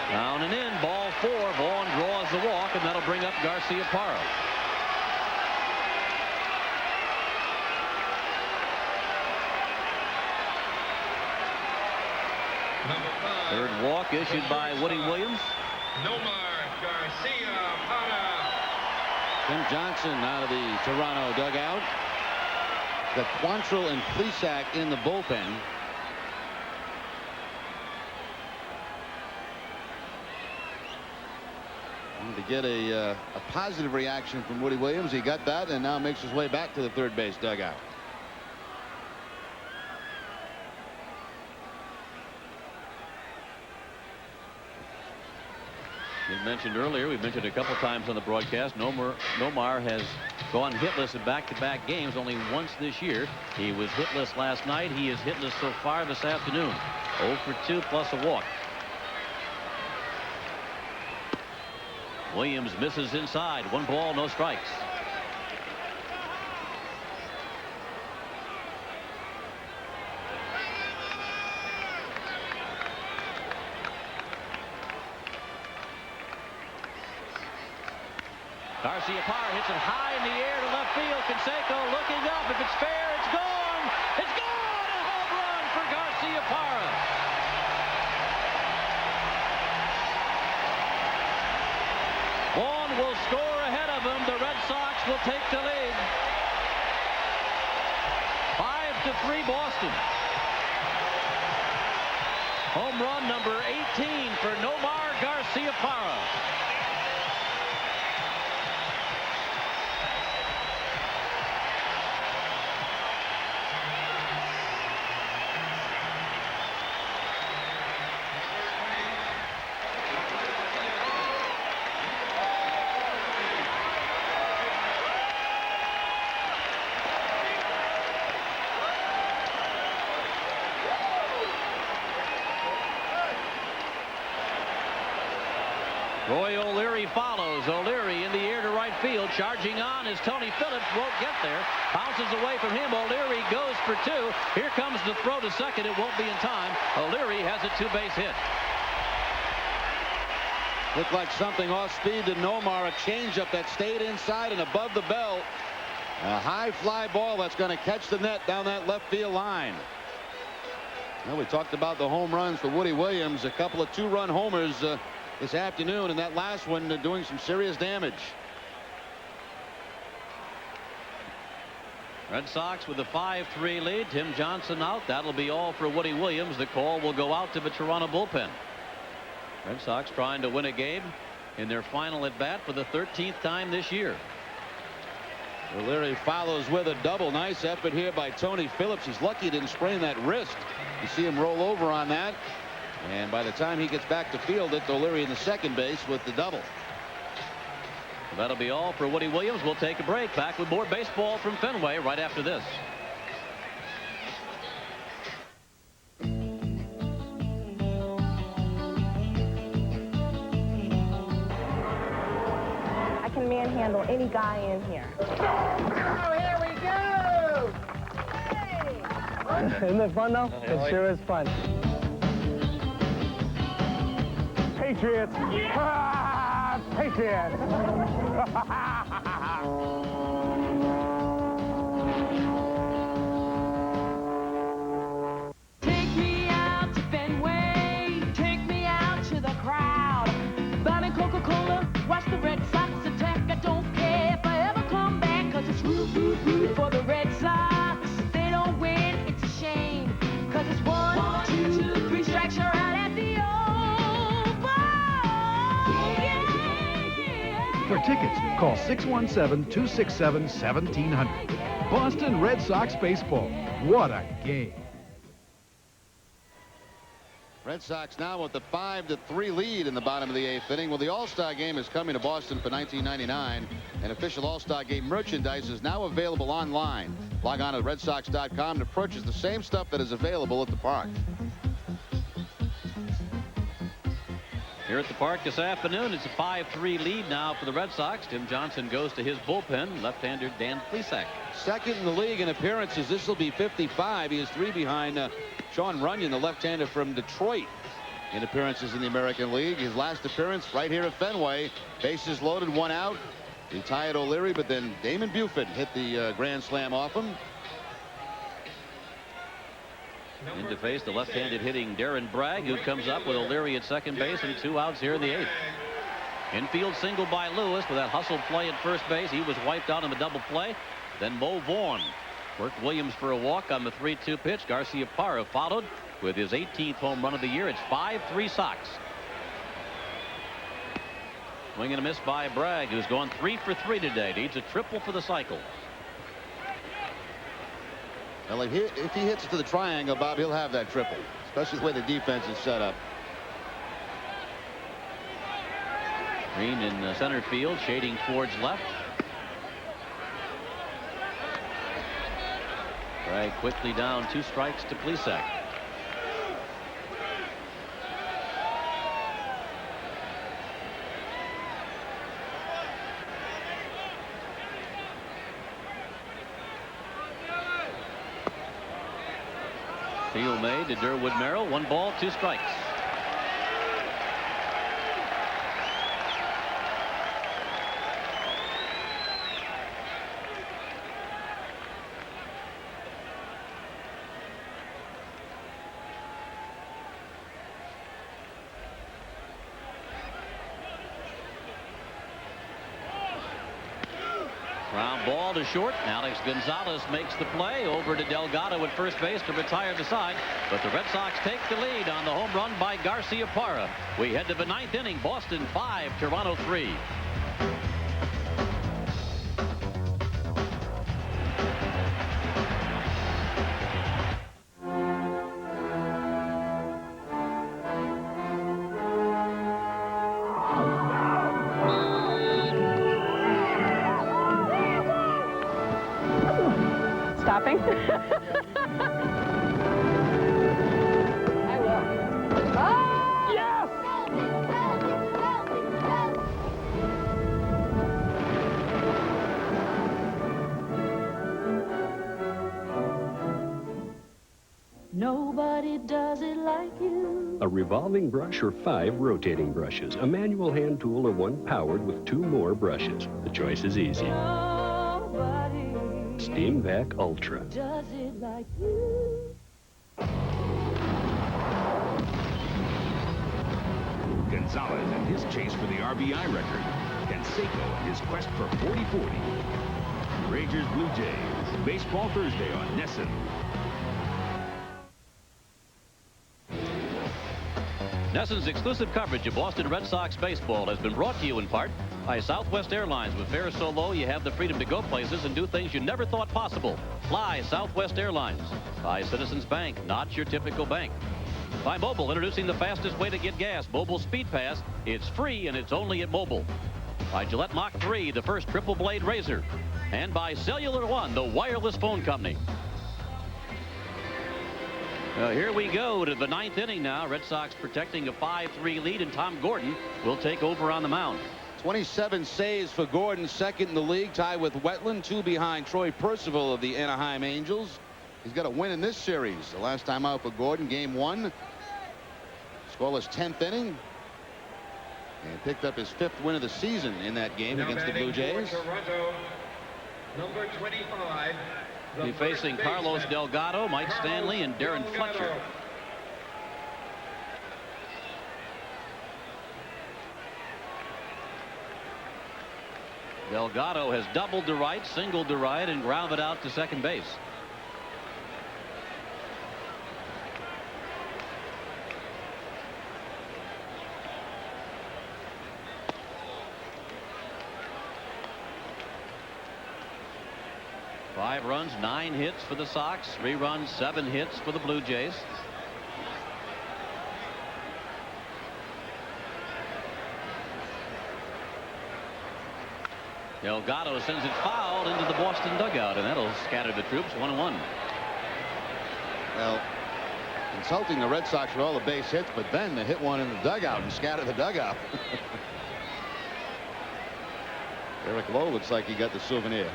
Down and in, ball 4. Vaughn draws the walk, and that'll bring up Garcia-Parra. Third walk issued by Woody Williams. Nomar Garcia-Parra. Tim Johnson out of the Toronto dugout. Got Quantrill and Plesac in the bullpen. To get a positive reaction from Woody Williams. He got that and now makes his way back to the third base dugout. We mentioned earlier, we mentioned a couple times on the broadcast, Nomar has gone hitless in back-to-back games only once this year. He was hitless last night. He is hitless so far this afternoon. 0 for 2 plus a walk. Williams misses inside. 1 ball, no strikes. Garcia-Parra hits it high in the air to left field. Canseco looking up. If it's fair, it's gone. It's gone! A home run for Garcia-Parra. Vaughn will score ahead of him. The Red Sox will take the lead. 5-3 Boston. Home run number 18 for Nomar Garcia-Parra. Roy O'Leary follows. O'Leary in the air to right field. Charging on is Tony Phillips. Won't get there. Bounces away from him. O'Leary goes for two. Here comes the throw to second. It won't be in time. O'Leary has a two-base hit. Looked like something off speed to Nomar. A changeup that stayed inside and above the belt. A high fly ball that's going to catch the net down that left field line. Well, we talked about the home runs for Woody Williams. A couple of two-run homers this afternoon, and that last one doing some serious damage. Red Sox with a 5-3 lead. Tim Johnson out. That'll be all for Woody Williams. The call will go out to the Toronto bullpen. Red Sox trying to win a game in their final at bat for the 13th time this year. O'Leary follows with a double. Nice effort here by Tony Phillips. He's lucky he didn't sprain that wrist. You see him roll over on that. And by the time he gets back to field it, O'Leary in the second base with the double. That'll be all for Woody Williams. We'll take a break. Back with more baseball from Fenway right after this. I can manhandle any guy in here. Oh, here we go! Hey! Isn't it fun, though? It sure is fun. Patriots! Ah, Patriots! Take me out to Fenway, take me out to the crowd. Buying Coca-Cola, watch the Red Sox attack. I don't care if I ever come back, 'cause it's root, root, root for the Red Sox. If they don't win, it's a shame, 'cause it's 1, 2, 3 strikes, you're out at the For tickets, call 617-267-1700. Boston Red Sox baseball. What a game. Red Sox now with the 5-3 lead in the bottom of the 8th inning. Well, the All-Star game is coming to Boston for 1999. And official All-Star game merchandise is now available online. Log on to redsox.com to purchase the same stuff that is available at the park. Here at the park this afternoon, it's a 5-3 lead now for the Red Sox. Tim Johnson goes to his bullpen. Left-hander Dan Plesac. Second in the league in appearances. This will be 55. He is 3 behind Sean Runyon, the left-hander from Detroit, in appearances in the American League. His last appearance right here at Fenway. Bases loaded, 1 out. Retired O'Leary, but then Damon Buford hit the grand slam off him. In to face the left-handed hitting Darren Bragg, who comes up with O'Leary at second base and 2 outs here in the 8th. Infield single by Lewis with that hustle play at first base. He was wiped out on the double play. Then Mo Vaughn worked Williams for a walk on the 3-2 pitch. Garcia Parra followed with his 18th home run of the year. It's 5-3 Sox. Swing and a miss by Bragg, who's gone 3 for 3 today. Needs a triple for the cycle. Well, if he hits it to the triangle, Bob, he'll have that triple, especially the way the defense is set up. Green in center field, shading towards left. Bragg quickly down 2 strikes to Plesac. Field made to Durwood Merrill. 1 ball, 2 strikes. Ground ball to short. Alex Gonzalez makes the play over to Delgado at first base to retire the side. But the Red Sox take the lead on the home run by Garcia Parra. We head to the 9th inning. Boston 5, Toronto 3. Stopping? I will. Oh! Yes! Nobody does it like you. A revolving brush or 5 rotating brushes, a manual hand tool or one powered with 2 more brushes. The choice is easy. Nobody Steam Vac Ultra. does it like you. Gonzalez and his chase for the RBI record. Canseco and his quest for 40-40. Rangers Blue Jays. Baseball Thursday on NESN. NESN's exclusive coverage of Boston Red Sox baseball has been brought to you in part by Southwest Airlines. With fares so low, you have the freedom to go places and do things you never thought possible. Fly Southwest Airlines. By Citizens Bank, not your typical bank. By Mobile, introducing the fastest way to get gas. Mobile Speed Pass. It's free and it's only at Mobile. By Gillette Mach 3, the first triple blade razor. And by Cellular One, the wireless phone company. Here we go to the 9th inning now. Red Sox protecting a 5-3 lead, and Tom Gordon will take over on the mound. 27 saves for Gordon, second in the league, tied with Wetland, 2 behind Troy Percival of the Anaheim Angels. He's got a win in this series. The last time out for Gordon, game 1. Scoreless 10th inning. And picked up his 5th win of the season in that game against the Blue Jays. Toronto, number 25. Be facing Carlos Delgado, Mike Stanley, and Darren Fletcher. Delgado has doubled to right, singled to right, and grounded out to second base. Five runs, 9 hits for the Sox, 3 runs, 7 hits for the Blue Jays. Delgado sends it foul into the Boston dugout, and that'll scatter the troops. 1-1. Well, insulting the Red Sox for all the base hits, but then they hit one in the dugout and scatter the dugout. Eric Lowe looks like he got the souvenir.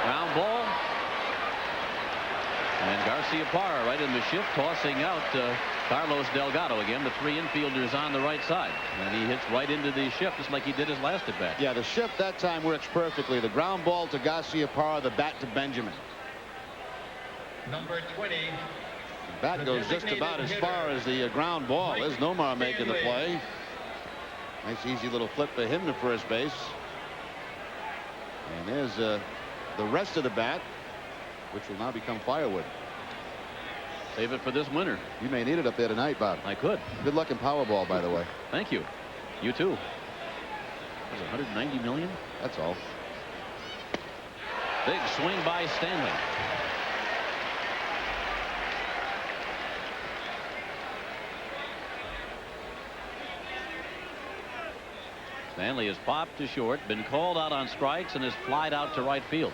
Ground ball. And Garcia Parra right in the shift, tossing out Carlos Delgado again. The 3 infielders on the right side. And he hits right into the shift just like he did his last at bat. Yeah, the shift that time works perfectly. The ground ball to Garcia Parra, the bat to Benjamin. Number 20. The bat goes just about as far as the ground ball. There's Nomar making the play. Nice easy little flip for him to first base. And there's the rest of the bat, which will now become firewood. Save it for this winter. You may need it up there tonight, Bob. I could. Good luck in Powerball, by the way. Thank you. You too. There's 190 million. That's all. Big swing by Stanley. Stanley has popped to short, been called out on strikes, and has flied out to right field.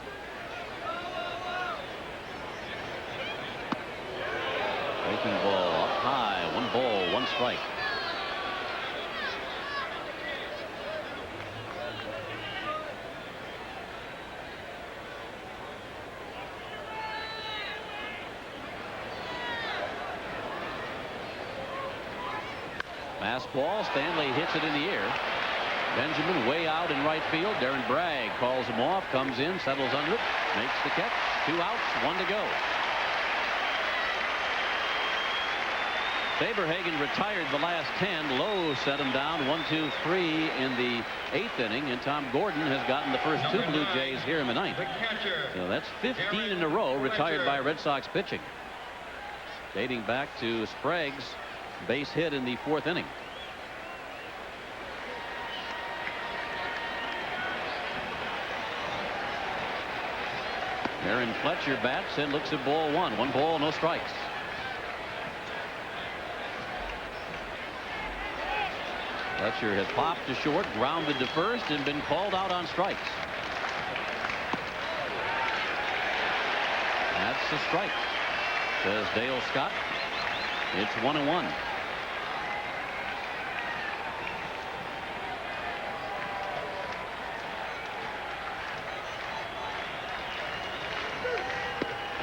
Breaking ball up high. 1 ball, 1 strike. Fastball. Stanley hits it in the air. Benjamin way out in right field. Darren Bragg calls him off, comes in, settles under it, makes the catch. 2 outs, 1 to go. Saberhagen retired the last 10. Lowe set him down 1-2-3 in the 8th inning, and Tom Gordon has gotten the first 2 Blue Jays here in the 9th. So that's 15 in a row retired by Red Sox pitching, dating back to Sprague's base hit in the 4th inning. Darren Fletcher bats and looks at ball 1. 1 ball, no strikes. Fletcher has popped to short, grounded to first, and been called out on strikes. That's a strike, says Dale Scott. It's 1-1.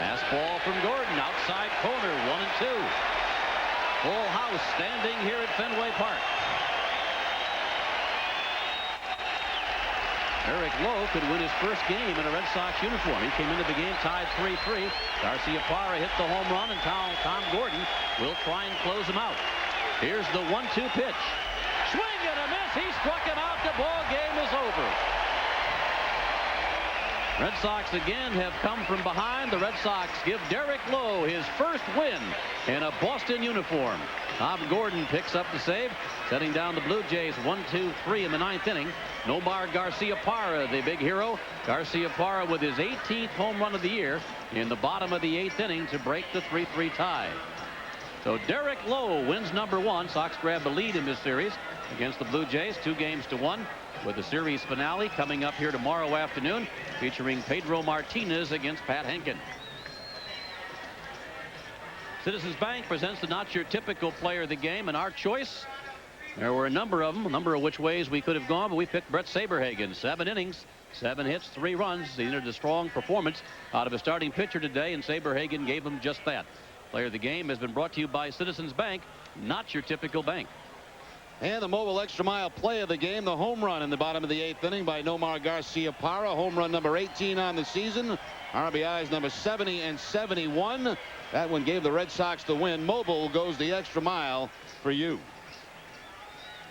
Fastball from Gordon, outside corner, 1-2. Full house standing here at Fenway Park. Eric Lowe could win his first game in a Red Sox uniform. He came into the game tied 3-3. Garciaparra hit the home run, and Tom Gordon will try and close him out. Here's the 1-2 pitch. Swing and a miss. He struck him out. The ball game is over. Red Sox again have come from behind. The Red Sox give Derek Lowe his first win in a Boston uniform. Tom Gordon picks up the save, setting down the Blue Jays 1-2-3 in the 9th inning. Nomar Garciaparra, the big hero. Garciaparra with his 18th home run of the year in the bottom of the 8th inning to break the 3-3 tie. So Derek Lowe wins number 1. Sox grab the lead in this series against the Blue Jays, 2-1, with the series finale coming up here tomorrow afternoon, featuring Pedro Martinez against Pat Henkin. Citizens Bank presents the Not Your Typical Player of the Game, and our choice, there were a number of them, a number of which ways we could have gone, but we picked Brett Saberhagen. 7 innings, 7 hits, 3 runs. He entered a strong performance out of a starting pitcher today, and Saberhagen gave him just that. Player of the Game has been brought to you by Citizens Bank, not your typical bank. And the mobile extra mile play of the game, the home run in the bottom of the 8th inning by Nomar Garciaparra. Home run number 18 on the season. RBIs number 70 and 71. That one gave the Red Sox the win. Mobile goes the extra mile for you.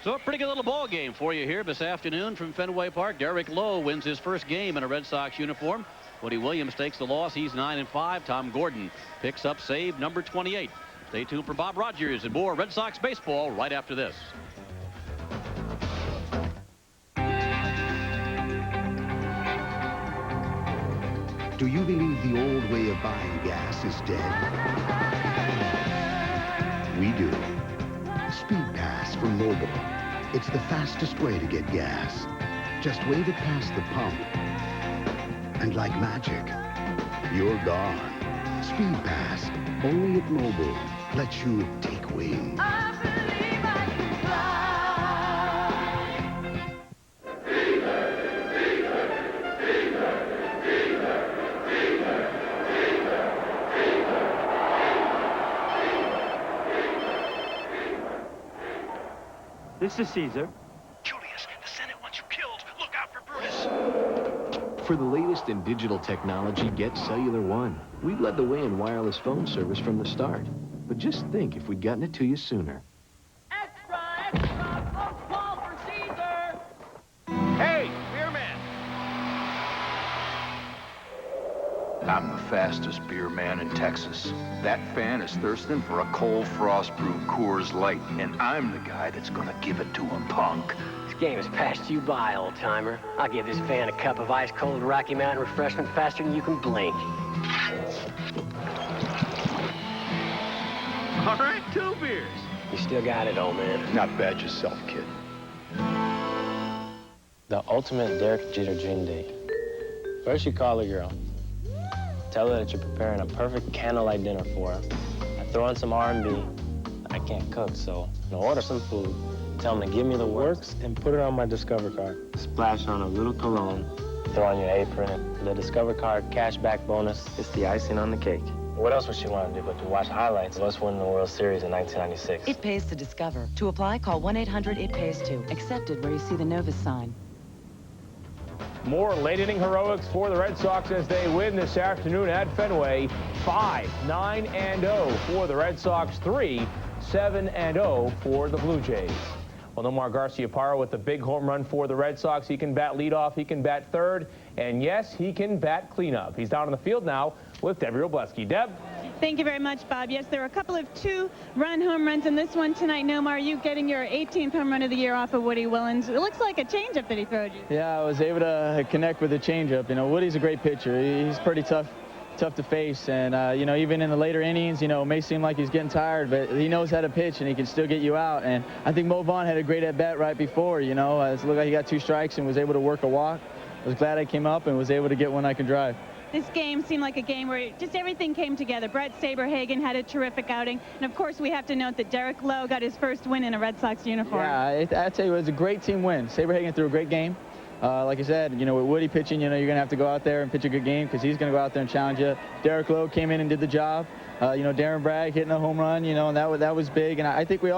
So a pretty good little ball game for you here this afternoon from Fenway Park. Derek Lowe wins his first game in a Red Sox uniform. Woody Williams takes the loss. He's 9-5. Tom Gordon picks up save number 28. Stay tuned for Bob Rogers and more Red Sox baseball right after this. Do you believe the old way of buying gas is dead? We do. Speed Pass from Mobil. It's the fastest way to get gas. Just wave it past the pump. And like magic, you're gone. Speed Pass, only at Mobil, lets you take wing. I believe I can fly. This is Caesar. Julius, the Senate wants you killed. Look out for Brutus. For the latest in digital technology, get Cellular One. We've led the way in wireless phone service from the start. But just think if we'd gotten it to you sooner. Extra, extra, folks, call for Caesar. Hey, beer man. I'm the fastest beer man in Texas. That fan is thirsting for a cold frost brew Coors Light, and I'm the guy that's gonna give it to him, punk. This game has passed you by, old-timer. I'll give this fan a cup of ice-cold Rocky Mountain refreshment faster than you can blink. All right, 2 beers. You still got it, old man. Not bad yourself, kid. The ultimate Derek Jeter dream date. First you call a girl. Tell her that you're preparing a perfect candlelight dinner for her. I throw in some R&B. I can't cook, so I'll order some food. Tell them to give me the works and put it on my Discover card. Splash on a little cologne. Throw on your apron. The Discover card cashback bonus is the icing on the cake. What else would she want to do but to watch highlights of us winning the World Series in 1996? It pays to Discover. To apply, call 1-800-IT-PAYS-TO. Accepted where you see the Novus sign. More late-inning heroics for the Red Sox as they win this afternoon at Fenway. 5-9-0 for the Red Sox, 3-7-0 for the Blue Jays. Well, Nomar Garciaparra with the big home run for the Red Sox. He can bat leadoff, he can bat third, and yes, he can bat cleanup. He's down on the field now with Debbie Robleski. Deb? Thank you very much, Bob. Yes, there were a couple of 2-run home runs in this one tonight. Nomar, you getting your 18th home run of the year off of Woody Williams. It looks like a changeup that he throwed you. Yeah, I was able to connect with the changeup. You know, Woody's a great pitcher. He's pretty tough to face, and you know, even in the later innings, you know, it may seem like he's getting tired, but he knows how to pitch and he can still get you out. And I think Mo Vaughn had a great at bat right before. You know, it looked like he got 2 strikes and was able to work a walk. I was glad I came up and was able to get one I could drive. This game seemed like a game where just everything came together. Brett Saberhagen had a terrific outing. And, of course, we have to note that Derek Lowe got his first win in a Red Sox uniform. Yeah, I tell you, it was a great team win. Saberhagen threw a great game. like I said, you know, with Woody pitching, you know, you're going to have to go out there and pitch a good game because he's going to go out there and challenge you. Derek Lowe came in and did the job. You know, Darren Bragg hitting a home run, you know, and that was big. And I think we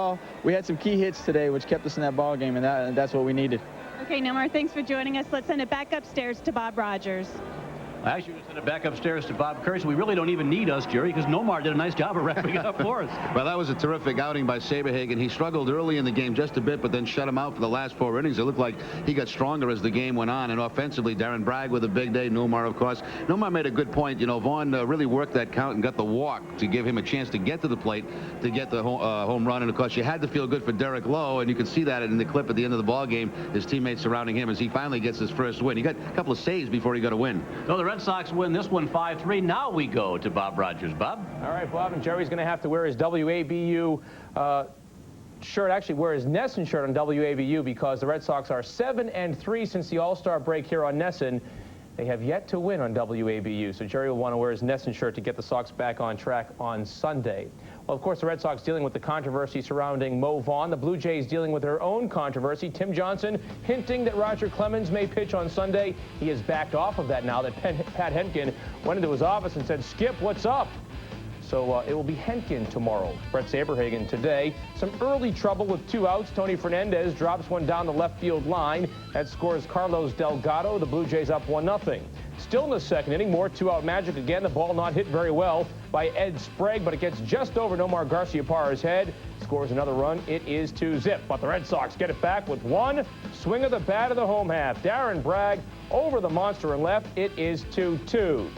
had some key hits today, which kept us in that ball game, and that's what we needed. Okay, Nomar, thanks for joining us. Let's send it back upstairs to Bob Rogers. Actually, we send it back upstairs to Bob Curtis. We really don't even need us, Jerry, because Nomar did a nice job of wrapping it up for us. Well, that was a terrific outing by Saberhagen. He struggled early in the game just a bit, but then shut him out for the last 4 innings. It looked like he got stronger as the game went on. And offensively, Darren Bragg with a big day. Nomar, of course. Nomar made a good point. You know, Vaughn really worked that count and got the walk to give him a chance to get to the plate to get the home run. And, of course, you had to feel good for Derek Lowe, and you can see that in the clip at the end of the ball game, his teammates surrounding him as he finally gets his first win. He got a couple of saves before he got a win. So the Red Sox win this one 5-3. Now we go to Bob Rogers. Bob? All right, Bob, and Jerry's going to have to wear his WABU shirt, actually wear his NESN shirt on WABU because the Red Sox are 7-3 since the All-Star break here on NESN. They have yet to win on WABU, so Jerry will want to wear his NESN shirt to get the Sox back on track on Sunday. Well, of course, the Red Sox dealing with the controversy surrounding Mo Vaughn. The Blue Jays dealing with their own controversy. Tim Johnson hinting that Roger Clemens may pitch on Sunday. He has backed off of that now that Pat Henkin went into his office and said, "Skip, what's up?" So it will be Henkin tomorrow. Brett Saberhagen today. Some early trouble with 2 outs. Tony Fernandez drops one down the left field line. That scores Carlos Delgado. The Blue Jays up 1-0. Still in the second inning, more 2-out magic again. The ball not hit very well by Ed Sprague, but it gets just over Nomar Garciaparra's head. Scores another run. It is 2-0. But the Red Sox get it back with one swing of the bat of the home half. Darren Bragg over the monster and left. It is 2-2.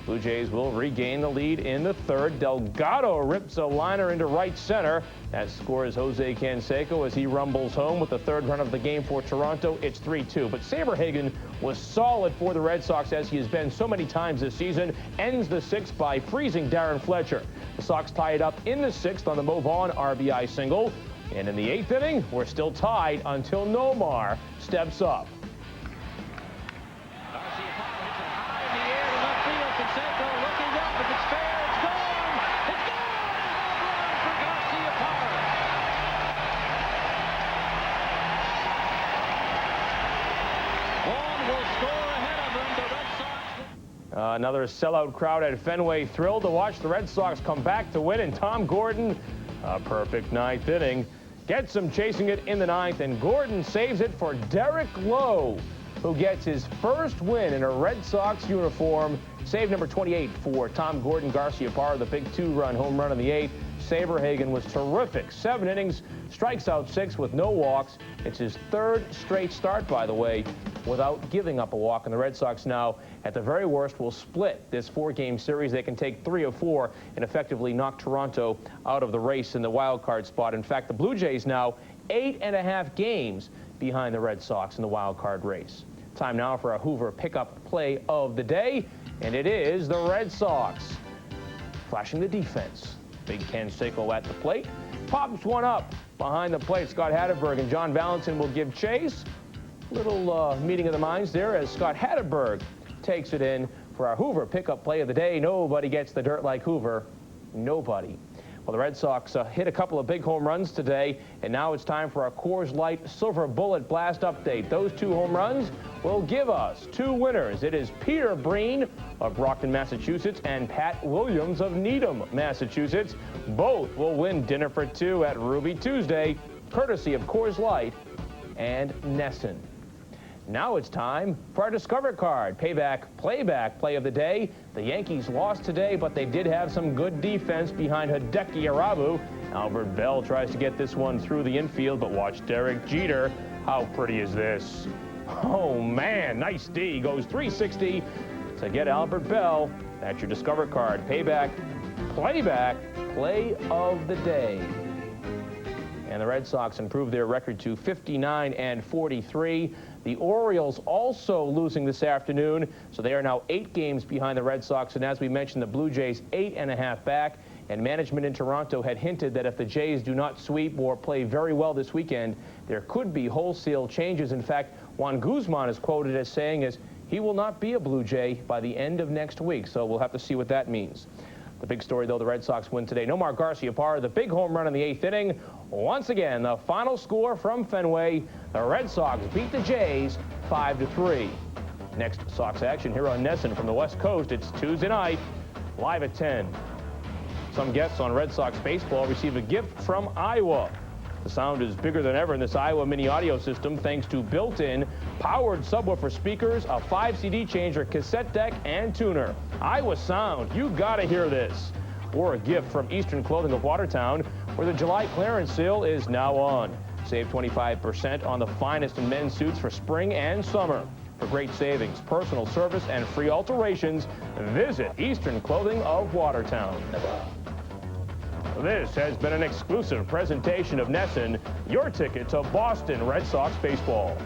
Blue Jays will regain the lead in the third. Delgado rips a liner into right center. That scores Jose Canseco as he rumbles home with the third run of the game for Toronto. It's 3-2. But Saberhagen was solid for the Red Sox, as he has been so many times this season. Ends the sixth by freezing Darren Fletcher. The Sox tie it up in the sixth on the Mo Vaughn RBI single. And in the eighth inning, we're still tied until Nomar steps up. Another sellout crowd at Fenway, thrilled to watch the Red Sox come back to win, and Tom Gordon, a perfect ninth inning, gets him chasing it in the ninth, and Gordon saves it for Derek Lowe, who gets his first win in a Red Sox uniform. Save number 28 for Tom Gordon. Garciaparra, the big 2-run home run in the eighth. Saberhagen was terrific. 7 innings, strikes out 6 with no walks. It's his third straight start, by the way, without giving up a walk. And the Red Sox now, at the very worst, will split this 4-game series. They can take 3 of 4 and effectively knock Toronto out of the race in the wild card spot. In fact, the Blue Jays now 8.5 games behind the Red Sox in the wild card race. Time now for a Hoover pickup play of the day, and it is the Red Sox flashing the defense. Big Canseco at the plate. Pops one up behind the plate. Scott Hatterberg and John Valentin will give chase. Little meeting of the minds there as Scott Hatterberg takes it in for our Hoover pickup play of the day. Nobody gets the dirt like Hoover. Nobody. Well, the Red Sox hit a couple of big home runs today, and now it's time for our Coors Light Silver Bullet Blast update. Those 2 home runs will give us 2 winners. It is Peter Breen of Brockton, Massachusetts, and Pat Williams of Needham, Massachusetts. Both will win dinner for 2 at Ruby Tuesday, courtesy of Coors Light and NESN. Now it's time for our Discover Card playback play of the day. The Yankees lost today, but they did have some good defense behind Hideki Irabu. Albert Bell tries to get this one through the infield, but watch Derek Jeter. How pretty is this? Oh, man, nice D. Goes 360 to get Albert Bell. That's your Discover Card playback play of the day. And the Red Sox improved their record to 59-43. The Orioles also losing this afternoon, so they are now 8 games behind the Red Sox. And as we mentioned, the Blue Jays 8.5 back. And management in Toronto had hinted that if the Jays do not sweep or play very well this weekend, there could be wholesale changes. In fact, Juan Guzman is quoted as saying he will not be a Blue Jay by the end of next week. So we'll have to see what that means. The big story, though, the Red Sox win today. Nomar Garciaparra, the big home run in the 8th inning. Once again, the final score from Fenway, the Red Sox beat the Jays 5-3. Next Sox action here on NESN from the West Coast. It's Tuesday night, live at 10. Some guests on Red Sox baseball receive a gift from Iowa. The sound is bigger than ever in this Iowa mini audio system thanks to built-in powered subwoofer speakers, a 5 CD changer, cassette deck, and tuner. Iowa sound, you gotta hear this. Or a gift from Eastern Clothing of Watertown, where the July clearance sale is now on. Save 25% on the finest in men's suits for spring and summer. For great savings, personal service, and free alterations, visit Eastern Clothing of Watertown. This has been an exclusive presentation of NESN, your ticket to Boston Red Sox baseball.